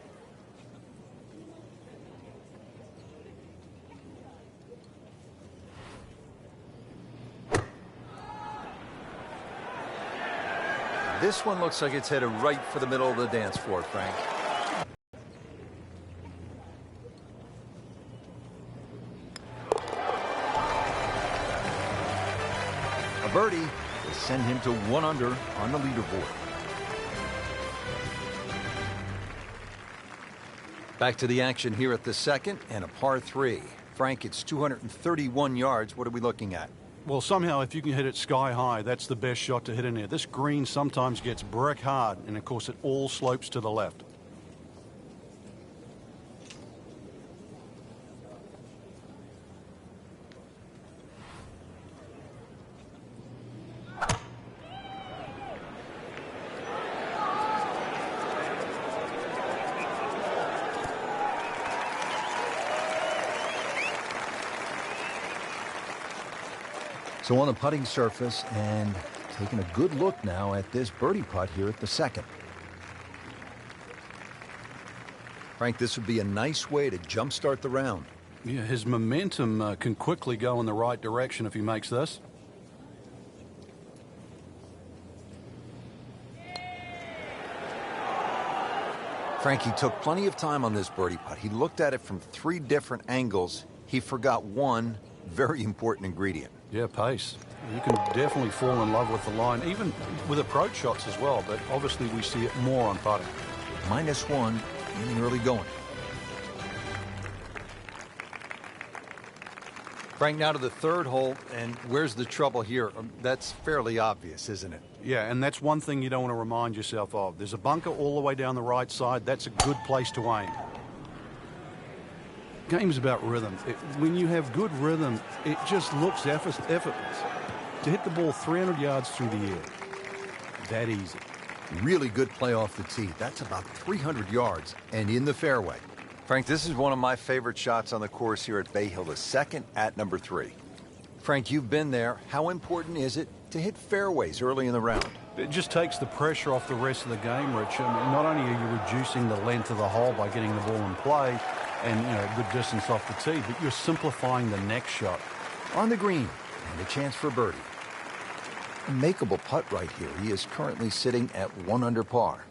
This one looks like it's headed right for the middle of the dance floor, Frank. A birdie will send him to 1 under on the leaderboard. Back to the action here at the second and a par 3. Frank, it's 231 yards. What are we looking at? Well, somehow if you can hit it sky high, that's the best shot to hit in there. This green sometimes gets brick hard, and of course it all slopes to the left. So on the putting surface, and taking a good look now at this birdie putt here at the second. Frank, this would be a nice way to jumpstart the round. Yeah, his momentum can quickly go in the right direction if he makes this. Frank, he took plenty of time on this birdie putt. He looked at it from 3 different angles. He forgot one very important ingredient. Yeah, pace. You can definitely fall in love with the line, even with approach shots as well, but obviously we see it more on putting. -1 in the early going. Frank, now to the third hole, and where's the trouble here? That's fairly obvious, isn't it? Yeah, and that's one thing you don't want to remind yourself of. There's a bunker all the way down the right side. That's a good place to aim. Game's about rhythm. When you have good rhythm, it just looks effortless. To hit the ball 300 yards through the air, that easy. Really good play off the tee. That's about 300 yards and in the fairway. Frank, this is one of my favorite shots on the course here at Bay Hill, the second at number 3. Frank, you've been there. How important is it to hit fairways early in the round? It just takes the pressure off the rest of the game, Rich. I mean, not only are you reducing the length of the hole by getting the ball in play and, you know, good distance off the tee, but you're simplifying the next shot. On the green, and a chance for birdie. A makeable putt right here. He is currently sitting at 1 under par.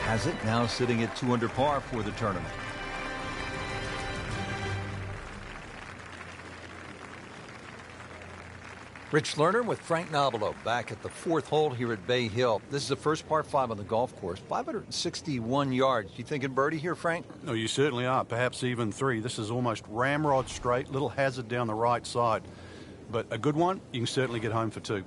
Has it, now sitting at 2 under par for the tournament. Rich Lerner with Frank Nobilo back at the 4th hole here at Bay Hill. This is the first par 5 on the golf course. 561 yards. You thinking birdie here, Frank? No, you certainly are. Perhaps even 3. This is almost ramrod straight, little hazard down the right side. But a good one, you can certainly get home for 2.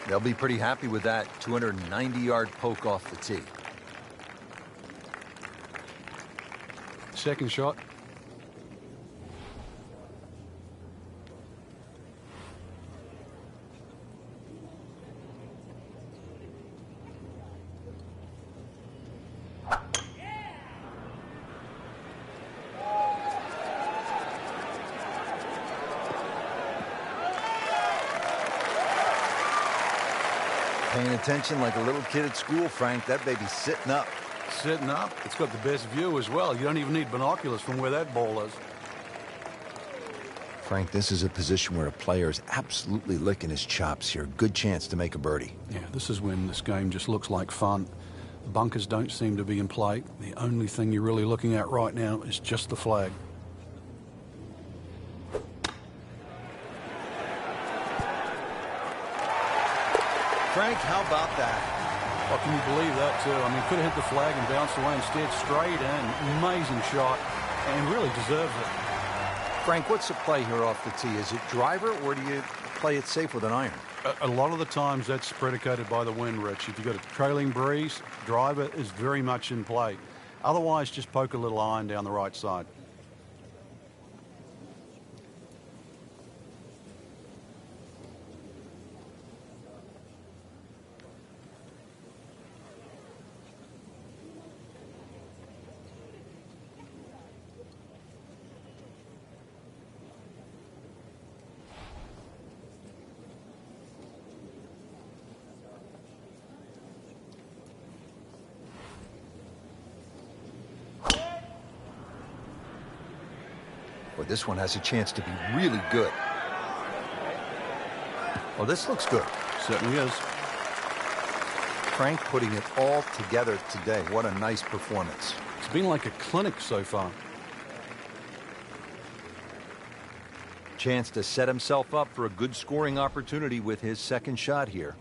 They'll be pretty happy with that 290-yard poke off the tee. Second shot. Paying attention like a little kid at school, Frank. That baby's sitting up. Sitting up. It's got the best view as well. You don't even need binoculars from where that ball is. Frank, this is a position where a player is absolutely licking his chops here. Good chance to make a birdie. Yeah, this is when this game just looks like fun. Bunkers don't seem to be in play. The only thing you're really looking at right now is just the flag. Frank, how about that? Oh, can you believe that, too? I mean, could have hit the flag and bounced away instead. Straight in. Amazing shot. And really deserves it. Frank, what's the play here off the tee? Is it driver, or do you play it safe with an iron? A lot of the times that's predicated by the wind, Rich. If you've got a trailing breeze, driver is very much in play. Otherwise, just poke a little iron down the right side. Well, this one has a chance to be really good. Well, this looks good. Certainly is. Frank putting it all together today. What a nice performance. It's been like a clinic so far. Chance to set himself up for a good scoring opportunity with his second shot here.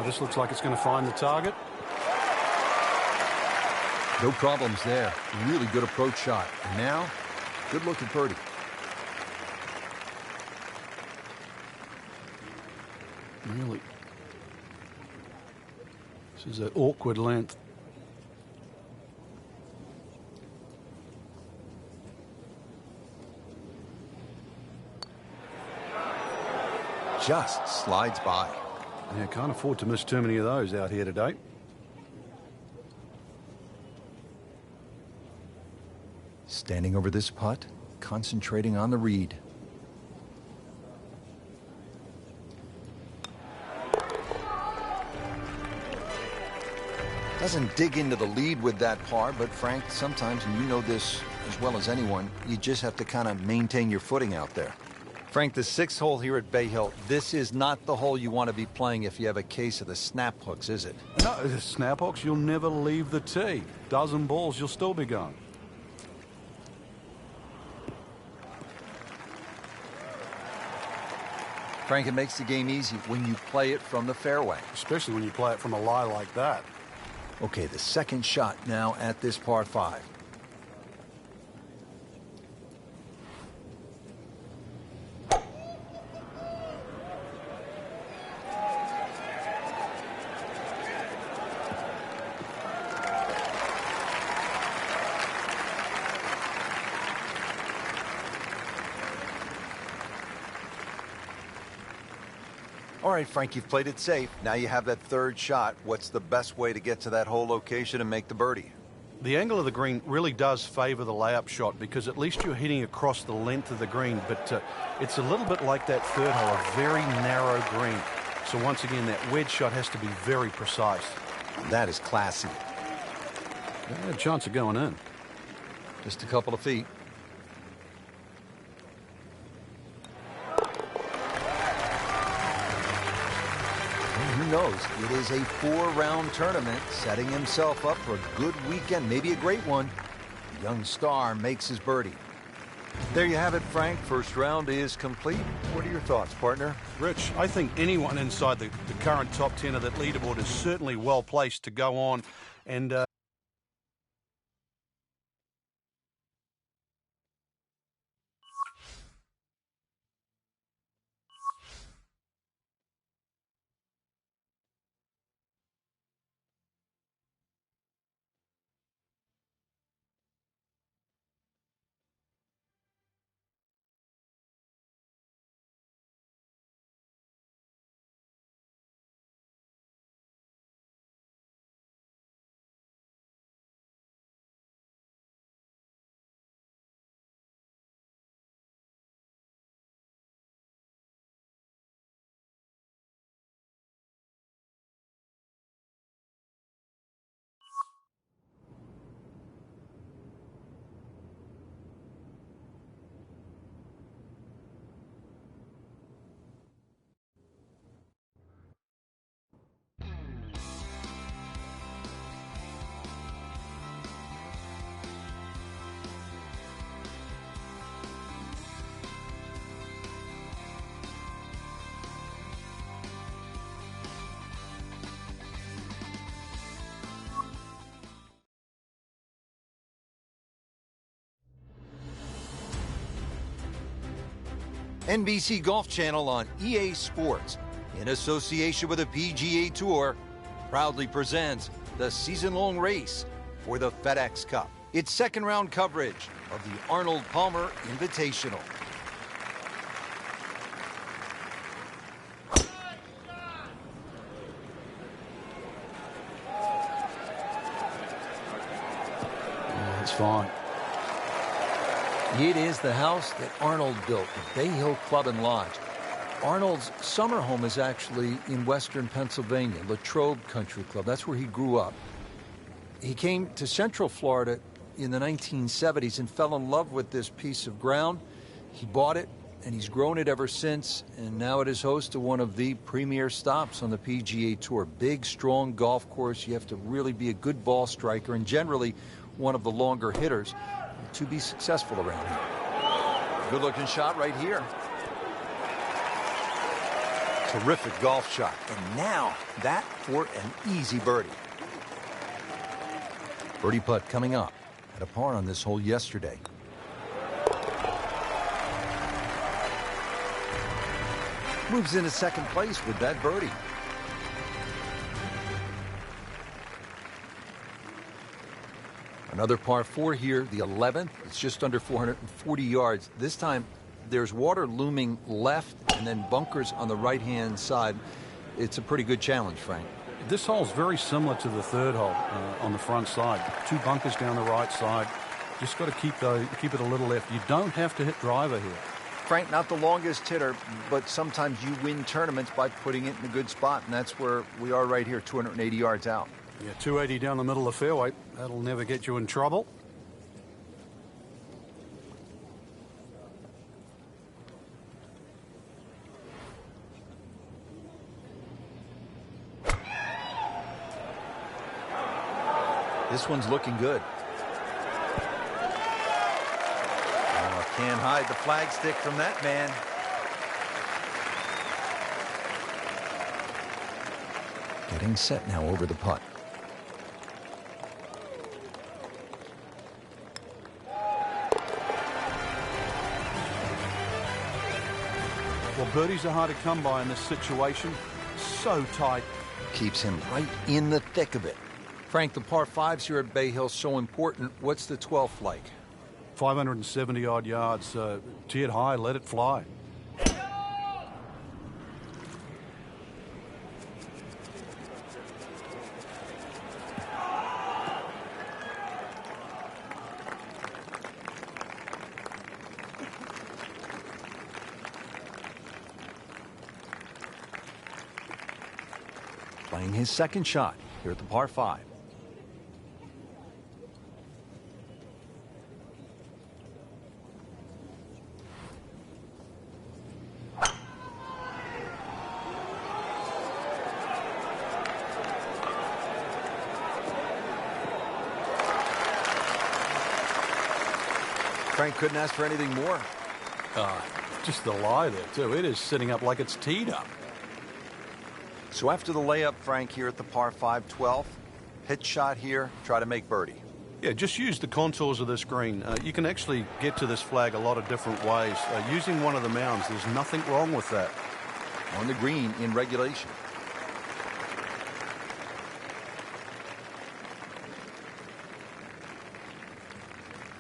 This looks like it's going to find the target. No problems there. Really good approach shot. And now, good look at birdie. Really. This is an awkward length. Just slides by. Yeah, can't afford to miss too many of those out here today. Standing over this putt, concentrating on the read. Doesn't dig into the lead with that par, but Frank, sometimes, and you know this as well as anyone, you just have to kind of maintain your footing out there. Frank, the sixth hole here at Bay Hill, this is not the hole you want to be playing if you have a case of the snap hooks, is it? No, the snap hooks, you'll never leave the tee. Dozen balls, you'll still be going. Frank, it makes the game easy when you play it from the fairway. Especially when you play it from a lie like that. Okay, the second shot now at this par 5. All right, Frank, you've played it safe. Now you have that third shot. What's the best way to get to that whole location and make the birdie? The angle of the green really does favor the layup shot because at least you're hitting across the length of the green, but it's a little bit like that third hole, a very narrow green. So once again, that wedge shot has to be very precise. That is classy. They had a chance of going in. Just a couple of feet. Who knows? It is a 4-round tournament, setting himself up for a good weekend, maybe a great one. The young star makes his birdie. There you have it, Frank. First round is complete. What are your thoughts, partner? Rich, I think anyone inside the current top 10 of that leaderboard is certainly well placed to go on and NBC Golf Channel on EA Sports, in association with the PGA Tour, proudly presents the season-long race for the FedEx Cup. It's second-round coverage of the Arnold Palmer Invitational. It's fine. It is the house that Arnold built, the Bay Hill Club and Lodge. Arnold's summer home is actually in western Pennsylvania, Latrobe Country Club. That's where he grew up. He came to Central Florida in the 1970s and fell in love with this piece of ground. He bought it, and he's grown it ever since, and now it is host to one of the premier stops on the PGA Tour. Big, strong golf course. You have to really be a good ball striker and generally one of the longer hitters to be successful around here. Good-looking shot right here. Terrific golf shot. And now, that for an easy birdie. Birdie putt coming up. Had a par on this hole yesterday. Moves into second place with that birdie. Another par 4 here, the 11th. It's just under 440 yards. This time, there's water looming left and then bunkers on the right-hand side. It's a pretty good challenge, Frank. This hole's very similar to the third hole on the front side. 2 bunkers down the right side. Just got to keep it a little left. You don't have to hit driver here. Frank, not the longest hitter, but sometimes you win tournaments by putting it in a good spot, and that's where we are right here, 280 yards out. Yeah, 280 down the middle of the fairway. That'll never get you in trouble. This one's looking good. Oh, can't hide the flagstick from that man. Getting set now over the putt. Well, birdies are hard to come by in this situation. So tight. Keeps him right in the thick of it. Frank, the par 5s here at Bay Hill so important. What's the 12th like? 570 odd yards. Tee it high, let it fly. Playing his second shot here at the par 5. Frank couldn't ask for anything more. Just the lie there, too. It is sitting up like it's teed up. So after the layup, Frank, here at the par 5 12th, pitch shot here, try to make birdie. Yeah, just use the contours of this green. You can actually get to this flag a lot of different ways. Using one of the mounds, there's nothing wrong with that. On the green in regulation.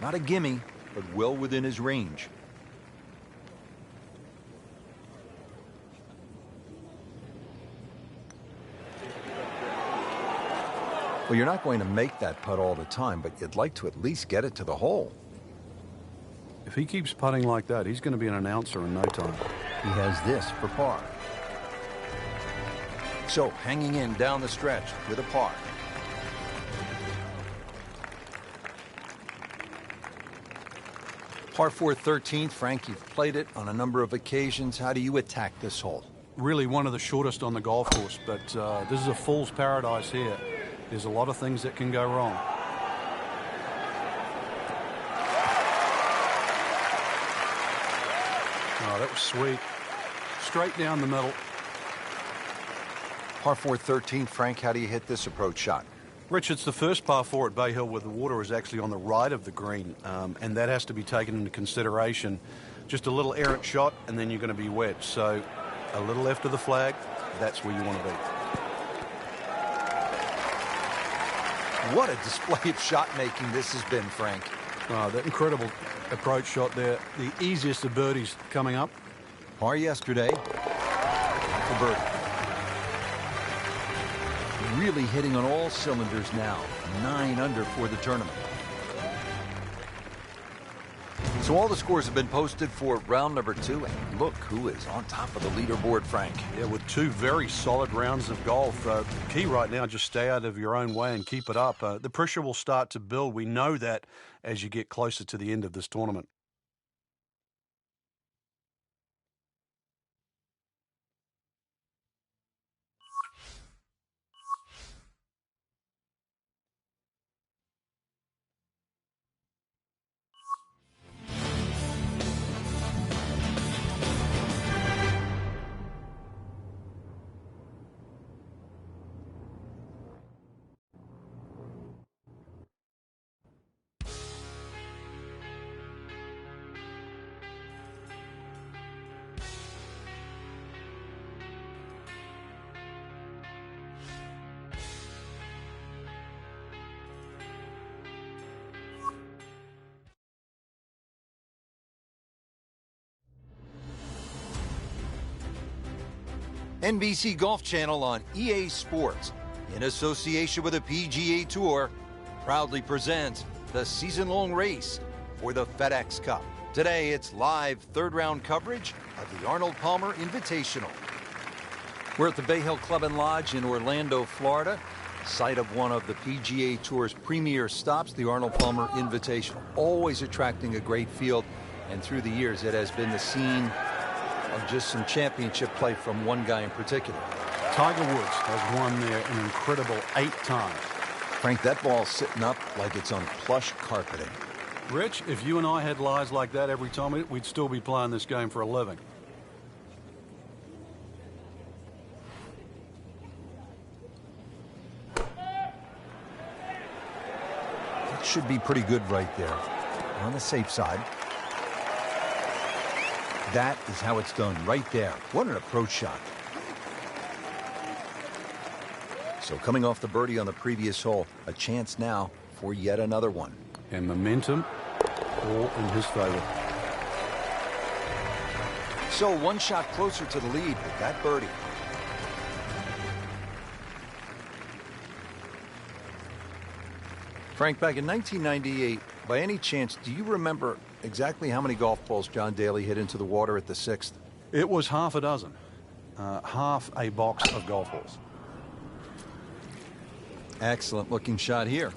Not a gimme, but well within his range. Well, you're not going to make that putt all the time, but you'd like to at least get it to the hole. If he keeps putting like that, he's going to be an announcer in no time. He has this for par. So, hanging in down the stretch with a par. Par 4 13th, Frank, you've played it on a number of occasions. How do you attack this hole? Really one of the shortest on the golf course, but this is a fool's paradise here. There's a lot of things that can go wrong. Oh, that was sweet. Straight down the middle. Par 4 13th, Frank, how do you hit this approach shot? Rich, it's the first par 4 at Bay Hill where the water is actually on the right of the green, and that has to be taken into consideration. Just a little errant shot, and then you're going to be wet. So a little left of the flag, that's where you want to be. What a display of shot making this has been, Frank. Oh, that incredible approach shot there. The easiest of birdies coming up. Par yesterday. For birdie. Really hitting on all cylinders now. 9 under for the tournament. So all the scores have been posted for round number 2, and look who is on top of the leaderboard, Frank. Yeah, with 2 very solid rounds of golf. Key right now, just stay out of your own way and keep it up. The pressure will start to build. We know that as you get closer to the end of this tournament. NBC Golf Channel on EA Sports, in association with the PGA Tour, proudly presents the season-long race for the FedEx Cup. Today, it's live third-round coverage of the Arnold Palmer Invitational. We're at the Bay Hill Club and Lodge in Orlando, Florida, site of one of the PGA Tour's premier stops, the Arnold Palmer Invitational. Always attracting a great field, and through the years, it has been the scene of just some championship play from one guy in particular. Tiger Woods has won there an incredible 8 times. Frank, that ball's sitting up like it's on plush carpeting. Rich, if you and I had lies like that every time, we'd still be playing this game for a living. That should be pretty good right there. On the safe side. That is how it's done right there. What an approach shot. So coming off the birdie on the previous hole, a chance now for yet another one. And momentum all in his favor. So one shot closer to the lead with that birdie. Frank, back in 1998, by any chance, do you remember exactly how many golf balls John Daly hit into the water at the 6th? It was half a dozen. Half a box of golf balls. Excellent looking shot here.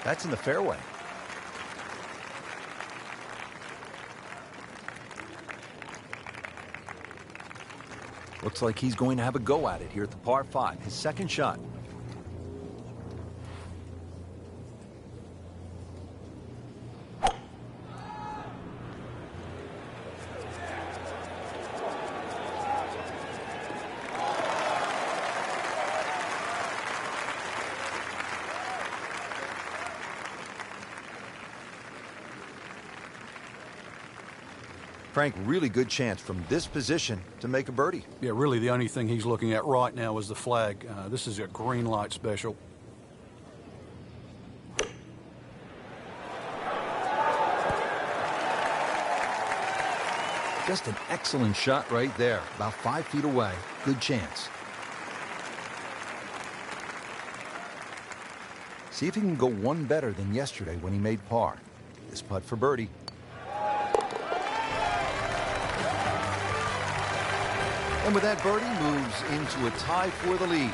That's in the fairway. Looks like he's going to have a go at it here at the par 5, his second shot. Frank, really good chance from this position to make a birdie. Yeah, really the only thing he's looking at right now is the flag. This is a green light special. Just an excellent shot right there. About 5 feet away. Good chance. See if he can go one better than yesterday when he made par. This putt for birdie. And with that, birdie moves into a tie for the lead.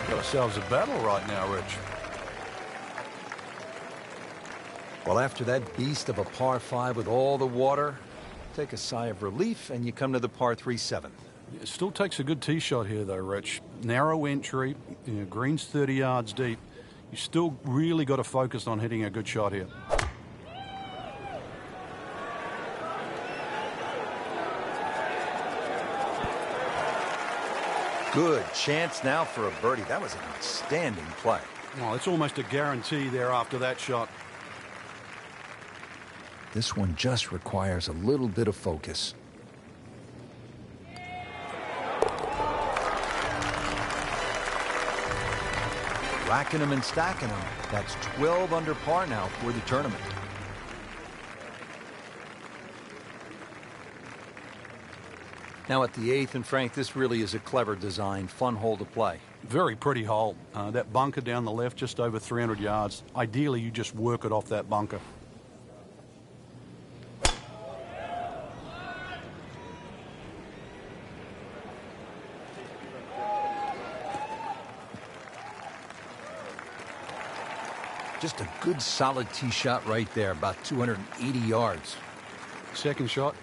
Got ourselves a battle right now, Rich. Well, after that beast of a par 5 with all the water, take a sigh of relief, and you come to the par 3-7. It still takes a good tee shot here, though, Rich. Narrow entry, greens 30 yards deep. You still really got to focus on hitting a good shot here. Good chance now for a birdie. That was an outstanding play. Well, it's almost a guarantee there after that shot. This one just requires a little bit of focus. Racking them and stacking them. That's 12 under par now for the tournament. Now at the 8th, and Frank, this really is a clever design, fun hole to play. Very pretty hole. That bunker down the left, just over 300 yards. Ideally, you just work it off that bunker. Just a good solid tee shot right there, about 280 yards. Second shot.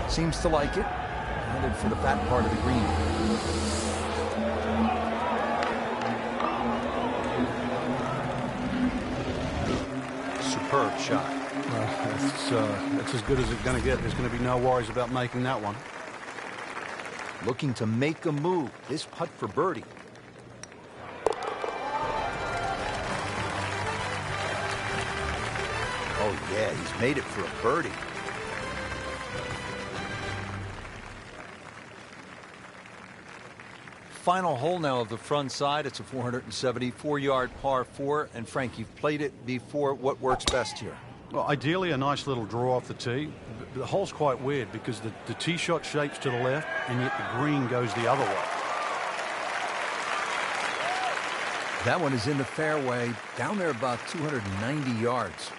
Seems to like it. Headed for the fat part of the green. Superb shot. That's as good as it's going to get. There's going to be no worries about making that one. Looking to make a move. This putt for birdie. Oh, yeah, he's made it for a birdie. Final hole now of the front side. It's a 474-yard par 4. And Frank, you've played it before. What works best here? Well, ideally, a nice little draw off the tee. The hole's quite weird because the tee shot shapes to the left, and yet the green goes the other way. That one is in the fairway, down there about 290 yards.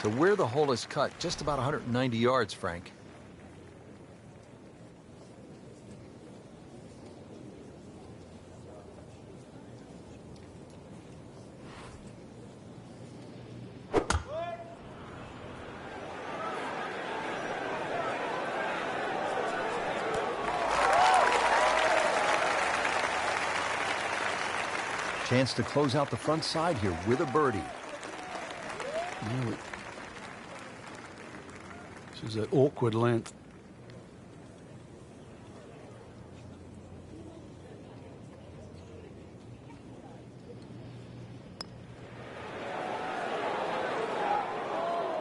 To where the hole is cut, just about 190 yards, Frank. Chance to close out the front side here with a birdie. This is an awkward length.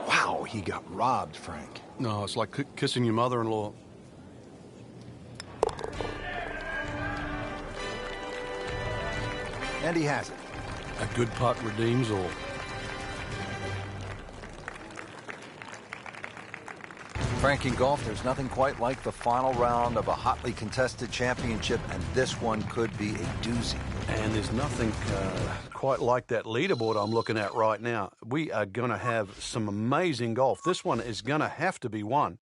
Wow, he got robbed, Frank. No, it's like kissing your mother-in-law. And he has it. A good putt redeems all. Frank, in golf, there's nothing quite like the final round of a hotly contested championship, and this one could be a doozy. And there's nothing quite like that leaderboard I'm looking at right now. We are going to have some amazing golf. This one is going to have to be won.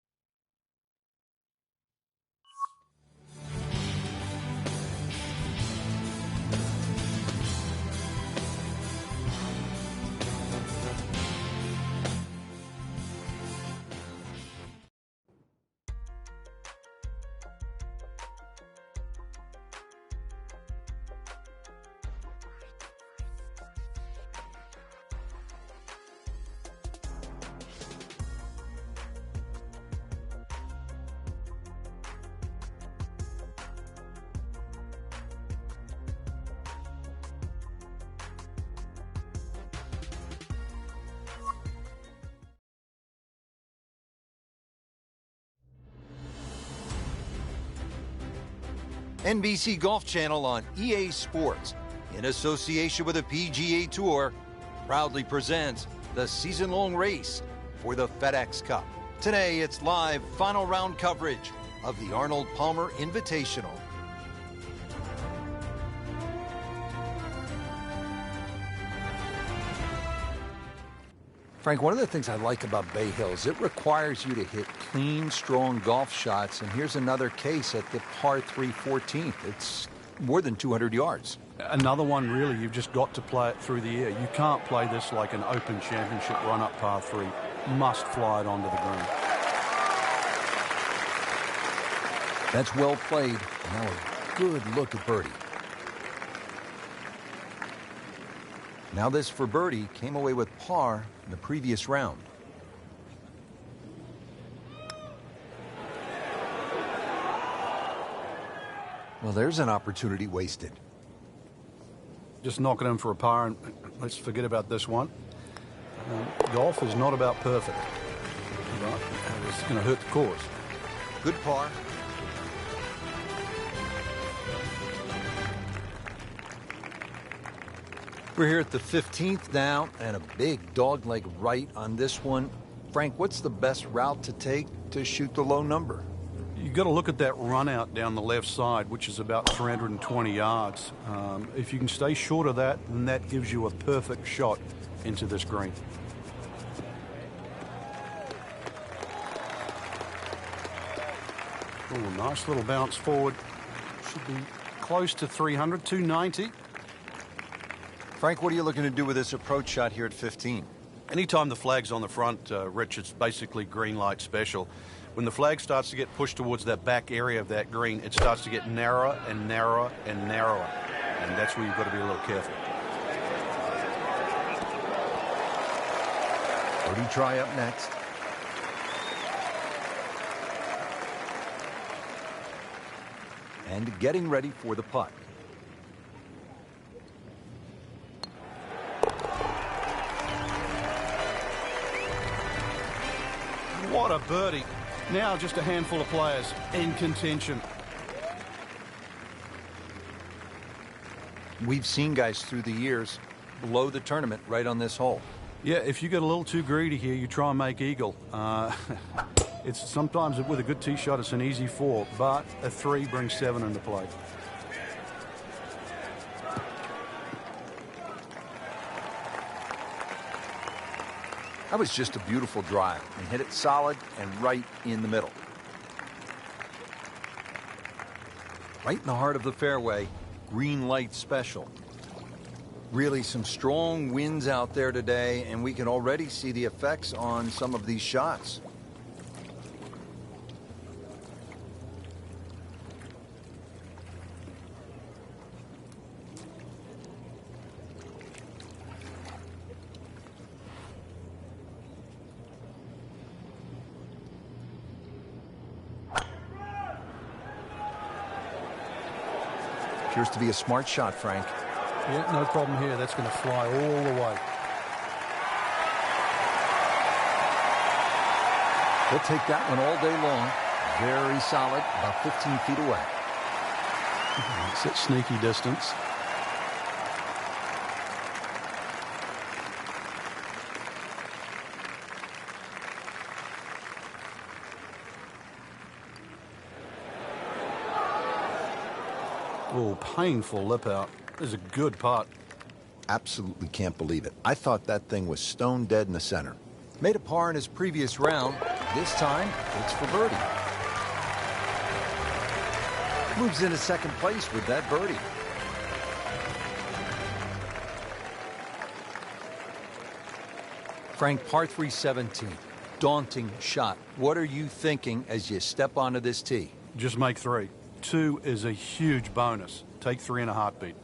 NBC Golf Channel on EA Sports, in association with the PGA Tour, proudly presents the season-long race for the FedEx Cup. Today, it's live final round coverage of the Arnold Palmer Invitational. Frank, one of the things I like about Bay Hills, it requires you to hit clean, strong golf shots. And here's another case at the par 3 14th. It's more than 200 yards. Another one, really, you've just got to play it through the air. You can't play this like an Open Championship run-up par 3. Must fly it onto the green. That's well played. Now a good look at birdie. Now this for birdie came away with par in the previous round. Well, there's an opportunity wasted. Just knock it in for a par, and let's forget about this one. Golf is not about perfect. But it's going to hurt the course. Good par. We're here at the 15th now, and a big dogleg right on this one. Frank, what's the best route to take to shoot the low number? You've got to look at that run out down the left side, which is about 320 yards. If you can stay short of that, then that gives you a perfect shot into this green. Oh, nice little bounce forward. Should be close to 300, 290. Frank, what are you looking to do with this approach shot here at 15? Anytime the flag's on the front, Rich, it's basically green light special. When the flag starts to get pushed towards that back area of that green, it starts to get narrower and narrower and narrower. And that's where you've got to be a little careful. Birdie try up next. And getting ready for the putt. What a birdie. Now just a handful of players in contention. We've seen guys through the years blow the tournament right on this hole. Yeah, if you get a little too greedy here, you try and make eagle. It's sometimes with a good tee shot, it's an easy 4, but a 3 brings 7 into play. That was just a beautiful drive and hit it solid and right in the middle. Right in the heart of the fairway, green light special. Really some strong winds out there today, and we can already see the effects on some of these shots. Appears to be a smart shot, Frank. Yeah, no problem here. That's going to fly all the way. He'll take that one all day long. Very solid, about 15 feet away. It's at sneaky distance. Oh, painful lip out. This is a good putt. Absolutely can't believe it. I thought that thing was stone dead in the center. Made a par in his previous round. This time, it's for birdie. Moves into second place with that birdie. Frank, par 3 17. Daunting shot. What are you thinking as you step onto this tee? Just make 3. 2 is a huge bonus. Take 3 in a heartbeat.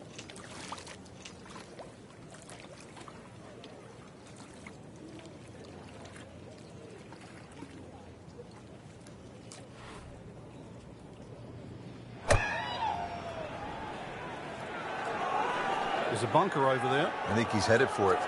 There's a bunker over there. I think he's headed for it.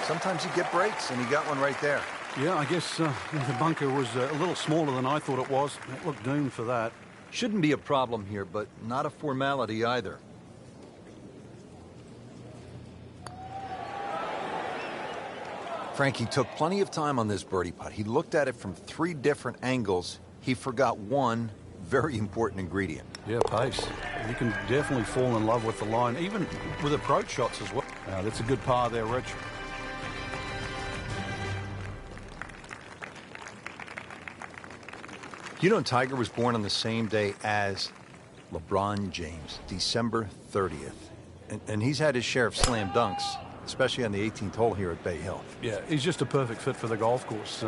Sometimes you get breaks, and he got one right there. Yeah, I guess the bunker was a little smaller than I thought it was. It looked doomed for that. Shouldn't be a problem here, but not a formality either. Frankie took plenty of time on this birdie putt. He looked at it from 3 different angles. He forgot one very important ingredient. Yeah, pace. You can definitely fall in love with the line, even with approach shots as well. That's a good par there, Rich. You know, Tiger was born on the same day as LeBron James, December 30th. And he's had his share of slam dunks, especially on the 18th hole here at Bay Hill. Yeah, he's just a perfect fit for the golf course.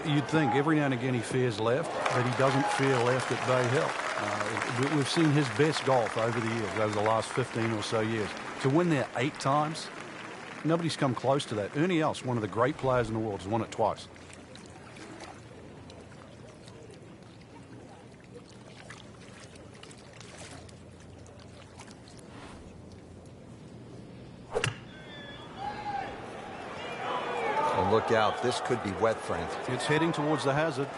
You'd think every now and again he fears left, but he doesn't fear left at Bay Hill. We've seen his best golf over the years, over the last 15 or so years. To win there 8 times, nobody's come close to that. Ernie Els, one of the great players in the world, has won it twice. And look out, this could be wet, Frank. It's heading towards the hazard.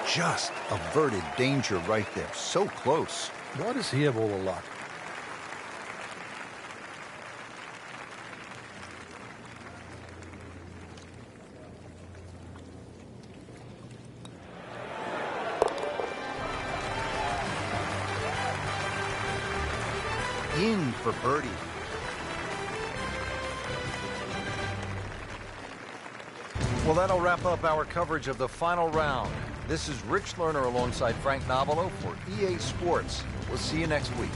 Just averted danger right there. So close. Why does he have all the luck? In for birdie. Well, that'll wrap up our coverage of the final round. This is Rich Lerner alongside Frank Novelo for EA Sports. We'll see you next week.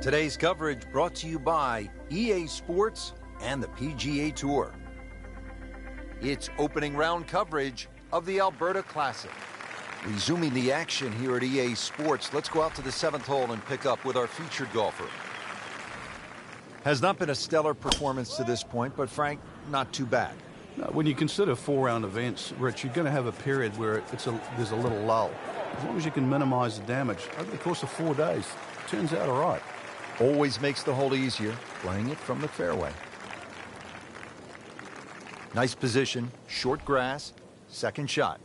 Today's coverage brought to you by EA Sports and the PGA Tour. It's opening round coverage of the Alberta Classic. Resuming the action here at EA Sports, let's go out to the 7th hole and pick up with our featured golfer. Has not been a stellar performance to this point, but Frank, not too bad. When you consider 4-round events, Rich, you're going to have a period where there's a little lull. As long as you can minimize the damage over the course of 4 days, turns out all right. Always makes the hole easier, playing it from the fairway. Nice position, short grass, second shot.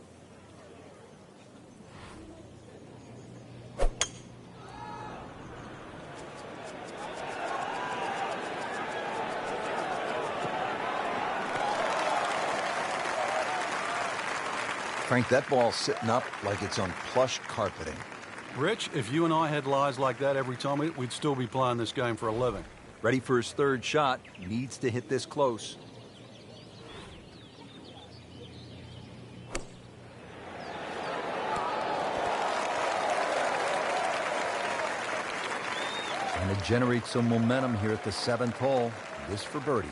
Frank, that ball's sitting up like it's on plush carpeting. Rich, if you and I had lies like that every time, we'd still be playing this game for a living. Ready for his third shot. Needs to hit this close. Trying to generate some momentum here at the 7th hole. This for birdie.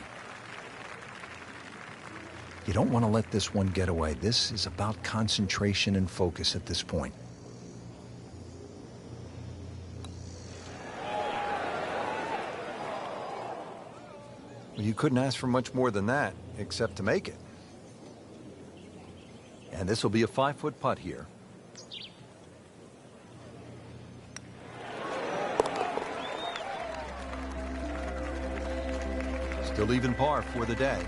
You don't want to let this one get away. This is about concentration and focus at this point. Well, you couldn't ask for much more than that, except to make it. And this will be a 5-foot putt here. Still even par for the day.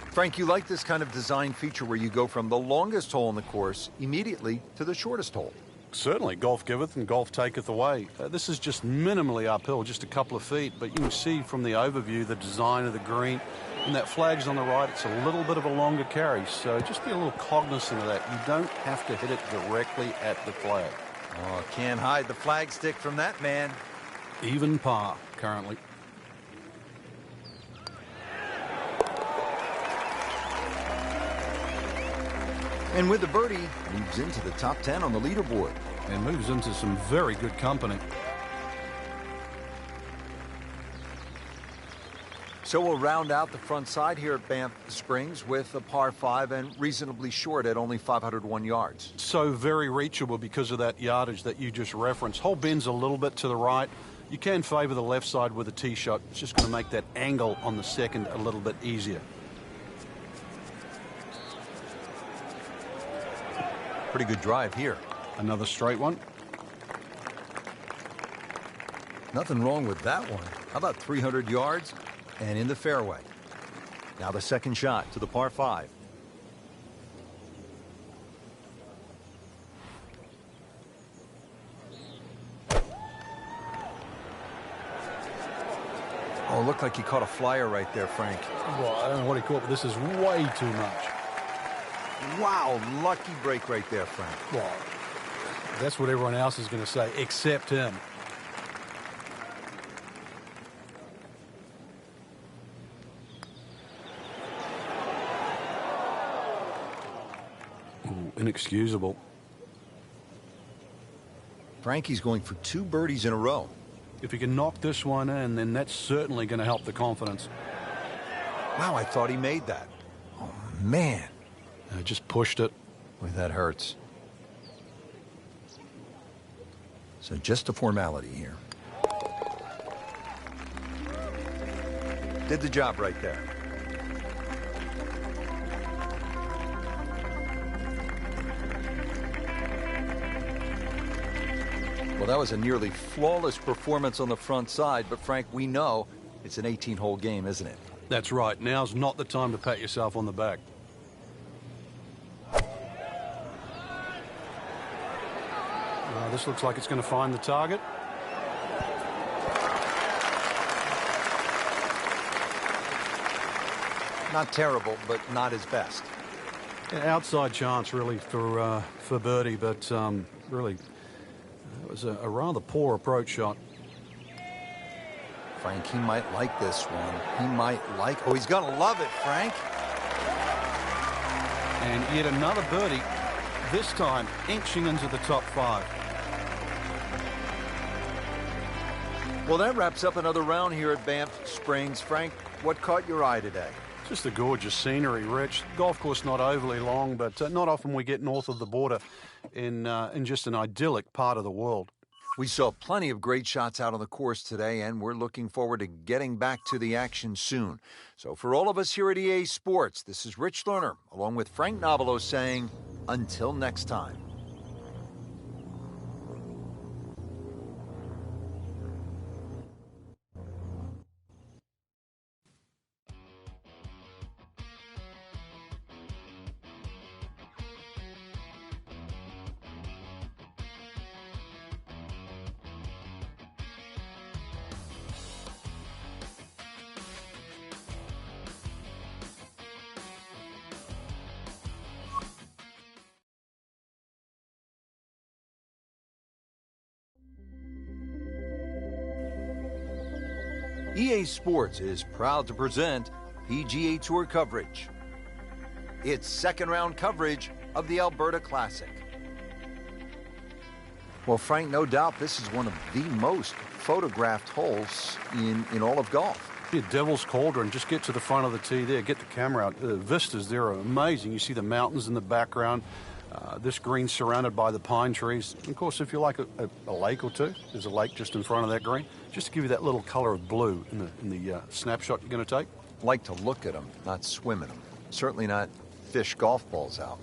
Frank, you like this kind of design feature where you go from the longest hole in the course immediately to the shortest hole. Certainly, golf giveth and golf taketh away. This is just minimally uphill, just a couple of feet, but you can see from the overview the design of the green, and that flag's on the right. It's a little bit of a longer carry, so just be a little cognizant of that. You don't have to hit it directly at the flag. Oh, can't hide the flag stick from that man. Even par currently. And with the birdie, moves into the top 10 on the leaderboard. And moves into some very good company. So we'll round out the front side here at Banff Springs with a par 5 and reasonably short at only 501 yards. So very reachable because of that yardage that you just referenced. Hole bends a little bit to the right. You can favor the left side with a tee shot. It's just going to make that angle on the second a little bit easier. Pretty good drive here. Another straight one. Nothing wrong with that one. How about 300 yards and in the fairway? Now the second shot to the par 5. Oh, looked like he caught a flyer right there, Frank. Well, I don't know what he caught, but this is way too much. Wow, lucky break right there, Frank. Well, that's what everyone else is going to say, except him. Ooh, inexcusable. Frankie's going for 2 birdies in a row. If he can knock this one in, then that's certainly going to help the confidence. Wow, I thought he made that. Oh, man. I just pushed it. Boy, that hurts. So just a formality here. Did the job right there. Well, that was a nearly flawless performance on the front side, but Frank, we know it's an 18-hole game, isn't it? That's right. Now's not the time to pat yourself on the back. This looks like it's going to find the target. Not terrible, but not his best. Yeah, outside chance, really, for birdie, but really, it was a rather poor approach shot. Frank, he might like this one. He might like... Oh, he's going to love it, Frank. And yet another birdie, this time inching into the top 5. Well, that wraps up another round here at Banff Springs. Frank, what caught your eye today? Just the gorgeous scenery, Rich. Golf course not overly long, but not often we get north of the border in just an idyllic part of the world. We saw plenty of great shots out on the course today, and we're looking forward to getting back to the action soon. So for all of us here at EA Sports, this is Rich Lerner, along with Frank Nobilo, saying, until next time. EA Sports is proud to present PGA Tour coverage. It's second round coverage of the Alberta Classic. Well, Frank, no doubt this is one of the most photographed holes in all of golf. Yeah, Devil's Cauldron, just get to the front of the tee there, get the camera out. The vistas there are amazing. You see the mountains in the background. This green surrounded by the pine trees. Of course, if you like a lake or two, there's a lake just in front of that green, just to give you that little color of blue in the snapshot you're going to take. Like to look at them, not swim in them. Certainly not fish golf balls out.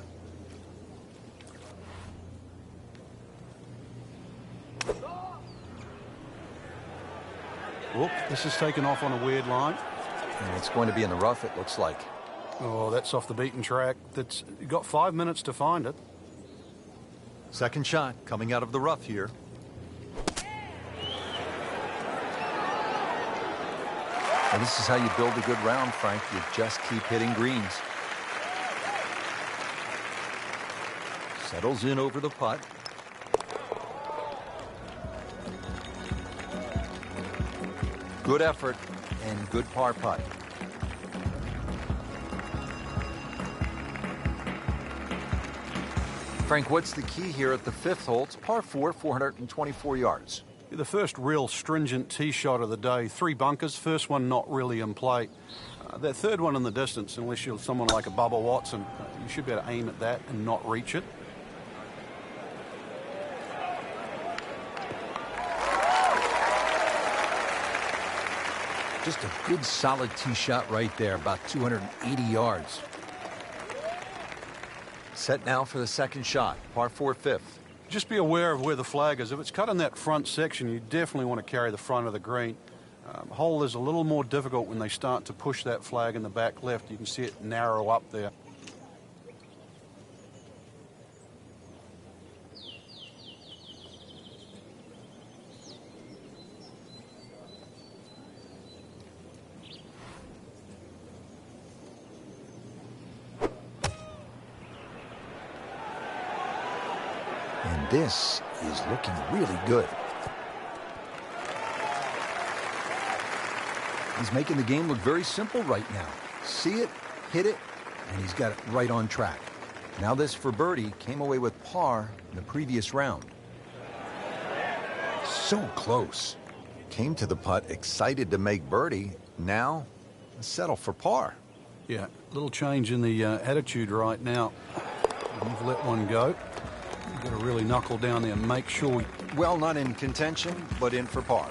Whoop, this is taken off on a weird line. And it's going to be in the rough, it looks like. Oh, that's off the beaten track. You've got 5 minutes to find it. Second shot coming out of the rough here. And this is how you build a good round, Frank. You just keep hitting greens. Settles in over the putt. Good effort and good par putt. Frank, what's the key here at the fifth hole? It's par 4, 424 yards. The first real stringent tee shot of the day. 3 bunkers, first one not really in play. That third one in the distance, unless you're someone like a Bubba Watson, you should be able to aim at that and not reach it. Just a good solid tee shot right there, about 280 yards. Set now for the second shot, par 4 fifth. Just be aware of where the flag is. If it's cut in that front section, you definitely want to carry the front of the green. Hole is a little more difficult when they start to push that flag in the back left. You can see it narrow up there. And this is looking really good. He's making the game look very simple right now. See it, hit it, and he's got it right on track. Now this for birdie came away with par in the previous round. So close. Came to the putt, excited to make birdie. Now, settle for par. Yeah, a little change in the attitude right now. You've let one go. You've got to really knuckle down there and make sure. Well, not in contention, but in for par.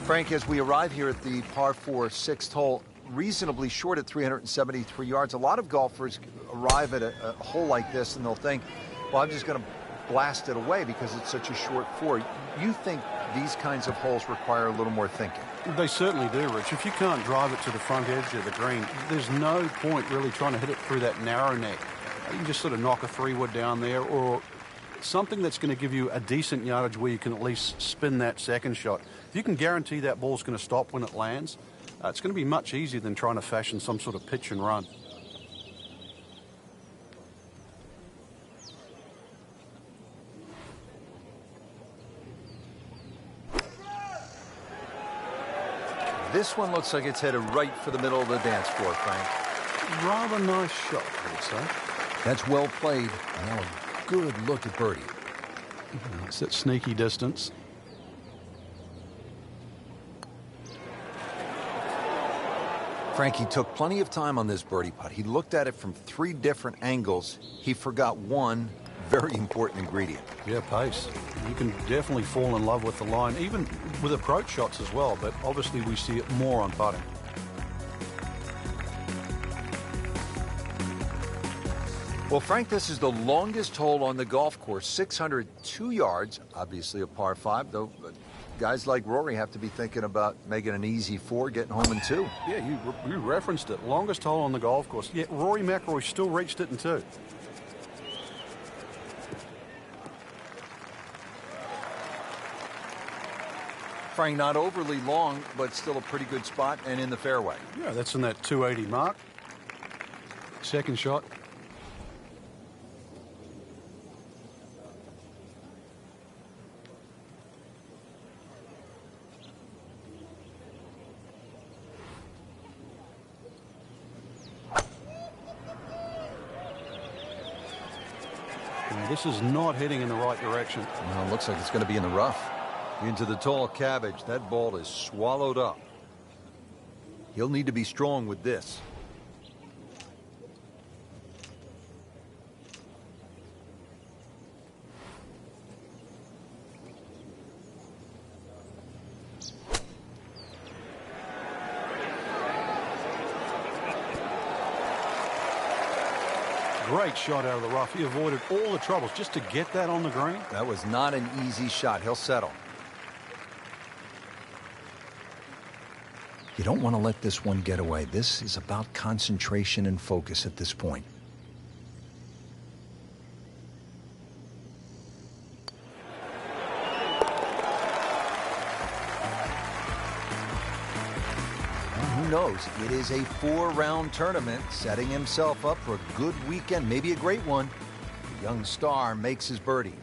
Frank, as we arrive here at the par 4 sixth hole, reasonably short at 373 yards, a lot of golfers arrive at a hole like this and they'll think, well, I'm just going to blast it away because it's such a short 4. You think these kinds of holes require a little more thinking? They certainly do, Rich. If you can't drive it to the front edge of the green, there's no point really trying to hit it through that narrow neck. You can just sort of knock a 3-wood down there or something that's going to give you a decent yardage where you can at least spin that second shot. If you can guarantee that ball's going to stop when it lands, it's going to be much easier than trying to fashion some sort of pitch and run. This one looks like it's headed right for the middle of the dance floor, Frank. Rather nice shot, I would say. That's well played. And now a good look at birdie. It's that sneaky distance. Frankie took plenty of time on this birdie putt. He looked at it from 3 different angles. He forgot one very important ingredient. Yeah, pace. You can definitely fall in love with the line, even with approach shots as well, but obviously we see it more on putting. Well, Frank, this is the longest hole on the golf course, 602 yards, obviously a par 5, though guys like Rory have to be thinking about making an easy 4, getting home in 2. Yeah, you referenced it. Longest hole on the golf course. Yet Rory McIlroy still reached it in 2. Frank, not overly long, but still a pretty good spot and in the fairway. Yeah, that's in that 280 mark. Second shot. This is not heading in the right direction. Well, it looks like it's going to be in the rough. Into the tall cabbage. That ball is swallowed up. He'll need to be strong with this. Great shot out of the rough. He avoided all the troubles just to get that on the green. That was not an easy shot. He'll settle. You don't want to let this one get away. This is about concentration and focus at this point. Who knows? It is a 4-round tournament, setting himself up for a good weekend, maybe a great one. The young star makes his birdie.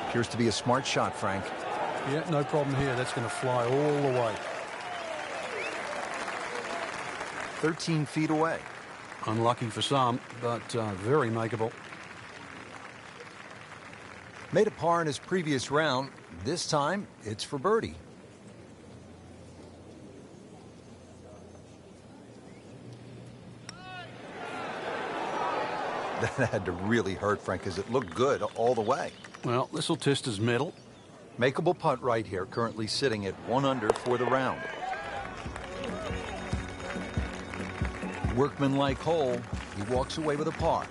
Appears to be a smart shot, Frank. Yeah, no problem here. That's going to fly all the way. 13 feet away. Unlucky for some, but very makeable. Made a par in his previous round. This time, it's for birdie. That had to really hurt, Frank, because it looked good all the way. Well, this will test his mettle. Makeable putt right here, currently sitting at 1 under for the round. Workmanlike hole. He walks away with a par.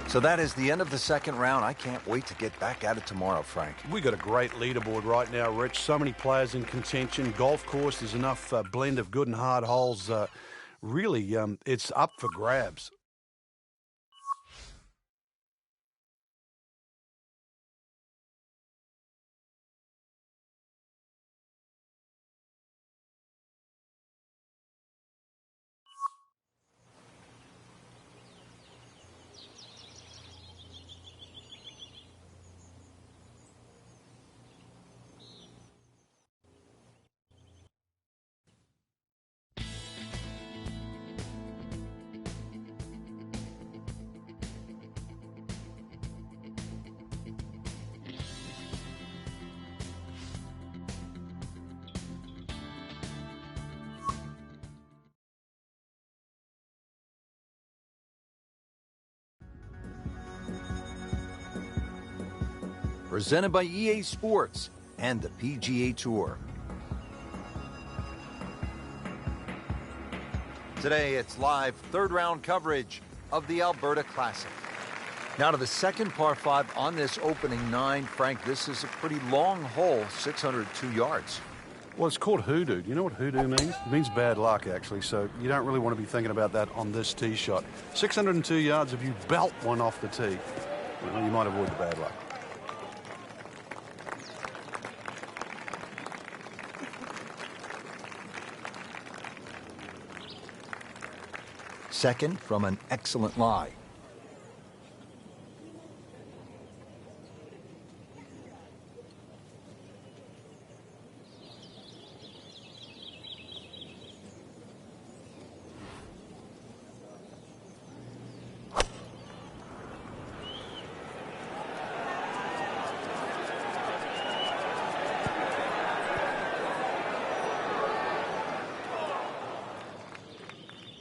So that is the end of the second round. I can't wait to get back at it tomorrow, Frank. We got a great leaderboard right now, Rich. So many players in contention. Golf course, there's enough blend of good and hard holes. Really, it's up for grabs. Presented by EA Sports and the PGA Tour. Today, it's live third-round coverage of the Alberta Classic. Now to the second par 5 on this opening 9. Frank, this is a pretty long hole, 602 yards. Well, it's called hoodoo. Do you know what hoodoo means? It means bad luck, actually, so you don't really want to be thinking about that on this tee shot. 602 yards, if you belt one off the tee, well, you might avoid the bad luck. second from an excellent lie.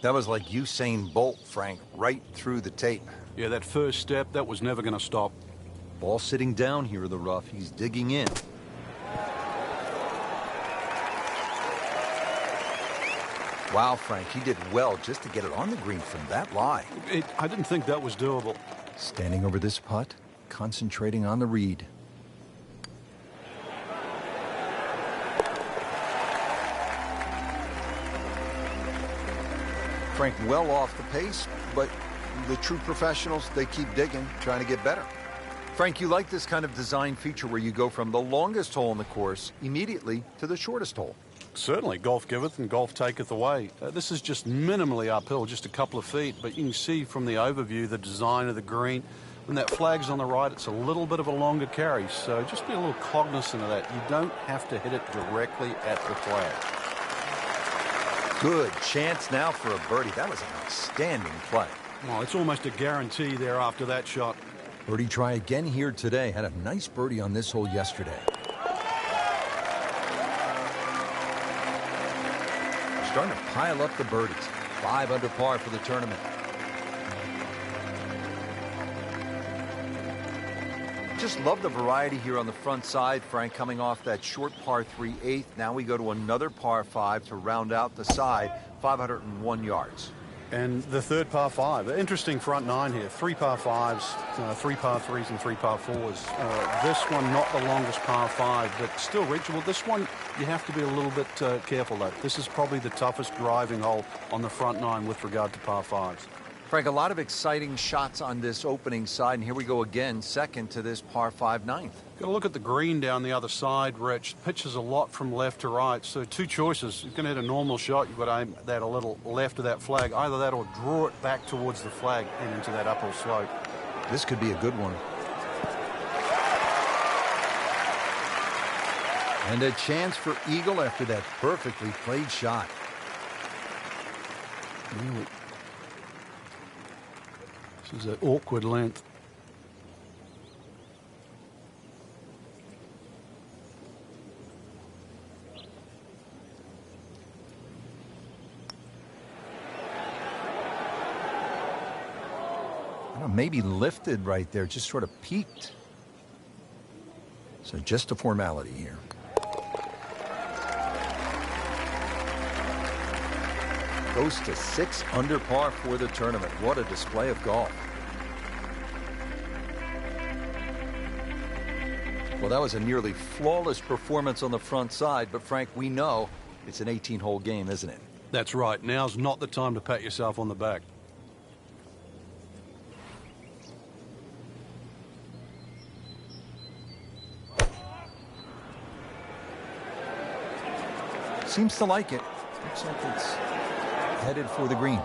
That was like Usain Bolt, Frank, right through the tape. Yeah, that first step, that was never going to stop. Ball sitting down here in the rough. He's digging in. Wow, Frank, he did well just to get it on the green from that lie. I didn't think that was doable. Standing over this putt, concentrating on the read. Frank well off the pace, but the true professionals, they keep digging, trying to get better. Frank, you like this kind of design feature where you go from the longest hole in the course immediately to the shortest hole. Certainly, golf giveth and golf taketh away. This is just minimally uphill, just a couple of feet, but you can see from the overview the design of the green. When that flag's on the right, it's a little bit of a longer carry, so just be a little cognizant of that. You don't have to hit it directly at the flag. Good chance now for a birdie. That was an outstanding play. Well, it's almost a guarantee there after that shot. Birdie try again here today. Had a nice birdie on this hole yesterday. Starting to pile up the birdies. 5 under par for the tournament. Just love the variety here on the front side, Frank, coming off that short par 3 8th. Now we go to another par 5 to round out the side, 501 yards. And the third par 5. Interesting front 9 here. 3 par 5s, 3 par 3s, and 3 par 4s. This one not the longest par 5, but still reachable. This one, you have to be a little bit careful, though. This is probably the toughest driving hole on the front 9 with regard to par 5s. Frank, a lot of exciting shots on this opening side, and here we go again, second to this par 5 ninth. Got to look at the green down the other side, Rich. Pitches a lot from left to right, so 2 choices. You're going to hit a normal shot. You've got to aim that a little left of that flag. Either that or draw it back towards the flag and into that uphill slope. This could be a good one. And a chance for eagle after that perfectly played shot. Really. This is an awkward length. Maybe lifted right there, just sort of peaked. So just a formality here. Goes to 6 under par for the tournament. What a display of golf. Well, that was a nearly flawless performance on the front side, but Frank, we know it's an 18-hole game, isn't it? That's right. Now's not the time to pat yourself on the back. Seems to like it. Looks like it's headed for the green.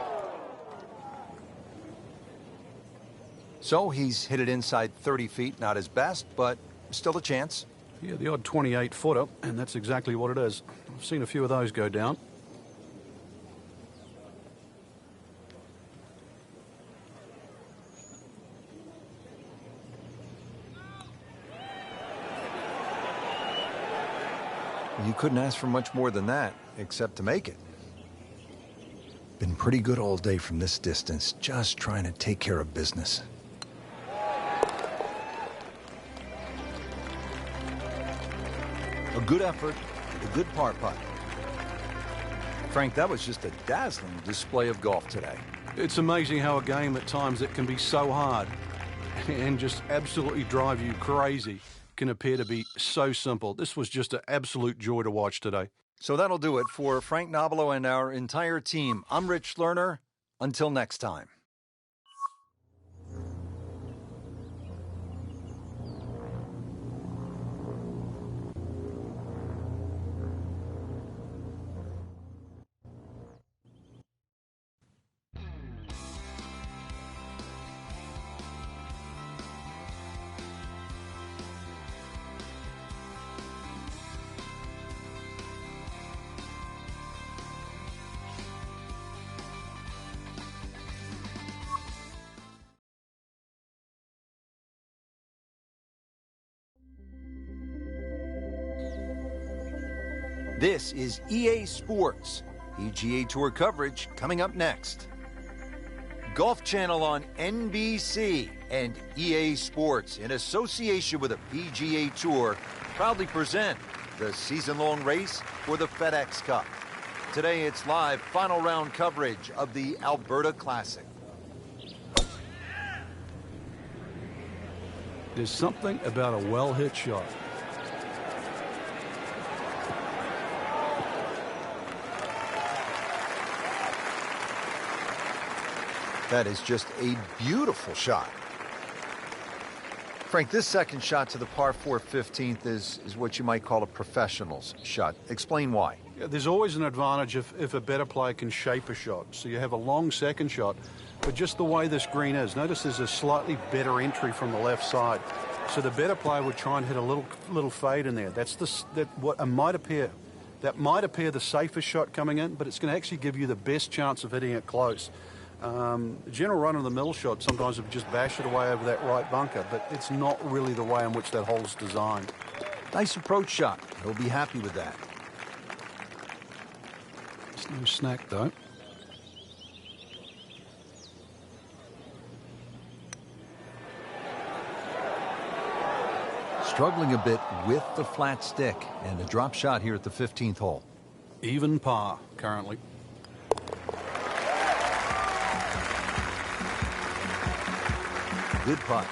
So he's hit it inside 30 feet. Not his best, but still a chance. Yeah, the odd 28-footer, and that's exactly what it is. I've seen a few of those go down. You couldn't ask for much more than that, except to make it. Been pretty good all day from this distance, just trying to take care of business. A good effort, a good par putt. Frank, that was just a dazzling display of golf today. It's amazing how a game at times that can be so hard and just absolutely drive you crazy can appear to be so simple. This was just an absolute joy to watch today. So that'll do it for Frank Nobilo and our entire team. I'm Rich Lerner. Until next time. This is EA Sports. PGA Tour coverage coming up next. Golf Channel on NBC and EA Sports, in association with the PGA Tour, proudly present the season-long race for the FedEx Cup. Today it's live final round coverage of the Alberta Classic. There's something about a well-hit shot. That is just a beautiful shot. Frank, this second shot to the par 4 15th is what you might call a professional's shot. Explain why. Yeah, there's always an advantage if a better player can shape a shot. So you have a long second shot, but just the way this green is. Notice there's a slightly better entry from the left side. So the better player would try and hit a little fade in there. That's what might appear. That might appear the safest shot coming in, but it's going to actually give you the best chance of hitting it close. The general run-of-the-mill shot sometimes would just bash it away over that right bunker, but it's not really the way in which that hole's designed. Nice approach shot. He'll be happy with that. It's no snack, though. Struggling a bit with the flat stick, and a drop shot here at the 15th hole. Even par currently. Good putt.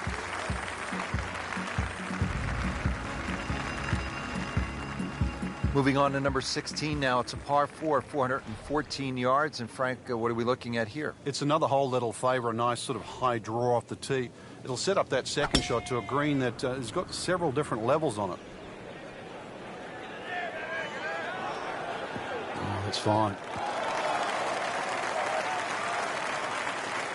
Moving on to number 16 now. It's a par 4, 414 yards. And Frank, what are we looking at here? It's another hole that'll favor a nice sort of high draw off the tee. It'll set up that second shot to a green that has got several different levels on it. Oh, that's fine.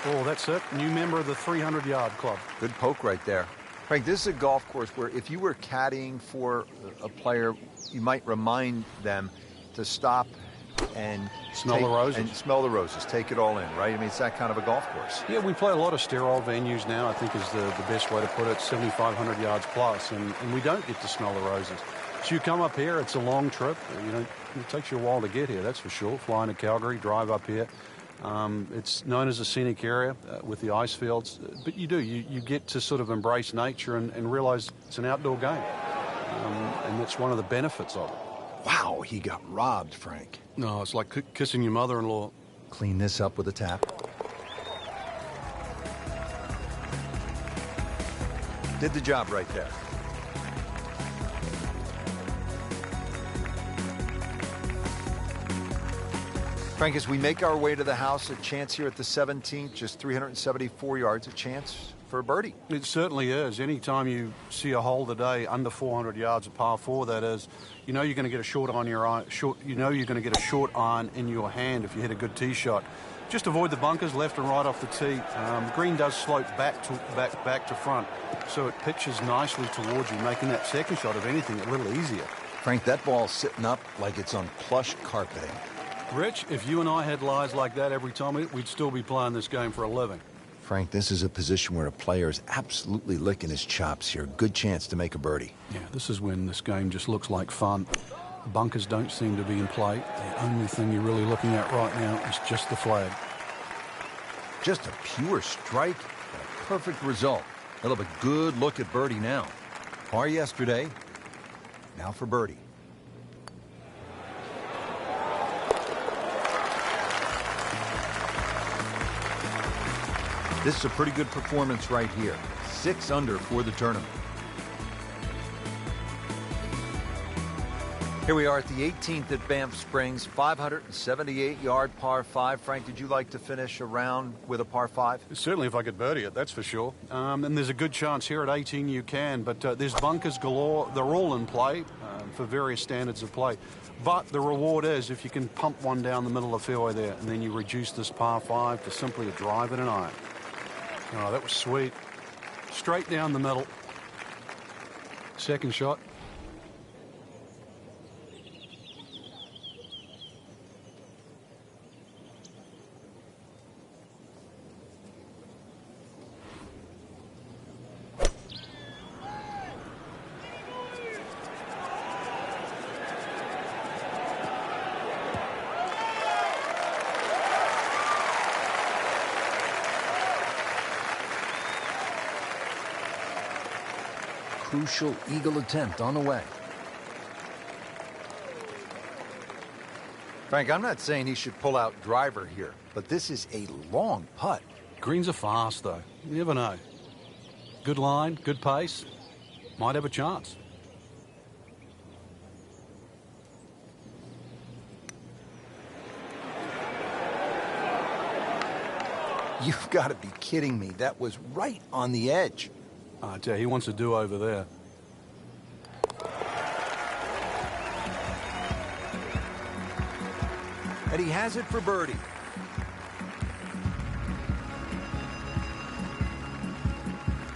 Oh, that's it. New member of the 300-yard club. Good poke right there. Frank, this is a golf course where if you were caddying for a player, you might remind them to stop and smell the roses. And smell the roses. Take it all in, right? I mean, it's that kind of a golf course. Yeah, we play a lot of sterile venues now, I think is the best way to put it, 7,500 yards plus, and we don't get to smell the roses. So you come up here, it's a long trip. It takes you a while to get here, that's for sure. Flying to Calgary, drive up here. It's known as a scenic area with the ice fields, but you get to sort of embrace nature and realize it's an outdoor game, and that's one of the benefits of it. Wow, he got robbed, Frank. No, it's like kissing your mother-in-law. Clean this up with a tap. Did the job right there. Frank, as we make our way to the house, a chance here at the 17th, just 374 yards, a chance for a birdie. It certainly is. Anytime you see a hole today under 400 yards, a par 4 that is, you know you're going to get a short on your eye. You know you're going to get a short iron in your hand if you hit a good tee shot. Just avoid the bunkers left and right off the tee. The green does slope back to front, so it pitches nicely towards you, making that second shot, if anything, a little easier. Frank, that ball's sitting up like it's on plush carpeting. Rich, if you and I had lies like that every time, we'd still be playing this game for a living. Frank, this is a position where a player is absolutely licking his chops here. Good chance to make a birdie. Yeah, this is when this game just looks like fun. Bunkers don't seem to be in play. The only thing you're really looking at right now is just the flag. Just a pure strike and a perfect result. He'll have a good look at birdie now. Par yesterday, now for birdie. This is a pretty good performance right here. 6 under for the tournament. Here we are at the 18th at Banff Springs, 578-yard par 5. Frank, did you like to finish a round with a par 5? Certainly if I could birdie it, that's for sure. And there's a good chance here at 18 you can, but there's bunkers galore. They're all in play for various standards of play. But the reward is if you can pump one down the middle of the fairway there, and then you reduce this par 5 to simply a drive and an iron. Oh, that was sweet. Straight down the middle. Second shot. crucial eagle attempt on the way. Frank, I'm not saying he should pull out driver here, but this is a long putt. Greens are fast, though. You never know. Good line, good pace. Might have a chance. You've got to be kidding me. That was right on the edge. I tell you, he wants a do-over there. And he has it for birdie.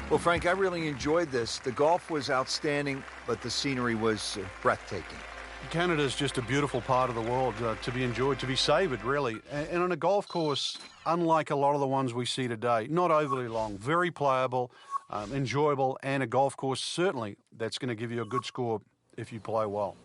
Well, Frank, I really enjoyed this. The golf was outstanding, but the scenery was breathtaking. Canada's just a beautiful part of the world to be enjoyed, to be savoured, really. And on a golf course, unlike a lot of the ones we see today, not overly long, very playable, enjoyable, and a golf course, certainly, that's going to give you a good score if you play well.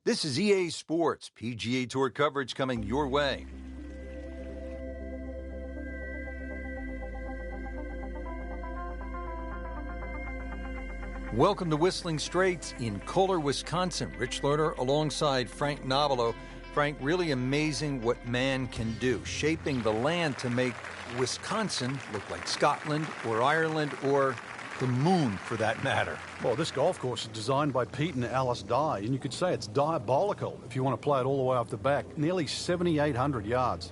This is EA Sports, PGA Tour coverage coming your way. Welcome to Whistling Straits in Kohler, Wisconsin. Rich Lerner alongside Frank Novelo. Frank, really amazing what man can do, shaping the land to make Wisconsin look like Scotland or Ireland or the moon, for that matter. Well, this golf course is designed by Pete and Alice Dye, and you could say it's diabolical if you want to play it all the way off the back. Nearly 7,800 yards.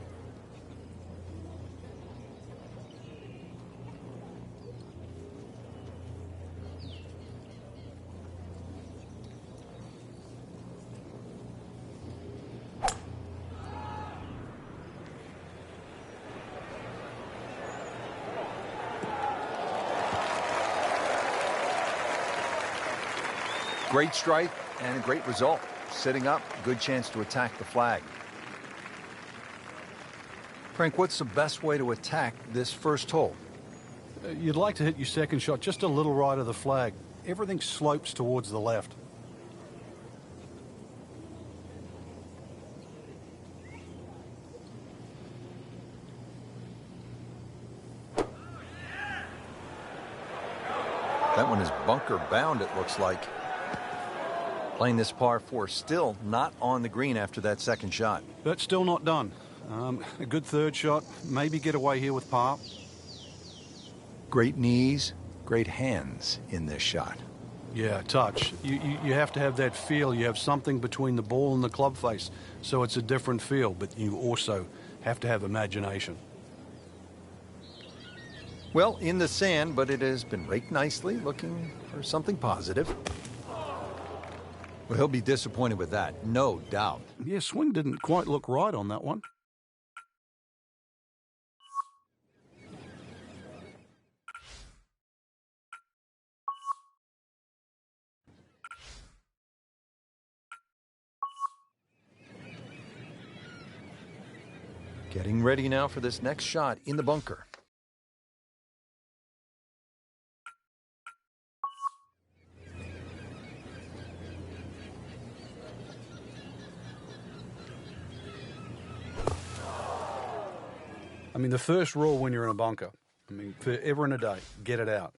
Great strike and a great result. Sitting up, good chance to attack the flag. Frank, what's the best way to attack this first hole? You'd like to hit your second shot just a little right of the flag. Everything slopes towards the left. That one is bunker bound, it looks like. Playing this par 4, still not on the green after that second shot. But still not done. A good third shot. Maybe get away here with par. Great knees, great hands in this shot. Yeah, touch. You have to have that feel. You have something between the ball and the club face, so it's a different feel, but you also have to have imagination. Well, in the sand, but it has been raked nicely, looking for something positive. Well, he'll be disappointed with that, no doubt. Yeah, swing didn't quite look right on that one. Getting ready now for this next shot in the bunker. I mean, the first rule when you're in a bunker, I mean, forever and a day, get it out.